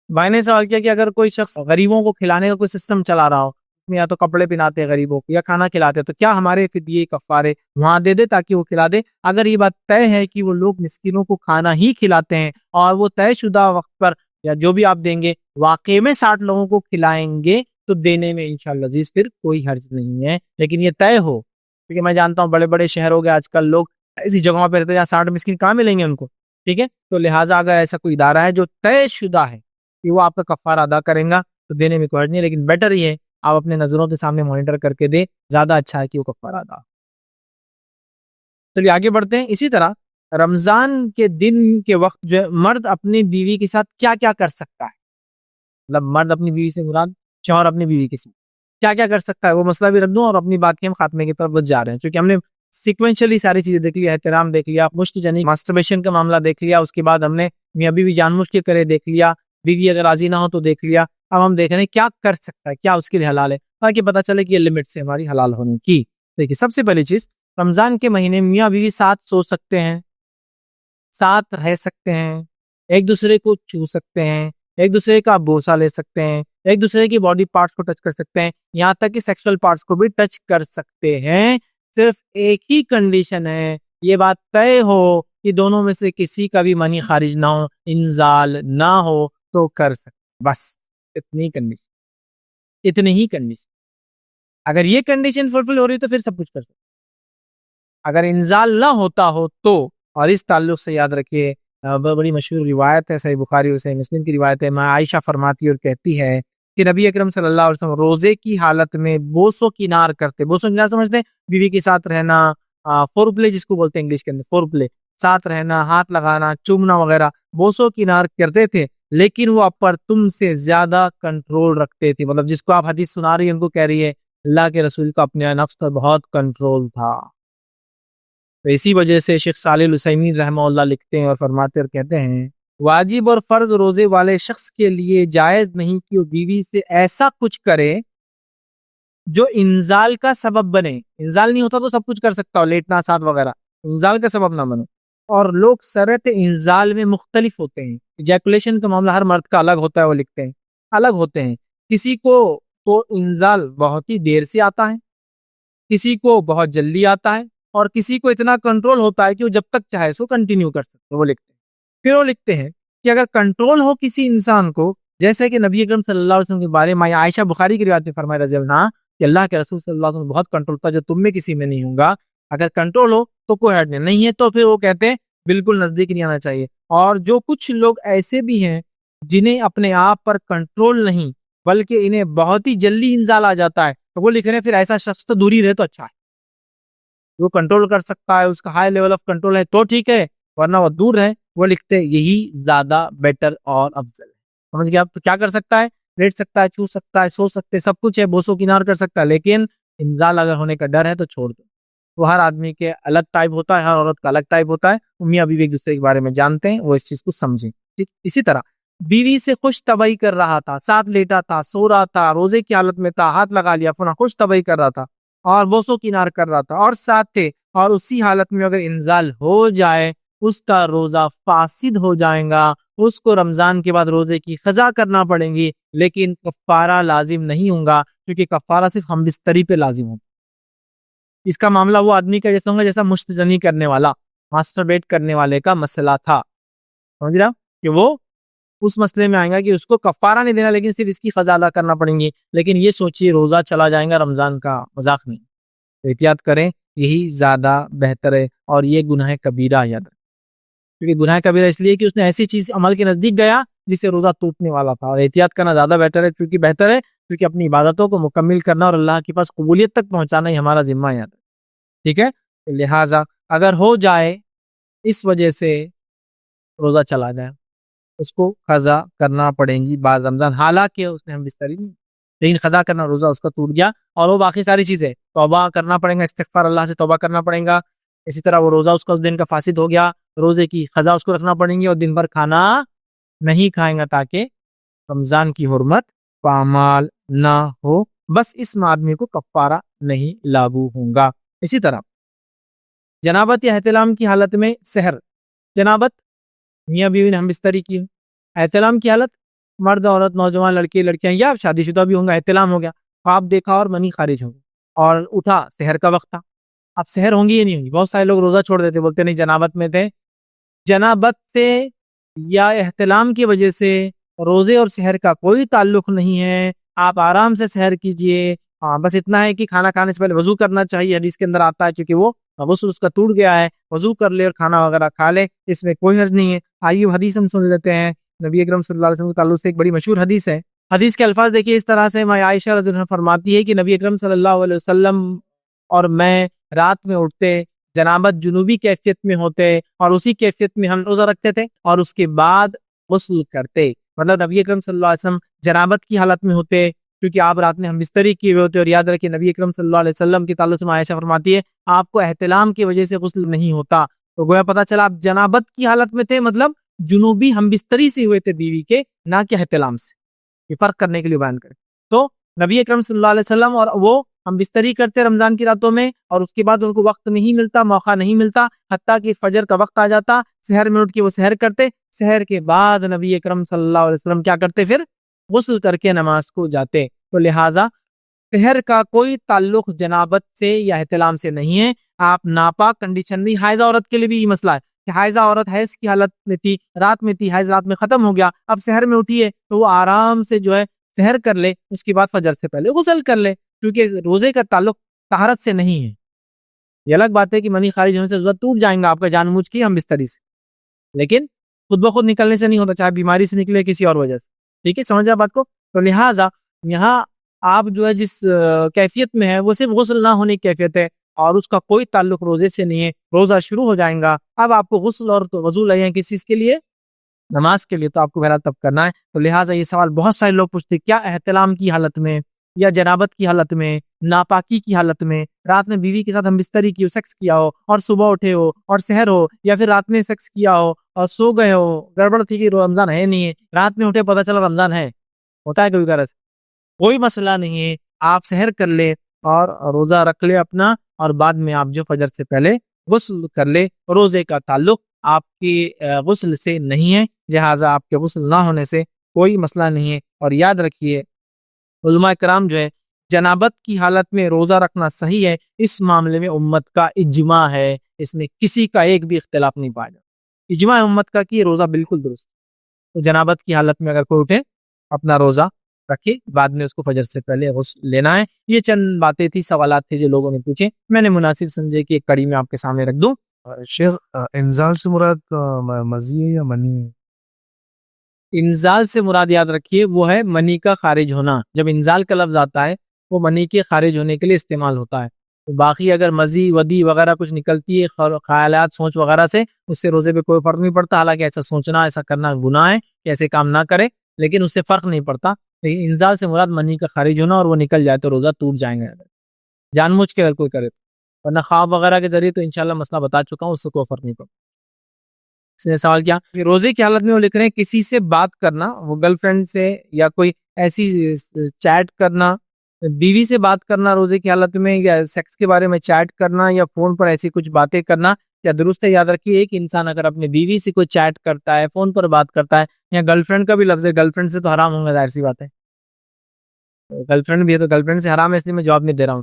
[SPEAKER 1] بھائی نے سوال کیا کہ اگر کوئی شخص غریبوں کو کھلانے کا کوئی سسٹم چلا رہا ہو، یا تو کپڑے پہناتے ہیں غریبوں کو یا کھانا کھلاتے تو کیا ہمارے دیے کفارے وہاں دے دے تاکہ وہ کھلا دے؟ اگر یہ بات طے ہے کہ وہ لوگ مسکینوں کو کھانا ہی کھلاتے ہیں اور وہ طے شدہ وقت پر یا جو بھی آپ دیں گے واقعی میں 60 لوگوں کو کھلائیں گے تو دینے میں انشاءاللہ عزیز پھر کوئی حرج نہیں ہے. لیکن یہ طے ہو، کیونکہ میں جانتا ہوں بڑے بڑے شہروں کے آج کل لوگ ایسی جگہوں پہ رہتے ہیں جہاں 60 مسکین کہاں ملیں گے ان کو. ٹھیک ہے، تو لہٰذا اگر ایسا کوئی ادارہ ہے جو طے شدہ ہے کہ وہ آپ کا کفارہ ادا کریں گا تو دینے میں کوئی حرج نہیں، لیکن بیٹر یہ ہے آپ اپنے نظروں کے سامنے مانیٹر کر کے دے، زیادہ اچھا ہے کہ وہ کفارہ ادا. چلیے آگے بڑھتے ہیں. اسی طرح رمضان کے دن کے وقت جو ہے مرد اپنی بیوی کے ساتھ کیا کیا کر سکتا ہے؟ مطلب مرد اپنی بیوی سے مراد شوہر اپنی بیوی کے ساتھ کیا کیا کر سکتا ہے، وہ مسئلہ بھی رکھ دوں اور اپنی بات کے ہم خاتمے کی طرف بچ جا رہے ہیں، کیونکہ ہم نے سیکوینشلی ساری چیزیں دیکھ لیا، احترام دیکھ لیا، مشت جنی ماسٹربیشن کا معاملہ دیکھ لیا، اس کے بعد ہم نے میاں بیوی جان مشت کے کرے دیکھ لیا، بیوی اگر راضی نہ ہو تو دیکھ لیا. اب ہم دیکھ رہے ہیں کیا کر سکتا ہے، کیا اس کے لیے حلال ہے، تاکہ پتہ چلے کہ یہ لمٹ سے ہماری حلال ہونے کی. دیکھیے سب سے پہلی چیز، رمضان کے مہینے میاں بیوی ساتھ سو سکتے ہیں، ساتھ رہ سکتے ہیں، ایک دوسرے کو چھو سکتے ہیں، ایک دوسرے کا بوسہ لے سکتے ہیں، ایک دوسرے کی باڈی پارٹس کو ٹچ کر سکتے ہیں، یہاں تک کہ سیکشل پارٹس کو بھی ٹچ کر سکتے ہیں. صرف ایک ہی کنڈیشن ہے، یہ بات طے ہو کہ دونوں میں سے کسی کا بھی منی خارج نہ ہو، انزال نہ ہو تو کر سکتے. بس اتنی ہی کنڈیشن. اگر یہ کنڈیشن فلفل ہو رہی تو پھر سب کچھ کر سکتے. اگر انزال نہ ہوتا ہو تو، اور اس تعلق سے یاد رکھیے بڑی مشہور روایت ہے، صحیح بخاری اور صحیح مسلم کی روایت ہے، ماں عائشہ فرماتی اور کہتی ہے کہ نبی اکرم صلی اللہ علیہ وسلم روزے کی حالت میں بوسو کنار کرتے. بوسو کنار سمجھتے ہیں؟ بیوی کے ساتھ رہنا، فور پلے جس کو بولتے ہیں انگلش کے اندر، فور پلے، ساتھ رہنا، ہاتھ لگانا، چومنا وغیرہ، بوسو کنار کرتے تھے، لیکن وہ آپ پر تم سے زیادہ کنٹرول رکھتے تھے. مطلب جس کو آپ حدیث سنا رہی ہیں ان کو کہہ رہی ہے اللہ کے رسول کا اپنے نفس پر بہت کنٹرول تھا. تو اسی وجہ سے شیخ صالح العثیمین رحمہ اللہ لکھتے ہیں اور فرماتے اور کہتے ہیں واجب اور فرض روزے والے شخص کے لیے جائز نہیں کہ وہ بیوی سے ایسا کچھ کرے جو انزال کا سبب بنے. انزال نہیں ہوتا تو سب کچھ کر سکتا ہو، لیٹنا ساتھ وغیرہ، انزال کا سبب نہ بنے. اور لوگ شرط انزال میں مختلف ہوتے ہیں. ایجیکولیشن کا معاملہ ہر مرد کا الگ ہوتا ہے، وہ لکھتے ہیں الگ ہوتے ہیں. کسی کو تو انزال بہت ہی دیر سے آتا ہے، کسی کو بہت جلدی آتا ہے، اور کسی کو اتنا کنٹرول ہوتا ہے کہ وہ جب تک چاہے سو کنٹینیو کر سکتے. وہ لکھتے ہیں. پھر وہ لکھتے ہیں کہ اگر کنٹرول ہو کسی انسان کو، جیسے کہ نبی اکرم صلی اللہ علیہ وسلم کے بارے میں عائشہ بخاری کی روایت میں فرمائے رضی اللہ عنہا کہ اللہ کے رسول صلی اللہ علیہ وسلم بہت کنٹرول تھا جو تم میں کسی میں نہیں ہوں گا. اگر کنٹرول ہو تو کوئی حرج نہیں ہے، تو پھر وہ کہتے ہیں بالکل نزدیک نہیں آنا چاہیے. اور جو کچھ لوگ ایسے بھی ہیں جنہیں اپنے آپ پر کنٹرول نہیں بلکہ انہیں بہت ہی جلدی انزال آ جاتا ہے، تو وہ لکھ رہے ہیں پھر ایسا شخص تو دور ہی رہے تو اچھا ہے. وہ کنٹرول کر سکتا ہے، اس کا ہائی لیول آف کنٹرول ہے تو ٹھیک ہے، ورنہ وہ دور ہے. وہ لکھتے ہیں یہی زیادہ بیٹر اور افضل ہے. سمجھ گیا؟ تو کیا کر سکتا ہے؟ لیٹ سکتا ہے، چو سکتا ہے، سو سکتے، سب کچھ ہے، بوسو کنار کر سکتا ہے، لیکن انزال اگر ہونے کا ڈر ہے تو چھوڑ دو. وہ ہر آدمی کے الگ ٹائپ ہوتا ہے، ہر عورت کا الگ ٹائپ ہوتا ہے. میاں بیوی ایک دوسرے کے بارے میں جانتے ہیں، وہ اس چیز کو سمجھیں. اسی طرح بیوی سے خوش طبعی کر رہا تھا، ساتھ لیٹا تھا، سو رہا تھا، روزے کی حالت میں تھا، ہاتھ لگا لیا، فنا خوش طبعی کر رہا تھا اور بوسو کنار کر رہا تھا اور ساتھ تھے، اور اسی حالت میں اگر انزال ہو جائے اس کا روزہ فاسد ہو جائے گا. اس کو رمضان کے بعد روزے کی قضا کرنا پڑیں گی، لیکن کفارہ لازم نہیں ہوگا، کیونکہ کفارہ صرف ہم بستری پہ لازم ہوگا. اس کا معاملہ وہ آدمی کا جیسا ہوگا جیسا مستجنی کرنے والا، ماسٹربیٹ کرنے والے کا مسئلہ تھا. سمجھ رہا کہ وہ اس مسئلے میں آئے گا کہ اس کو کفارہ نہیں دینا، لیکن صرف اس کی قضا ادا کرنا پڑیں گی. لیکن یہ سوچیے روزہ چلا جائے گا رمضان کا، مذاق نہیں. تو احتیاط کریں، یہی زیادہ بہتر ہے. اور یہ گناہ کبیرہ یاد رکھیں، کیونکہ گناہ کبیرہ اس لیے کہ اس نے ایسی چیز عمل کے نزدیک گیا جس سے روزہ ٹوٹنے والا تھا. اور احتیاط کرنا زیادہ بہتر ہے، کیونکہ بہتر ہے کیونکہ اپنی عبادتوں کو مکمل کرنا اور اللہ کے پاس قبولیت تک پہنچانا ہی ہمارا ذمہ ہے. ٹھیک ہے؟ لہٰذا اگر ہو جائے اس وجہ سے روزہ چلا جائے، اس کو قضا کرنا پڑیں گی بعد رمضان، حالانکہ اس نے ہم بستری نہیں، لیکن قضا کرنا، روزہ اس کا ٹوٹ گیا. اور وہ باقی ساری چیزیں توبہ کرنا پڑیں گا، استغفار اللہ سے توبہ کرنا پڑیں گا. اسی طرح وہ روزہ اس کا اس دن کا فاسد ہو گیا، روزے کی قضا اس کو رکھنا پڑیں گی، اور دن بھر کھانا نہیں کھائیں گا تاکہ رمضان کی حرمت پامال نہ ہو. بس اس آدمی کو کفارہ نہیں لاگو ہوگا. اسی طرح جنابت یا احتلام کی حالت میں سحر، جنابت میاں بیوی نے ہم بستری کی، احتلام کی حالت مرد عورت نوجوان لڑکے لڑکیاں یا شادی شدہ بھی ہوں گا، احتلام ہو گیا، خواب دیکھا اور منی خارج ہو گیا اور اٹھا، سحر کا وقت تھا. اب سحر ہوں گی یا نہیں ہوں گی؟ بہت سارے لوگ روزہ چھوڑ دیتے، بولتے نہیں جنابت میں تھے. جنابت سے یا احتلام کی وجہ سے روزے اور سحر کا کوئی تعلق نہیں ہے. آپ آرام سے سحر کیجئے. بس اتنا ہے کہ کھانا کھانے سے پہلے وضو کرنا چاہیے، حدیث کے اندر آتا ہے، کیونکہ وہ غسل اس کا ٹوٹ گیا ہے. وضو کر لے اور کھانا وغیرہ کھا لے، اس میں کوئی حرج نہیں ہے. آئیے حدیث ہم سن لیتے ہیں. نبی اکرم صلی اللہ علیہ وسلم کے تعلق سے ایک بڑی مشہور حدیث ہے. حدیث کے الفاظ دیکھیے اس طرح سے، میں عائشہ رضی اللہ عنہا فرماتی ہے کہ نبی اکرم صلی اللہ علیہ وسلم اور میں رات میں اٹھتے، جنابت جنوبی کیفیت میں ہوتے، اور اسی کیفیت میں ہم روزہ رکھتے تھے، اور اس کے بعد غسل کرتے. مطلب نبی اکرم صلی اللہ علیہ وسلم جنابت کی حالت میں ہوتے کیونکہ آپ رات میں ہم بستری کیے ہوئے ہوتے. اور یاد رکھیں نبی اکرم صلی اللہ علیہ وسلم کے تعلق سے عائشہ فرماتی ہے آپ کو احتلام کی وجہ سے غسل نہیں ہوتا. تو گویا پتہ چلا آپ جنابت کی حالت میں تھے، مطلب جنوبی ہم بستری سے ہوئے تھے بیوی کے، نہ کہ احتلام سے. یہ فرق کرنے کے لیے بیان کریں. تو نبی اکرم صلی اللہ علیہ وسلم اور وہ ہم بستری کرتے رمضان کی راتوں میں، اور اس کے بعد ان کو وقت نہیں ملتا، موقع نہیں ملتا، حتیٰ کہ فجر کا وقت آ جاتا، سحر میں اٹھ کے وہ سحر کرتے. سحر کے بعد نبی اکرم صلی اللہ علیہ وسلم کیا کرتے؟ پھر غسل کر کے نماز کو جاتے. تو لہٰذا سحر کا کوئی تعلق جنابت سے یا احتلام سے نہیں ہے. آپ ناپاک کنڈیشن میں، حائضہ عورت کے لیے بھی یہ مسئلہ ہے کہ حائضہ عورت حیض کی حالت میں تھی، رات میں تھی، حیض رات میں ختم ہو گیا، اب سحر میں اٹھی ہے تو وہ آرام سے جو ہے سحر کر لے، اس کے بعد فجر سے پہلے غسل کر لے، کیونکہ روزے کا تعلق طہارت سے نہیں ہے. یہ الگ بات ہے کہ منی خارج ہونے سے روزہ ٹوٹ جائیں گا آپ کا جان بوجھ کے ہم بستری سے، لیکن خود بخود نکلنے سے نہیں ہوتا، چاہے بیماری سے نکلے کسی اور وجہ سے. ٹھیک ہے، سمجھ آپ بات کو؟ تو لہٰذا یہاں آپ جو ہے جس کیفیت میں ہے وہ صرف غسل نہ ہونے کی کیفیت ہے، اور اس کا کوئی تعلق روزے سے نہیں ہے. روزہ شروع ہو جائیں گا، اب آپ کو غسل اور وضو لگے ہیں کس چیز کے لیے؟ نماز کے لیے. تو آپ کو بہرحال تب کرنا ہے. تو لہٰذا یہ سوال بہت سارے لوگ پوچھتے کیا احتلام کی حالت میں یا جنابت کی حالت میں، ناپاکی کی حالت میں، رات میں بیوی کے ساتھ ہم بستری کی ہو، سیکس کیا ہو اور صبح اٹھے ہو اور سحر ہو، یا پھر رات میں سیکس کیا ہو اور سو گئے ہو، گڑبڑ تھی کہ رمضان ہے نہیں ہے، رات میں اٹھے پتہ چلا رمضان ہے، ہوتا ہے کبھی غرض، کوئی مسئلہ نہیں ہے، آپ سحر کر لے اور روزہ رکھ لے اپنا، اور بعد میں آپ جو فجر سے پہلے غسل کر لے. روزے کا تعلق آپ کی غسل سے نہیں ہے، لہٰذا آپ کے غسل نہ ہونے سے کوئی مسئلہ نہیں ہے. اور یاد رکھیے علماء کرام جو ہے جنابت کی حالت میں روزہ رکھنا صحیح ہے، اس معاملے میں امت کا اجماع ہے، اس میں کسی کا ایک بھی اختلاف نہیں پایا جاتا، اجماع امت کا کہ روزہ بالکل درست ہے. تو جنابت کی حالت میں اگر کوئی اٹھے اپنا روزہ رکھے، بعد میں اس کو فجر سے پہلے غسل لینا ہے. یہ چند باتیں تھی، سوالات تھے جو لوگوں نے پوچھے، میں نے مناسب سمجھے کہ ایک کڑی میں آپ کے سامنے رکھ دوں.
[SPEAKER 3] شیخ انزال سے مراد مزی ہے یا منی ہے؟
[SPEAKER 1] انزال سے مراد یاد رکھیے وہ ہے منی کا خارج ہونا. جب انزال کا لفظ آتا ہے وہ منی کے خارج ہونے کے لیے استعمال ہوتا ہے. باقی اگر مزی ودی وغیرہ کچھ نکلتی ہے خیالات سوچ وغیرہ سے، اس سے روزے پہ کوئی فرق نہیں پڑتا. حالانکہ ایسا سوچنا ایسا کرنا گناہ ہے کہ ایسے کام نہ کرے، لیکن اس سے فرق نہیں پڑتا. لیکن انزال سے مراد منی کا خارج ہونا اور وہ نکل جائے تو روزہ ٹوٹ جائیں گے، جان بوجھ کے اگر کوئی کرے. ورنہ خواب وغیرہ کے ذریعے تو انشاءاللہ مسئلہ بتا چکا ہوں، اس سے کوئی فرق نہیں پڑتا. اس نے سوال کیا کہ روزے کی حالت میں وہ لکھ رہے ہیں کسی سے بات کرنا، وہ گرل فرینڈ سے یا کوئی ایسی چیٹ کرنا، بیوی سے بات کرنا روزے کی حالت میں، یا سیکس کے بارے میں چیٹ کرنا یا فون پر ایسی کچھ باتیں کرنا کیا درست ہے؟ یاد رکھیے ایک انسان اگر اپنے بیوی سے کوئی چیٹ کرتا ہے، فون پر بات کرتا ہے، یا گرل فرینڈ کا بھی لفظ ہے، گرل فرینڈ سے تو حرام ہوں گا، ظاہر سی بات ہے، گرل فرینڈ بھی ہے تو گرل فرینڈ سے حرام ہے، اس لیے میں جواب نہیں دے رہا ہوں.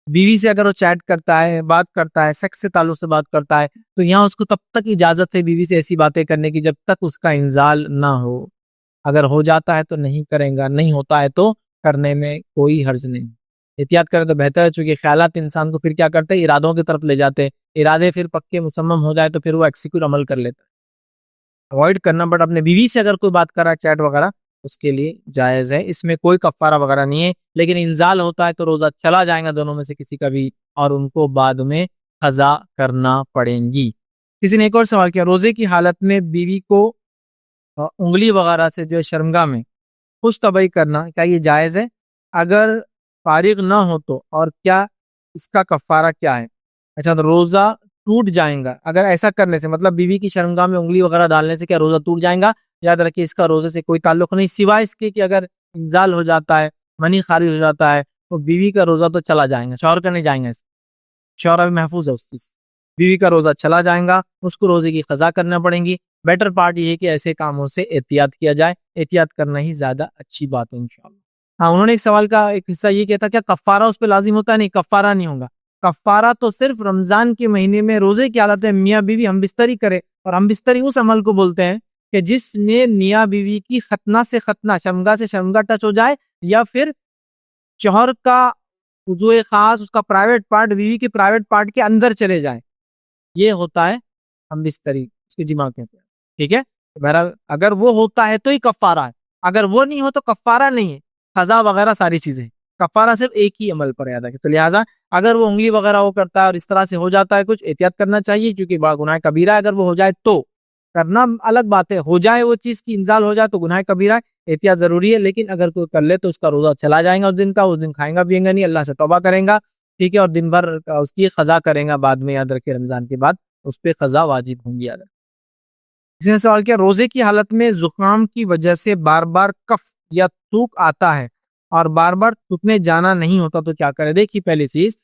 [SPEAKER 1] بیوی سے اگر وہ چیٹ کرتا ہے، بات کرتا ہے، سیکس سے تعلق سے بات کرتا ہے، تو یہاں اس کو تب تک اجازت ہے بیوی سے ایسی باتیں کرنے کی جب تک اس کا انزال نہ ہو. اگر ہو جاتا ہے تو نہیں کریں گا، نہیں ہوتا ہے تو کرنے میں کوئی حرج نہیں. احتیاط کرے تو بہتر ہے، چونکہ خیالات انسان کو پھر کیا کرتے ہیں، ارادوں کی طرف لے جاتے ہیں. ارادے پھر پکے مصمم ہو جائے تو پھر وہ ایکسیکیوٹ عمل کر لیتا ہے. اوائڈ کرنا. بٹ اپنے بیوی سے اگر کوئی بات کر رہا ہے چیٹ وغیرہ، اس کے لیے جائز ہے، اس میں کوئی کفارہ وغیرہ نہیں ہے. لیکن انزال ہوتا ہے تو روزہ چلا جائے گا دونوں میں سے کسی کا بھی، اور ان کو بعد میں قضا کرنا پڑیں گی. کسی نے ایک اور سوال کیا، روزے کی حالت میں بیوی کو انگلی وغیرہ سے جو ہے شرمگاہ میں خوش طبعی کرنا، کیا یہ جائز ہے؟ اگر فارغ نہ ہو تو، اور کیا اس کا کفارہ کیا ہے؟ اچھا، تو روزہ ٹوٹ جائیں گا اگر ایسا کرنے سے، مطلب بیوی کی شرمگاہ میں انگلی وغیرہ ڈالنے سے کیا روزہ ٹوٹ جائیں گا؟ یاد رکھیے اس کا روزے سے کوئی تعلق نہیں، سوائے اس کے کہ اگر انزال ہو جاتا ہے، منی خارج ہو جاتا ہے، تو بیوی کا روزہ تو چلا جائیں گا، شوہر کا نہیں جائیں گا. شوہر ابھی محفوظ ہے اس چیز، بیوی کا روزہ چلا جائیں گا، اس کو روزے کی قضا کرنا پڑیں گی. بیٹر پارٹ یہ ہے کہ ایسے کاموں سے احتیاط کیا جائے، احتیاط کرنا ہی زیادہ اچھی بات ہے انشاءاللہ. ہاں، انہوں نے ایک سوال کا ایک حصہ یہ کہتا کیا کفارہ اس پہ لازم ہوتا ہے؟ نہیں، کفارہ نہیں ہوگا. کفارہ تو صرف رمضان کے مہینے میں روزے کی حالت میں میاں بیوی ہم بستری کرے، اور ہم بستری اس عمل کو بولتے ہیں کہ جس میں میاں بیوی کی ختنہ سے ختنہ، شرمگاہ سے شرمگاہ ٹچ ہو جائے، یا پھر شوہر کا عضو خاص، اس کا پرائیویٹ پارٹ بیوی کے پرائیویٹ پارٹ کے اندر چلے جائے، یہ ہوتا ہے ہم بستری، اس کے جماع کہتے ہیں. ٹھیک ہے، بہرحال اگر وہ ہوتا ہے تو ہی کفارہ ہے، اگر وہ نہیں ہو تو کفارہ نہیں ہے، قضا وغیرہ ساری چیزیں. کفارہ صرف ایک ہی عمل پر یاد ہے. تو لہٰذا اگر وہ انگلی وغیرہ وہ کرتا ہے اور اس طرح سے ہو جاتا ہے کچھ، احتیاط کرنا چاہیے، کیونکہ بڑا گناہ کبیرہ ہے. اگر وہ ہو جائے تو کرنا الگ بات ہے، ہو جائے وہ چیز کی انزال ہو جائے تو گناہ کبیرہ ہے، احتیاط ضروری ہے. لیکن اگر کوئی کر لے تو اس کا روزہ چلا جائے گا اس دن کا، اس دن کھائیں گا پیئیں گا نہیں، اللہ سے توبہ کریں گا. ٹھیک ہے، اور دن بھر اس کی قضا کریں گا بعد میں. یاد رکھے رمضان کے بعد اس پہ قضا واجب ہوں گی. یاد رکھے. اس نے سوال کیا، روزے کی حالت میں زکام کی وجہ سے بار بار کف یا تھوک آتا ہے اور بار بار تھوکنے جانا نہیں ہوتا تو کیا کرے؟ دیکھیے پہلی چیز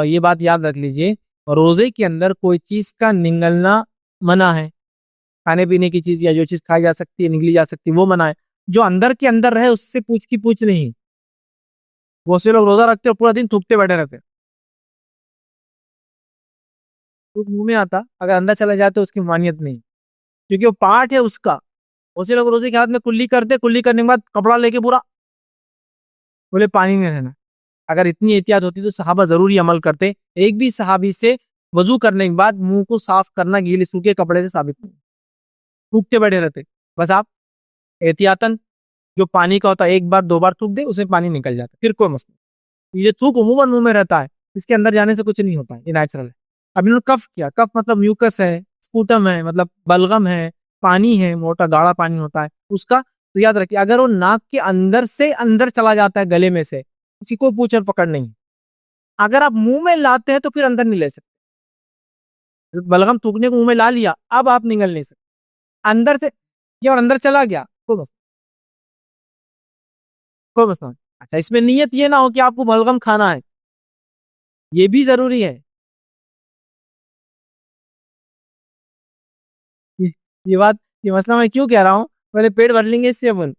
[SPEAKER 1] یہ بات یاد رکھ لیجئے، روزے کے اندر کوئی چیز کا نگلنا منع ہے، کھانے پینے کی چیز یا جو چیز کھائی جا سکتی ہے نگلی جا سکتی ہے وہ منع ہے. جو اندر کے اندر رہے اس سے پوچھ کی پوچھ نہیں. بہت سے لوگ روزہ رکھتے اور پورا دن تھوکتے بیٹھے رہتے، منہ میں آتا، اگر اندر چلا جائے تو اس کی مانیت نہیں، کیونکہ وہ پارٹ ہے اس کا. بہت سے لوگ روزے کے ہاتھ میں کلی کرتے، کلی کرنے کے بعد کپڑا لے کے پورا بولے پانی میں رہنا. اگر اتنی احتیاط ہوتی تو صحابہ ضروری عمل کرتے. ایک بھی صحابی سے وضو کرنے کے بعد منہ کو صاف کرنا گیلے سوکھے کپڑے سے ثابت نہیں، تھوکتے بیٹھے رہتے. بس آپ احتیاطاً جو پانی کا ہوتا ہے ایک بار دو بار تھوک دے، اسے پانی نکل جاتا، پھر کوئی مسئلہ. یہ تھوک عموماً منہ میں رہتا ہے، اس کے اندر جانے سے کچھ نہیں ہوتا ہے، یہ نیچرل ہے. اب انہوں نے کف کیا، کف مطلب میوکس ہے، سپوٹم ہے، مطلب بلغم ہے، پانی ہے، موٹا گاڑھا پانی ہوتا ہے اس کا. تو تو یاد رکھیے اگر وہ ناک کے اندر سے اندر چلا جاتا ہے گلے میں سے، کسی کو پوچھ اور پکڑ نہیں. اگر آپ منہ میں لاتے ہیں تو پھر اندر نہیں لے سکتے. بلغم تھوکنے کو منہ میں لا لیا، اب آپ نگل نہیں سکتے. اندر سے یہ اور اندر چلا گیا، کوئی مسئلہ نہیں. اچھا اس میں نیت یہ نہ ہو کہ آپ کو بلغم کھانا ہے، یہ بھی ضروری ہے. یہ مسئلہ میں کیوں کہہ رہا ہوں، پہلے پیٹ بھر لیں گے اس سے اپن.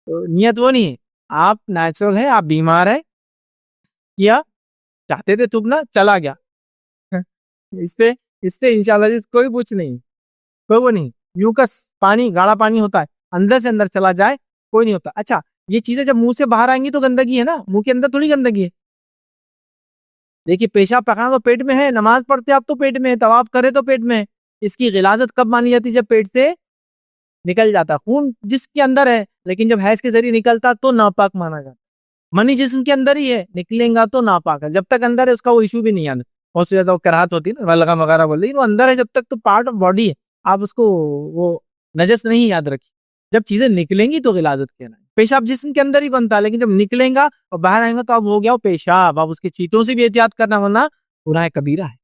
[SPEAKER 1] تو نیت وہ نہیں ہے، آپ نیچرل ہے، آپ بیمار ہے، کیا چاہتے تھے تھوکنا، چلا گیا. اس پہ انشاءاللہ کوئی پوچھ نہیں، کوئی وہ نہیں. میوکس پانی، گاڑا پانی ہوتا ہے، اندر سے اندر چلا جائے کوئی نہیں ہوتا. اچھا یہ چیزیں جب منہ سے باہر آئیں گی تو گندگی ہے نا، منہ کے اندر تھوڑی گندگی ہے. دیکھیے پیشاب پخانا تو پیٹ میں ہے، نماز پڑھتے آپ تو پیٹ میں ہے، طواف کرے تو پیٹ میں ہے. اس کی غلاظت کب مانی جاتی؟ جب پیٹ سے نکل جاتا خون جس کے اندر ہے، لیکن جب حیض کے ذریعے نکلتا تو ناپاک مانا جاتا. منی جسم کے اندر ہی ہے، نکلیں گا تو ناپاک ہے. جب تک اندر ہے اس کا وہ ایشو بھی نہیں آنا. بہت سے زیادہ کراہت ہوتی ہے نا، بلغم وغیرہ بول رہی، وہ اندر ہے جب تک تو پارٹ آف باڈی ہے، آپ اس کو وہ نجس نہیں یاد رکھیے. جب چیزیں نکلیں گی تو غلاظت کہنا ہے. پیشاب جسم کے اندر ہی بنتا ہے، لیکن جب نکلیں گا اور باہر آئیں گا تو اب ہو گیا وہ پیشاب. اب اس کے چیٹوں سے بھی احتیاط کرنا، ورنہ گناہ کبیرہ ہے.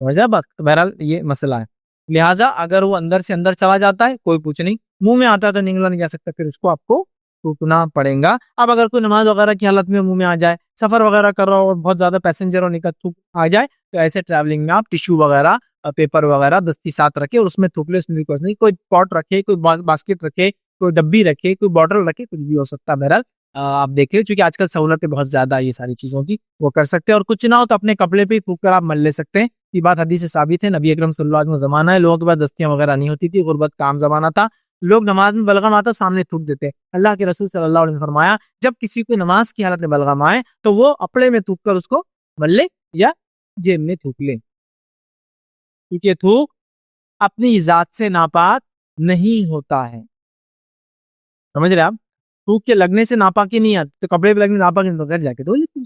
[SPEAKER 1] بہرحال یہ مسئلہ ہے. لہٰذا اگر وہ اندر سے اندر چلا جاتا ہے کوئی پوچھ نہیں، منہ میں آتا تو نگلا نہیں جا سکتا، پھر اس کو آپ کو تھوکنا پڑے گا. اب اگر کوئی نماز وغیرہ کی حالت میں منہ میں آ جائے، سفر وغیرہ کر رہا ہو اور بہت زیادہ پیسنجر ہونے کا تھوک آ جائے، تو ایسے ٹریولنگ میں آپ ٹیشو وغیرہ، پیپر وغیرہ دستی ساتھ رکھے اور اس میں تھوک لے، اس میں کوئی نہیں. کوئی پاٹ رکھے، کوئی باسکٹ رکھے، کوئی ڈبی رکھے، کوئی بوٹل رکھے، کچھ بھی ہو سکتا ہے. بہرحال آپ دیکھ لیں، چونکہ آج کل سہولتیں بہت زیادہ یہ ساری چیزوں کی، وہ کر سکتے ہیں. اور کچھ نہ ہو تو اپنے کپڑے پہ تھوک کر آپ مل لے سکتے ہیں. یہ بات حدیث سے ثابت ہے. نبی اکرم صلی اللہ علیہ وسلم زمانہ ہے، لوگوں کے پاس دستیاں وغیرہ نہیں ہوتی تھی، غربت کا عام زمانہ تھا. لوگ نماز میں بلغم آتا سامنے تھوک دیتے. اللہ کے رسول صلی اللہ علیہ وسلم نے فرمایا جب کسی کو نماز کی حالت میں بلغم آئے تو وہ اپڑے میں تھوک کر اس کو مل لے یا جیب میں تھوک لے، کیونکہ تھوک اپنی ذات سے ناپاک نہیں ہوتا ہے. سمجھ رہے آپ؟ تھوک کے لگنے سے ناپاکی نہیں آتی، تو کپڑے پہ لگنے ناپاکی نہیں، تو گھر جا کے دھو لیتے.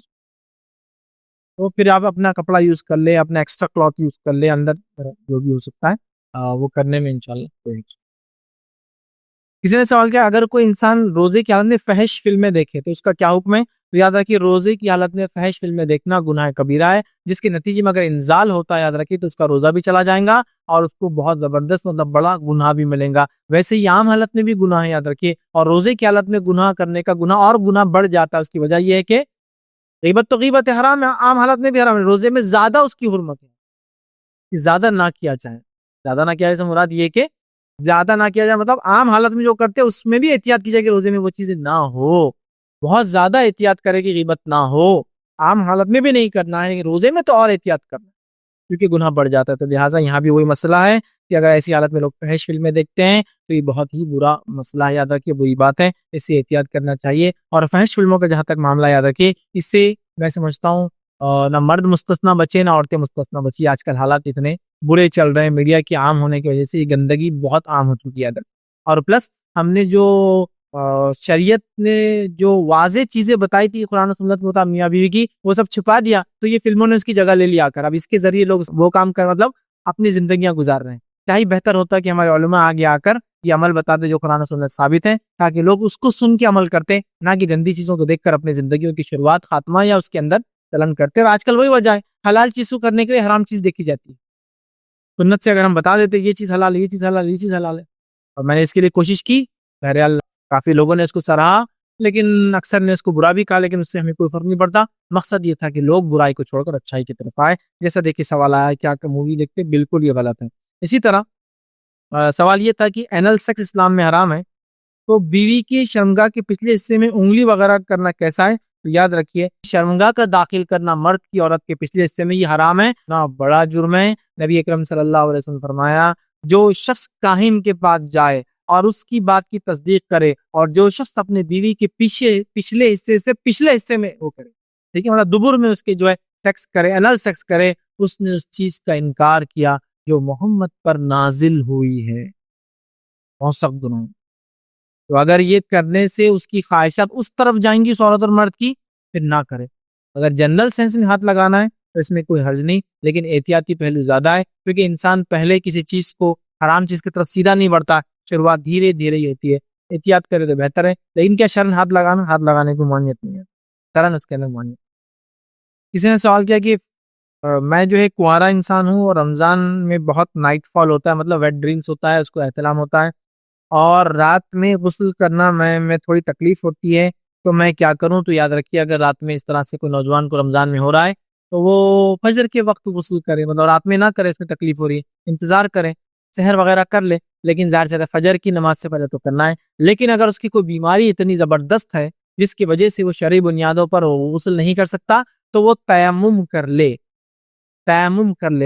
[SPEAKER 1] تو پھر آپ اپنا کپڑا یوز کر لے، اپنا ایکسٹرا کلاتھ یوز کر لے، اندر جو بھی ہو سکتا ہے وہ کرنے میں انشاءاللہ کوئی. کسی نے سوال کیا اگر کوئی انسان روزے کی حالت میں فحش فلمیں دیکھے تو اس کا کیا حکم ہے؟ تو یاد رکھیے روزے کی حالت میں فحش فلمیں دیکھنا گناہ کبیرہ ہے، جس کے نتیجے میں اگر انزال ہوتا ہے یاد رکھیے تو اس کا روزہ بھی چلا جائے گا اور اس کو بہت زبردست بڑا گناہ بھی ملے گا. ویسے ہی عام حالت میں بھی گناہ ہے یاد رکھیے، اور روزے کی حالت میں گناہ کرنے کا گناہ اور گناہ بڑھ جاتا ہے. اس کی وجہ یہ ہے کہ غیبت تو غیبت حرام ہے، عام حالت میں بھی حرام ہے، روزے میں زیادہ اس کی حرمت ہے کہ زیادہ نہ کیا جائے. زیادہ نہ کیا جائے مراد یہ کہ زیادہ نہ کیا جائے، مطلب عام حالت میں جو کرتے ہیں اس میں بھی احتیاط کی جائے کہ روزے میں وہ چیزیں نہ ہو. بہت زیادہ احتیاط کرے کہ غیبت نہ ہو. عام حالت میں بھی نہیں کرنا ہے، روزے میں تو اور احتیاط کرنا ہے کیونکہ گناہ بڑھ جاتا ہے. تو لہٰذا یہاں بھی وہی مسئلہ ہے کہ اگر ایسی حالت میں لوگ فحش فلمیں دیکھتے ہیں تو یہ بہت ہی برا مسئلہ ہے، یاد رکھیے بری بات ہے، اس سے احتیاط کرنا چاہیے. اور فحش فلموں کا جہاں تک معاملہ یاد رکھیے، اس سے میں سمجھتا ہوں نہ مرد مستثنا بچے نہ عورتیں مستثنا بچی. آج کل حالات اتنے برے چل رہے ہیں، میڈیا کے عام ہونے کی وجہ سے یہ گندگی بہت عام ہو چکی ہے. اور پلس ہم نے جو شریعت نے جو واضح چیزیں بتائی تھی قرآن و سنت میں میاں بیوی کی، وہ سب چھپا دیا، تو یہ فلموں نے اس کی جگہ لے لیا کر اب اس کے ذریعے لوگ وہ کام کر مطلب اپنی زندگیاں گزار رہے ہیں. کیا ہی بہتر ہوتا کہ ہمارے علماء آگے آ کر یہ عمل بتاتے جو قرآن و سنت ثابت ہے، تاکہ لوگ اس کو سن کے عمل کرتے، نہ کہ گندی چیزوں کو دیکھ کر اپنی زندگیوں کی شروعات خاتمہ یا اس کے اندر چلن کرتے. اور آج کل وہی وجہ ہے، حلال چیز کو کرنے کے لیے حرام چیز دیکھی جاتی ہے. سنت سے اگر ہم بتا دیتے یہ چیز حلال ہے، یہ چیز حلال ہے، یہ چیز حلال ہے، اور میں نے اس کے لیے کوشش کی، بہرحال کافی لوگوں نے اس کو سراہا، لیکن اکثر نے اس کو برا بھی کہا، لیکن اس سے ہمیں کوئی فرق نہیں پڑتا. مقصد یہ تھا کہ لوگ برائی کو چھوڑ کر اچھائی کی طرف آئے. جیسا دیکھیے سوال آیا کیا مووی دیکھتے، بالکل یہ غلط ہے. اسی طرح سوال یہ تھا کہ اینل سیکس اسلام میں حرام ہے، تو بیوی کی شرمگاہ کے پچھلے حصے میں انگلی وغیرہ کرنا کیسا ہے؟ تو یاد رکھیے شرمگاہ کا داخل کرنا مرد کی عورت کے پچھلے حصے میں یہ حرام ہے، نہ بڑا جرم ہے. نبی اکرم صلی اللہ علیہ وسلم فرمایا جو شخص کاہن کے پاس جائے اور اس کی بات کی تصدیق کرے، اور جو شخص اپنے بیوی کے پچھلے حصے میں وہ کرے، ٹھیک ہے، مطلب دبر میں اس کے جو ہے سیکس کرے، انل سیکس کرے، اس نے اس چیز کا انکار کیا جو محمد پر نازل ہوئی ہے. بہت سخت گناہ. تو اگر یہ کرنے سے اس کی خواہشات اس طرف جائیں گی اس عورت اور مرد کی، پھر نہ کرے. اگر جنرل سینس میں ہاتھ لگانا ہے تو اس میں کوئی حرج نہیں، لیکن احتیاطی پہلو زیادہ ہے، کیونکہ انسان پہلے کسی چیز کو حرام چیز کی طرف سیدھا نہیں بڑھتا. شروعات دھیرے دھیرے ہی ہوتی ہے. احتیاط کرے تو بہتر ہے. لیکن کیا شرن ہاتھ لگانے کی ممانعت نہیں ہے, شرن اس کے اندر ممانعت. کسی نے سوال کیا کہ میں جو ہے کنوارا انسان ہوں اور رمضان میں بہت نائٹ فال ہوتا ہے, مطلب ویٹ ڈریمز ہوتا ہے, اس کو احتلام ہوتا ہے, اور رات میں غسل کرنا میں تھوڑی تکلیف ہوتی ہے, تو میں کیا کروں؟ تو یاد رکھیے, اگر رات میں اس طرح سے کوئی نوجوان کو رمضان میں ہو رہا ہے تو وہ فجر کے وقت غسل کرے, مطلب رات میں نہ کرے, اس میں تکلیف ہو رہی ہے, انتظار کرے, سحر وغیرہ کر لے, لیکن ظاہر سے فجر کی نماز سے پہلے تو کرنا ہے. لیکن اگر اس کی کوئی بیماری اتنی زبردست ہے جس کی وجہ سے وہ شرعی بنیادوں پر غسل نہیں کر سکتا, تو وہ تیمم کر لے.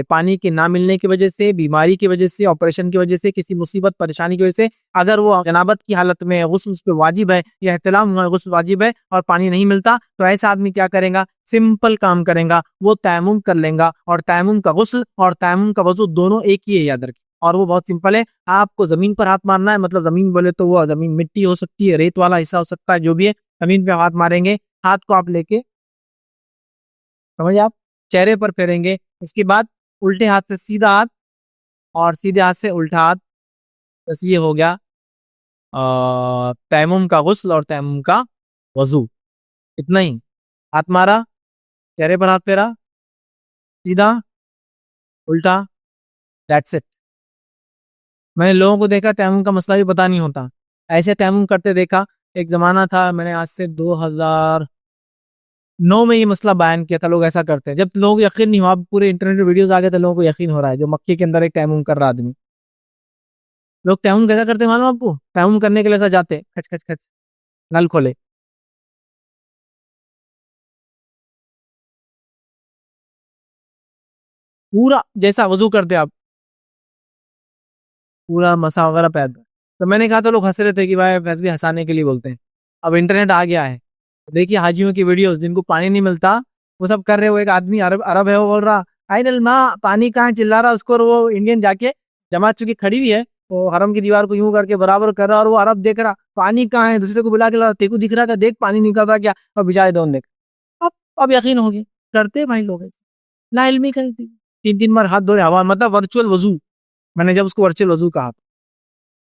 [SPEAKER 1] پانی کے نہ ملنے کی وجہ سے, بیماری کی وجہ سے, آپریشن کی وجہ سے, کسی مصیبت پریشانی کی وجہ سے اگر وہ جنابت کی حالت میں غسل اس پہ واجب ہے یا احتلام غسل واجب ہے اور پانی نہیں ملتا, تو ایسا آدمی کیا کرے گا؟ سمپل کام کرے گا, وہ تیمم کر لیں گا. اور تیمم کا غسل اور تیمم کا وضو دونوں ایک ہی ہے, یاد رکھیں. اور وہ بہت سمپل ہے. آپ کو زمین پر ہاتھ مارنا ہے, مطلب زمین بولے تو وہ زمین مٹی ہو سکتی ہے, ریت والا حصہ ہو سکتا ہے, جو بھی ہے زمین پہ ہاتھ ماریں گے. ہاتھ کو آپ لے کے سمجھے آپ چہرے پر پھیریں گے. اس کے بعد الٹے ہاتھ سے سیدھا ہاتھ اور سیدھے ہاتھ سے الٹا ہاتھ, بس یہ ہو گیا تیمم کا غسل اور تیمم کا وضو. اتنا ہی. ہاتھ مارا, چہرے پر ہاتھ پھیرا, سیدھا الٹا, دیٹس اٹ. میں نے لوگوں کو دیکھا تیمم کا مسئلہ بھی پتہ نہیں ہوتا, ایسے تیمم کرتے دیکھا. ایک زمانہ تھا, میں نے آج سے 2009 میں یہ مسئلہ بیان کیا تھا. لوگ ایسا کرتے ہیں, جب لوگوں کو یقین نہیں ہوا, پورے انٹرنیٹ ویڈیوز آ گئے تو لوگوں کو یقین ہو رہا ہے. جو مکے کے اندر ایک تیمم کر رہا آدمی, لوگ تیمم کیسا کرتے ہیں معلوم آپ کو؟ تیمم کرنے کے لیے ایسا جاتے, کھچ کھچ کھچ, نل کھولے, پورا جیسا وضو کرتے آپ, پورا مسا وغیرہ پیدا. تو میں نے کہا تو لوگ ہنس رہے تھے کہ بھائی فیض بھی ہنسانے کے لیے بولتے ہیں. اب انٹرنیٹ آ گیا ہے, دیکھیے حاجیوں کی ویڈیوز, جن کو پانی نہیں ملتا وہ سب کر رہے. وہ ایک آدمی عرب ہے, وہ بول رہا آئین الماء, پانی کہاں, چلا رہا اس کو, اور وہ انڈین جا کے جماعت چکی کھڑی ہوئی ہے, وہ حرم کی دیوار کو یوں کر کے برابر کر رہا, اور وہ عرب دیکھ رہا پانی کہاں ہے, دوسرے کو بلا کے لا, تیکو دکھ رہا تھا, دیکھ پانی نکلتا کیا, اور بچائے دون دیکھ. اب یقین ہو گیا, کرتے بھائی لوگ ایسے لا علمی کرتے. 3 بار ہاتھ دھوئے ہوا, مطلب ورچوئل وضو. میں نے جب اس کو ورچوئل وضو کہا,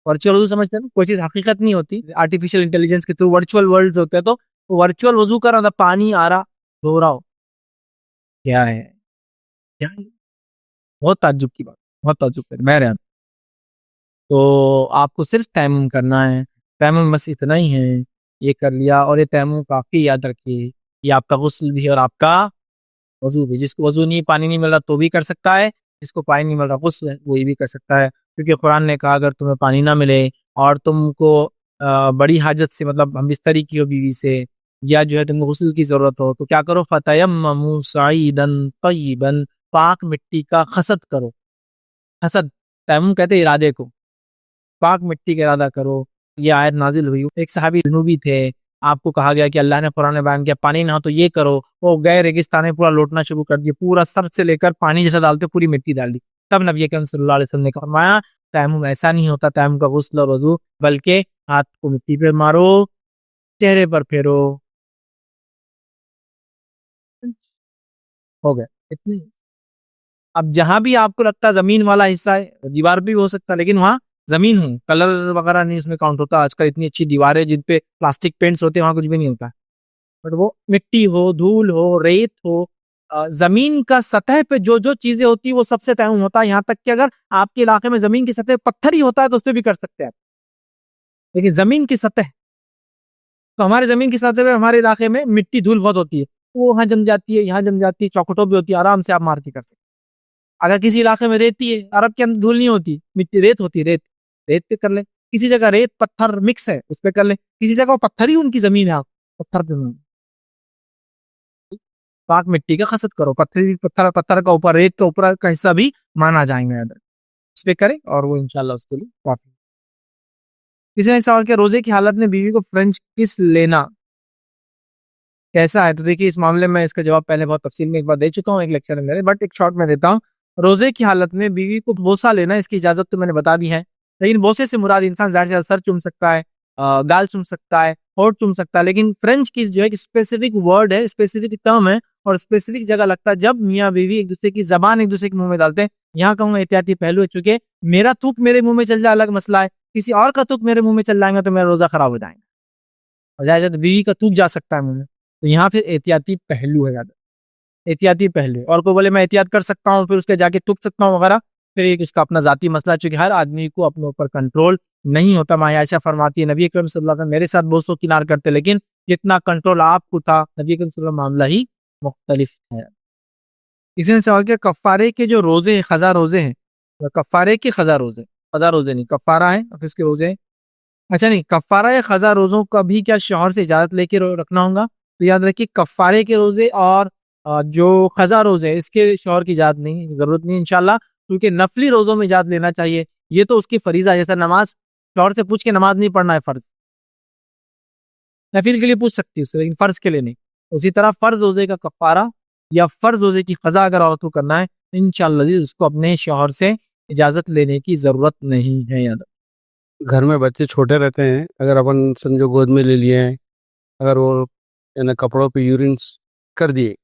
[SPEAKER 1] ورچوئل وضو سمجھتے ہیں, کوئی چیز حقیقت نہیں ہوتی, آرٹیفیشل انٹیلیجنس کے تھرو ورچوئل ورلڈز ہوتے ہیں. تو ورچوئل وضو کر رہا, پانی آ رہا, دھو رہا ہو, کیا ہے بہت تعجب کی بات, بہت تعجب کر میرے یہاں. تو آپ کو صرف تیمم کرنا ہے, تیمم بس اتنا ہی ہے, یہ کر لیا. اور یہ تیمم کافی یاد رکھیے, یہ آپ کا غسل بھی اور آپ کا وضو بھی. جس کو وضو نہیں, پانی نہیں مل رہا تو بھی کر سکتا ہے, جس کو پانی نہیں مل رہا غسل ہے وہی بھی کر سکتا ہے. کیونکہ قرآن نے کہا اگر تمہیں پانی نہ ملے اور تم کو بڑی حاجت سے, مطلب ہم بستری کی ہو بیوی سے, یا جو ہے تم کو غسل کی ضرورت ہو, تو کیا کرو؟ فَتَيَمَّمُوا صَعِيدًا طَيِّبًا, پاک مٹی کا قصد کرو. قصد, تیمم کہتے ہیں ارادے کو, پاک مٹی کا ارادہ کرو. یہ آیت نازل ہوئی, ایک صحابی جنوبی تھے, آپ کو کہا گیا کہ اللہ نے قرآن میں بیان کیا پانی نہ ہو تو یہ کرو, وہ گئے ریگستان میں پورا لوٹنا شروع کر دیا, پورا سر سے لے کر پانی جیسا ڈالتے پوری مٹی ڈال دی. تب نبی کریم صلی اللہ علیہ وسلم نے فرمایا تیمم ایسا نہیں ہوتا, تیمم کا غسل اور وضو, بلکہ ہاتھ کو مٹی پہ مارو, چہرے پر پھیرو, ہو گیا اتنی. اب جہاں بھی آپ کو لگتا ہے زمین والا حصہ ہے, دیوار بھی ہو سکتا ہے, لیکن وہاں زمین ہوں, کلر وغیرہ نہیں اس میں کاؤنٹ ہوتا. آج کل اتنی اچھی دیواریں جن پہ پلاسٹک پینٹس ہوتے ہیں, وہاں کچھ بھی نہیں ہوتا. بٹ وہ مٹی ہو, دھول ہو, ریت ہو, زمین کا سطح پہ جو جو چیزیں ہوتی ہیں وہ سب سے تیمم ہوتا ہے. یہاں تک کہ اگر آپ کے علاقے میں زمین کی سطح پتھر ہی ہوتا ہے تو اس پہ بھی کر سکتے ہیں آپ, لیکن زمین کی سطح, تو ہمارے زمین کی سطح پہ ہمارے علاقے میں مٹی دھول بہت ہوتی ہے, وہ وہاں جم جاتی ہے, یہاں جم جاتی ہے, چوکٹوں بھی ہوتی ہے, آرام سے آپ مار کے کر سکتے. اگر کسی علاقے میں ریتی ہے, عرب کے اندر دھول نہیں ہوتی, مٹی ریت ہوتی ہے, ریت پہ کر لیں. کسی جگہ ریت پتھر مکس ہے, اس پہ کر لیں. کسی جگہ پتھر ہی ان کی زمین ہے, آپ پتھر پہ پاک مٹی کا قصد کرو. پتھر کا اوپر, ریت کا اوپر کا حصہ بھی مانا جائیں گا, اس پہ کریں اور وہ انشاءاللہ اس کے لیے کافی. کسی نے سوال کیا روزے کی حالت میں بیوی کو فرینچ کس لینا کیسا ہے؟ تو دیکھیے اس معاملے میں اس کا جواب پہلے بہت تفصیل میں ایک بار دے چکا ہوں ایک لیکچر میں میرے, بٹ ایک شارٹ میں دیتا ہوں. روزے کی حالت میں بیوی کو بوسہ لینا, اس کی اجازت تو میں نے بتا دی ہے, لیکن بوسے سے مراد انسان ظاہر سے سر چوم سکتا ہے, گال چوم سکتا ہے, ہونٹ چوم سکتا ہے, لیکن فرینچ کس جو ہے ایک اسپیسیفک ورڈ ہے, اسپیسیفک ٹرم ہے, اور اسپیسیفک جگہ لگتا ہے جب میاں بیوی ایک دوسرے کی زبان ایک دوسرے کے منہ میں ڈالتے ہیں. یہاں کہوں احتیاطی پہلو ہے, چونکہ میرا تھوک میرے منہ میں چل جائے الگ مسئلہ ہے, کسی اور کا تھوک میرے منہ میں چل جائے گا تو میرا روزہ خراب ہو جائے گا, اور جائے تو بیوی کا تھوک جا سکتا ہے منہ میں. تو یہاں پھر احتیاطی پہلو ہے, زیادہ احتیاطی پہلو ہے. اور کوئی بولے میں احتیاط کر سکتا ہوں پھر اس کے جا کے تھوک سکتا ہوں وغیرہ, پھر ایک اس کا اپنا ذاتی مسئلہ ہے, چونکہ ہر آدمی کو اپنے اوپر کنٹرول نہیں ہوتا. ماں عائشہ فرماتی ہے نبی اکرم صلی اللہ علیہ وسلم میرے ساتھ بہت سو کنار کرتے, لیکن جتنا کنٹرول آپ کو تھا نبی اکرم صلی اللہ علیہ وسلم معاملہ ہی مختلف ہے. اسی نے سوال کیا کفارے کے جو روزے ہیں, قضا روزے ہیں, کفارے کے قضا روزے, قضا روزے نہیں کفارہ ہے اور اس کے روزے ہیں. اچھا نہیں, کفارہ یا قضا روزوں کا بھی کیا شوہر سے اجازت لے کے رکھنا ہوگا؟ تو یاد رکھیے کفارے کے روزے اور جو قضا روزے ہیں اس کے شوہر کی اجازت نہیں, ضرورت نہیں انشاءاللہ, کیونکہ نفلی روزوں میں اجازت لینا چاہیے. یہ تو اس کی فریضہ ہے, جیسا نماز شوہر سے پوچھ کے نماز نہیں پڑھنا ہے فرض, نفل کے لیے پوچھ سکتی ہے اس سے, لیکن فرض کے لیے نہیں. اسی طرح فرض روزے کا کفارہ یا فرض روزے کی قضا اگر عورت کو کرنا ہے انشاءاللہ اس کو اپنے شوہر سے اجازت لینے کی ضرورت نہیں ہے. یاد
[SPEAKER 6] گھر میں بچے چھوٹے رہتے ہیں, اگر اپن سمجھو گود میں لے لیے ہیں, اگر وہ کپڑوں پہ یورینس کر دیے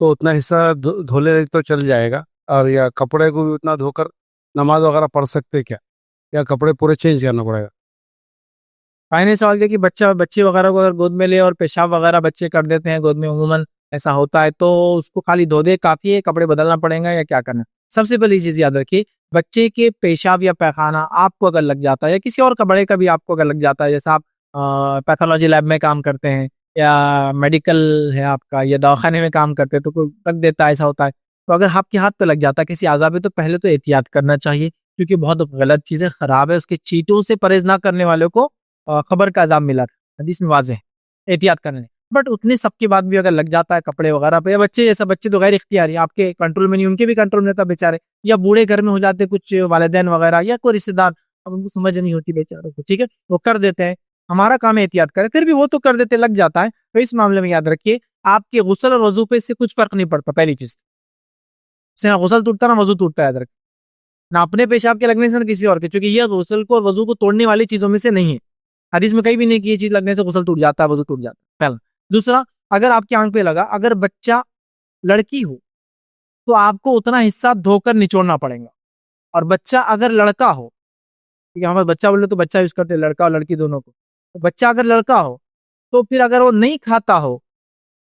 [SPEAKER 6] تو اتنا حصہ دھولے تو چل جائے گا, اور یا کپڑے کو بھی اتنا دھو کر نماز وغیرہ پڑھ سکتے کیا, یا کپڑے پورے چینج کرنا پڑے گا؟
[SPEAKER 1] نے سوال کیا کہ بچے وغیرہ کو اگر گود میں لے اور پیشاب وغیرہ بچے کر دیتے ہیں گود میں, عموماً ایسا ہوتا ہے, تو اس کو خالی دھو دے کافی ہے, کپڑے بدلنا پڑے گا یا کیا کرنا؟ سب سے پہلی چیز یاد رکھیے, بچے کے پیشاب یا پیخانہ آپ کو اگر لگ جاتا ہے یا کسی اور کپڑے کا بھی آپ کو اگر لگ جاتا ہے, جیسا آپ پیتھولوجی لیب میں کام کرتے ہیں یا میڈیکل ہے آپ کا یا دواخانے میں کام کرتے ہیں تو کوئی رکھ دیتا ہے, ایسا ہوتا ہے, تو اگر آپ کے ہاتھ پہ لگ جاتا ہے کسی اعضاء پہ تو پہلے تو احتیاط کرنا چاہیے, کیونکہ بہت غلط چیزیں خراب ہے. اس کے چیٹوں سے پرہیز نہ کرنے والوں کو خبر کا عذاب ملا, حدیث میں واضح ہے احتیاط کرنے. بٹ اتنے سب کے بعد بھی اگر لگ جاتا ہے کپڑے وغیرہ پہ, یا بچے جیسا بچے تو غیر اختیاری آپ کے کنٹرول میں نہیں, ان کے بھی کنٹرول میں رہتا بیچارے, یا بوڑھے گھر میں ہو جاتے کچھ والدین وغیرہ یا کوئی رشتے دار, اب ان کو سمجھ نہیں ہوتی بیچاروں کو, ٹھیک ہے, وہ کر دیتے ہیں. ہمارا کام ہے احتیاط کرے, پھر بھی وہ تو کر دیتے لگ جاتا ہے. تو اس معاملے میں یاد رکھیے آپ کے غسل اور وضو پہ اس سے کچھ فرق نہیں پڑتا. پہلی چیز سے نہ غسل ٹوٹتا نہ وضو ٹوٹتا ہے, یاد رکھیے, نہ اپنے پیشاب کے لگنے سے نہ کسی اور کے, چونکہ یہ غسل کو اور وضو کو توڑنے والی چیزوں میں سے نہیں ہے. حدیث میں کہیں بھی نہیں کہ یہ چیز لگنے سے غسل ٹوٹ جاتا ہے وضو ٹوٹ جاتا ہے. پہلا. دوسرا, اگر آپ کی آنکھ پہ لگا, اگر بچہ لڑکی ہو تو آپ کو اتنا حصہ دھو کر نچوڑنا پڑے گا, اور بچہ اگر لڑکا ہو, ٹھیک ہے, ہمارے بچہ بولے تو بچہ یوز کرتے لڑکا اور لڑکی دونوں کو, تو بچہ اگر لڑکا ہو تو پھر اگر وہ نہیں کھاتا ہو,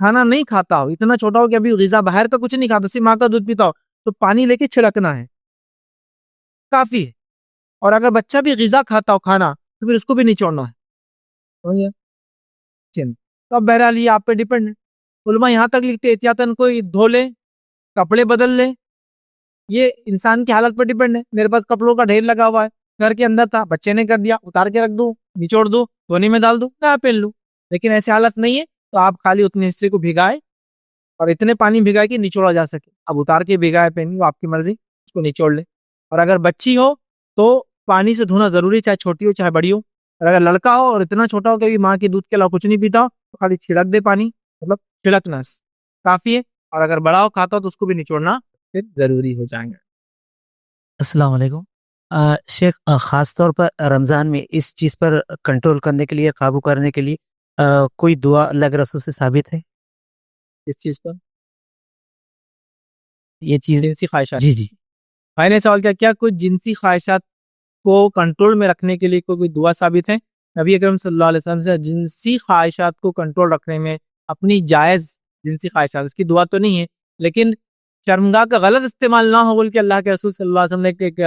[SPEAKER 1] کھانا نہیں کھاتا ہو, اتنا چھوٹا ہو کہ ابھی غذا باہر کا کچھ نہیں کھاتا, صرف ماں کا دودھ پیتا ہو, تو پانی لے کے چھڑکنا ہے, کافی ہے. اور اگر بچہ بھی غذا کھاتا ہو کھانا تو پھر اس کو بھی نچوڑنا ہے. تو اب بہرحال یہ آپ پہ ڈیپینڈ ہے. علماء یہاں تک لکھتے احتیاطاً کوئی دھو لے, کپڑے بدل لے, یہ انسان کی حالت پر ڈیپینڈ ہے. میرے پاس کپڑوں کا ڈھیر لگا ہوا ہے, گھر کے اندر تھا, بچے نے کر دیا, اتار کے رکھ دوں, نچوڑ دوں, دھونے میں ڈال دوں, نہ پہن لوں. لیکن ایسی حالت نہیں ہے, تو آپ خالی اتنے حصے کو بھگائے اور اتنے پانی بھگائے کہ نچوڑا جا سکے. اب اتار کے بھگائے پہنی, وہ آپ کی مرضی, اس کو نچوڑ لے. اور اگر بچی ہو تو پانی سے دھونا ضروری, چاہے چھوٹی ہو چاہے بڑی ہو. اور اگر لڑکا ہو اور اتنا چھوٹا ہو کہ ماں کے دودھ کے علاوہ کچھ نہیں پیتا ہو تو خالی چھڑک دے پانی, مطلب چھڑکنا کافی ہے. اور اگر بڑا ہو کھاتا ہو تو اس کو بھی نچوڑنا پھر ضروری ہو جائیں گے.
[SPEAKER 4] السلام علیکم شیخ, خاص طور پر رمضان میں اس چیز پر کنٹرول کرنے کے لیے, قابو کرنے کے لیے کوئی دعا اللہ کے رسول سے ثابت ہے؟
[SPEAKER 1] اس چیز پر
[SPEAKER 4] یہ چیز
[SPEAKER 1] جنسی خواہشات,
[SPEAKER 4] جی
[SPEAKER 1] بھائی نے سوال کیا کیا کوئی جنسی خواہشات کو کنٹرول میں رکھنے کے لیے کوئی دعا ثابت ہے؟ نبی اکرم صلی اللہ علیہ وسلم سے جنسی خواہشات کو کنٹرول رکھنے میں اپنی جائز جنسی خواہشات, اس کی دعا تو نہیں ہے, لیکن شرمگاہ کا غلط استعمال نہ ہو بول کے اللہ کے رسول صلی اللہ علیہ وسلم نے ایک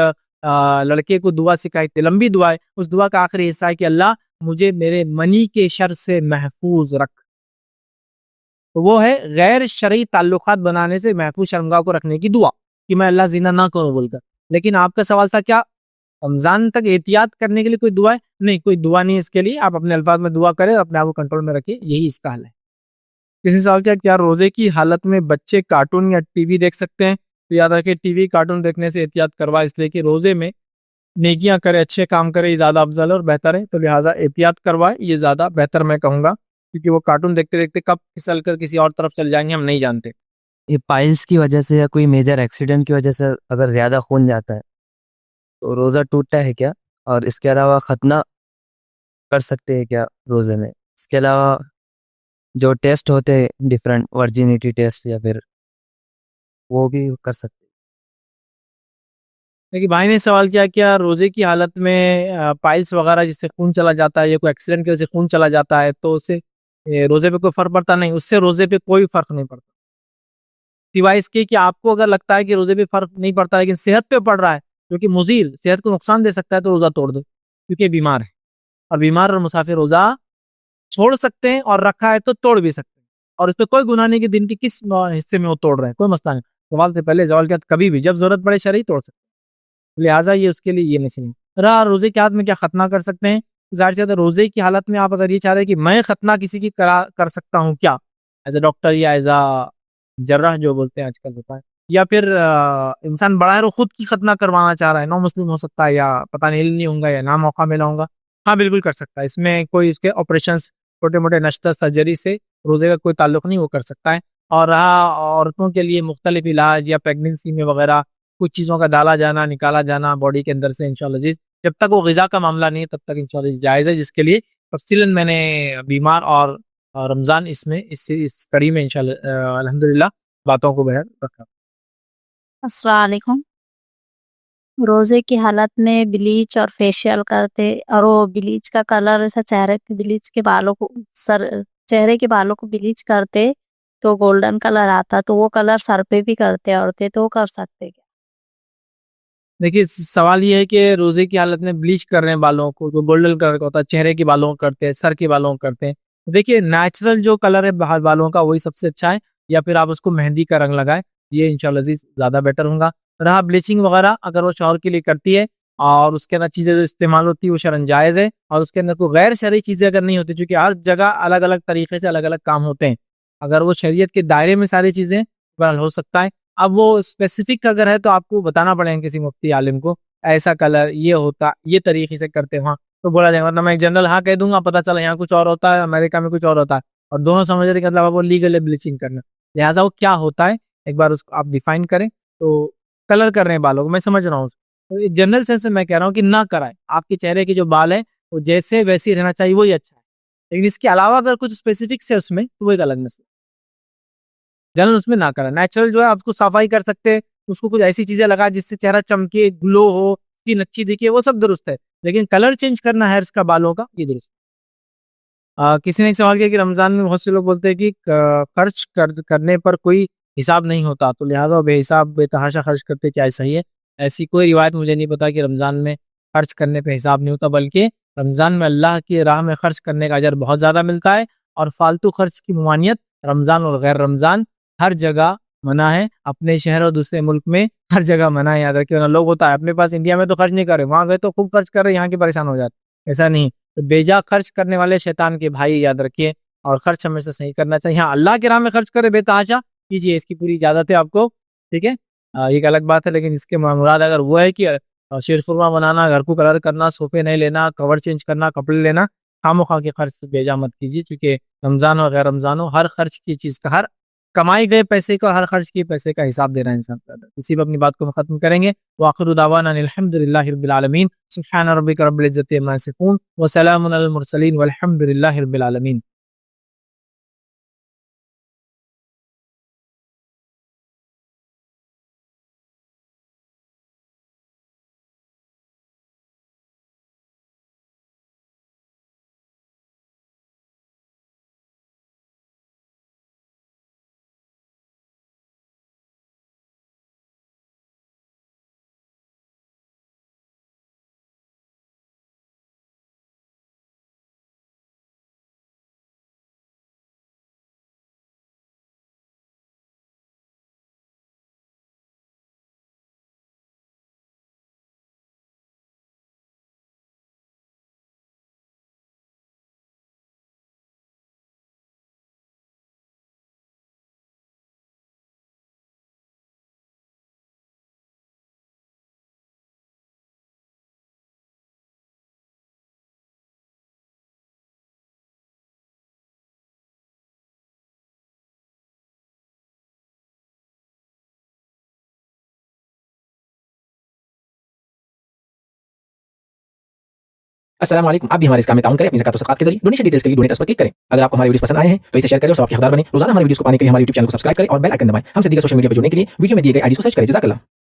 [SPEAKER 1] لڑکے کو دعا سکھائی تھی, لمبی دعا ہے. اس دعا کا آخری حصہ ہے کہ اللہ مجھے میرے منی کے شر سے محفوظ رکھ. تو وہ ہے غیر شرعی تعلقات بنانے سے محفوظ شرمگاہ کو رکھنے کی دعا, کہ میں اللہ زنا نہ کروں بول کر. لیکن آپ کا سوال تھا کیا رمضان تک احتیاط کرنے کے لیے کوئی دعا ہے؟ نہیں, کوئی دعا نہیں اس کے لیے. آپ اپنے الفاظ میں دعا کریں اور اپنے آپ کو کنٹرول میں رکھیں, یہی اس کا حل ہے. کسی سوال کیا روزے کی حالت میں بچے کارٹون یا ٹی وی دیکھ سکتے ہیں؟ تو یاد رکھیں ٹی وی کارٹون دیکھنے سے احتیاط کروا, اس لیے کہ روزے میں نیکیاں کرے, اچھے کام کرے, یہ زیادہ افضل اور بہتر ہے. تو لہٰذا احتیاط کروائے, یہ زیادہ بہتر میں کہوں گا, کیونکہ وہ کارٹون دیکھتے دیکھتے کب پھسل کر کسی اور طرف چل جائیں گے ہم نہیں جانتے.
[SPEAKER 4] یہ پائلس کی وجہ سے یا کوئی میجر ایکسیڈنٹ کی وجہ سے اگر زیادہ خون جاتا ہے تو روزہ ٹوٹتا ہے کیا؟ اور اس کے علاوہ ختنہ کر سکتے ہیں کیا روزے میں؟ اس کے علاوہ
[SPEAKER 7] جو ٹیسٹ ہوتے ہیں ڈفرینٹ ورجینٹی ٹیسٹ یا پھر وہ بھی کر سکتے ہیں.
[SPEAKER 1] دیکھیے بھائی نے سوال کیا کیا روزے کی حالت میں پائلس وغیرہ جس سے خون چلا جاتا ہے یا کوئی ایکسیڈنٹ کی وجہ سے خون چلا جاتا ہے تو اس سے روزے پہ کوئی فرق پڑتا؟ نہیں، اس سے روزے پہ کوئی فرق نہیں پڑتا، سوائے اس کے کہ آپ کو اگر لگتا ہے کہ روزے پہ فرق نہیں پڑتا لیکن صحت پہ پڑ رہا ہے جو کہ مضر صحت کو نقصان دے سکتا ہے تو روزہ توڑ دو، کیونکہ بیمار ہے، اور بیمار اور مسافر روزہ چھوڑ سکتے ہیں اور رکھا ہے تو توڑ بھی سکتے ہیں، اور اس پہ کوئی گناہ نہیں کہ دن کے کس حصے میں وہ توڑ رہے ہیں، کوئی مسئلہ نہیں. زوال سے پہلے زوال کے بعد کبھی بھی جب ضرورت پڑے شرعی توڑ سکتے ہیں، لہٰذا یہ اس کے لیے یہ مسئلہ نہیں رہا. روزے کی حالت میں کیا ختنہ کر سکتے ہیں؟ ظاہر سی بات ہے روزے کی حالت میں آپ اگر یہ چاہ رہے ہیں کہ میں ختنہ کسی کی کر سکتا ہوں کیا، ایز اے ڈاکٹر یا ایز اے جراح جو بولتے ہیں آج کل ہوتا ہے، یا پھر انسان بڑا ہے وہ خود کی ختنہ کروانا چاہ رہا ہے، نو مسلم ہو سکتا ہے یا پتہ نہیں ہوں گا یا نہ موقع ملا ہوں گا، ہاں بالکل کر سکتا ہے. اس میں کوئی اس کے آپریشنس چھوٹے موٹے نشتہ سرجری سے روزے کا کوئی تعلق نہیں، وہ کر سکتا ہے. اور رہا عورتوں کے لیے مختلف علاج یا پریگننسی میں وغیرہ کچھ چیزوں کا ڈالا جانا نکالا جانا باڈی کے اندر سے انشاءاللہ عزیز، جب تک وہ غذا کا معاملہ نہیں ہے تب تک انشاءاللہ جائز ہے، جس کے لیے تفصیلاً میں نے بیمار اور رمضان اس کڑی میں انشاءاللہ الحمدللہ باتوں کو بیان رکھا.
[SPEAKER 8] السلام علیکم. روزے کی حالت میں بلیچ اور فیشیل کرتے اور وہ بلیچ کا کلر ایسا چہرے پہ بلیچ کے بالوں کو چہرے کے بالوں کو بلیچ کرتے تو گولڈن کلر آتا، تو وہ کلر سر پہ بھی کرتے عورتیں تو کر سکتے کیا؟
[SPEAKER 1] دیکھیے سوال یہ ہے کہ روزے کی حالت میں بلیچ کر رہے ہیں بالوں کو، جو گولڈن کلر کا ہوتا ہے چہرے کے بالوں کو کرتے ہیں، سر کے بالوں کو کرتے ہیں. دیکھیے نیچرل جو کلر ہے بالوں کا وہی سب سے اچھا ہے، یا پھر آپ اس کو مہندی کا رنگ لگائیں، یہ انشاءاللہ عزیز زیادہ بیٹر ہوگا. رہا بلیچنگ وغیرہ اگر وہ شوہر کے لیے کرتی ہے اور اس کے اندر چیزیں جو استعمال ہوتی ہے وہ شرعاً جائز ہے، اور اس کے اندر کوئی غیر شرعی چیزیں اگر نہیں ہوتی، چونکہ ہر جگہ الگ الگ طریقے سے الگ الگ کام ہوتے ہیں، اگر وہ شریعت کے دائرے میں ساری چیزیں بہرحال ہو سکتا ہے. اب وہ اسپیسیفک اگر ہے تو آپ کو بتانا پڑے گا کسی مفتی عالم کو ایسا کلر یہ ہوتا یہ طریقے سے کرتے وہاں تو بولا جائے گا. ورنہ میں ایک جنرل ہاں کہہ دوں گا، پتہ چلا یہاں کچھ اور ہوتا ہے امریکہ میں کچھ اور ہوتا ہے اور دونوں سمجھ رہے کہ مطلب وہ لیگل ہے بلیچنگ کرنا، لہٰذا وہ کیا ہوتا ہے ایک بار اس کو آپ ڈیفائن کریں. تو کلر کر رہے ہیں بالوں کو میں سمجھ رہا ہوں، تو جنرل سینس سے میں کہہ رہا ہوں کہ نہ کرائیں، آپ کے چہرے کے جو بال ہیں وہ جیسے ویسے رہنا چاہیے وہی اچھا ہے، لیکن اس کے علاوہ اگر کچھ اسپیسیفکس ہے اس میں تو وہ ایک الگ مسئلہ. جنرل اس میں نہ کریں، نیچرل جو ہے آپ اس کو صفائی کر سکتے ہیں، اس کو کچھ ایسی چیزیں لگا جس سے چہرہ چمکے گلو ہو اسکن اچھی دکھے، وہ سب درست ہے، لیکن کلر چینج کرنا ہے اس کا بالوں کا یہ درست ہے. کسی نے ایک سوال کیا کہ رمضان میں بہت سے لوگ بولتے ہیں کہ خرچ کرنے پر کوئی حساب نہیں ہوتا تو لہٰذا بے حساب بے تحاشا خرچ کرتے کیا صحیح ہے؟ ایسی کوئی روایت مجھے نہیں پتا کہ رمضان میں خرچ کرنے پہ حساب نہیں ہوتا، بلکہ رمضان میں اللہ کی راہ میں خرچ کرنے کا اجر بہت زیادہ ملتا ہے، اور فالتو خرچ کی ممانعت رمضان اور غیر رمضان ہر جگہ منع ہے. اپنے شہر اور دوسرے ملک میں ہر جگہ منع ہے، یاد رکھیے. لوگ ہوتا ہے اپنے پاس انڈیا میں تو خرچ نہیں کر رہے، وہاں گئے تو خوب خرچ کر رہے، یہاں کے پریشان ہو جاتے، ایسا نہیں. تو بیجا خرچ کرنے والے شیطان کے بھائی یاد رکھیے، اور خرچ ہمیشہ صحیح کرنا چاہیے. ہاں اللہ کے راہ میں خرچ کرے بے تحاشا کیجیے، اس کی پوری اجازت ہے آپ کو، ٹھیک ہے، یہ ایک الگ بات ہے. لیکن اس کے مراد اگر وہ ہے کہ شیر خورما بنانا، گھر کو کلر کرنا، صوفے نہیں لینا، کور چینج کرنا، کپڑے لینا، خام و خواہ کے خرچ بیجا مت کیجیے، کیونکہ رمضان اور غیر رمضان ہو ہر خرچ کی چیز کا، ہر کمائی گئے پیسے کا، ہر خرچ کی پیسے کا حساب دینا انسان کا. اسی پہ اپنی بات کو ختم کریں گے. وآخر دعوانا الحمدللہ رب العالمین. سبحان ربک رب العزۃ عما یصفون وسلام علی المرسلین والحمدللہ رب العالمین.
[SPEAKER 9] السلام علیکم. آپ بھی ہمارے اس کام میں تعاون کریں اپنی زکات و صدقات کے ذریعے. ڈونیشن ڈیٹیلز کے لیے ڈونیٹ اس پر کلک کریں. اگر آپ کو ہمارے ویڈیوز پسند آئے ہیں تو اسے شیئر کریں اور سب کے حقدار بنیں. روزانہ ہمارے ویڈیوز کو پانے کے لیے ہمارے یوٹیوب چینل کو سبسکرائب کریں اور بیل آئکن دبائیں. ہم سے دیگر سوشل میڈیا پہ جڑنے کے لیے ویڈیو میں دیے گئے آئی ڈی کو سرچ کریں. جزاک اللہ.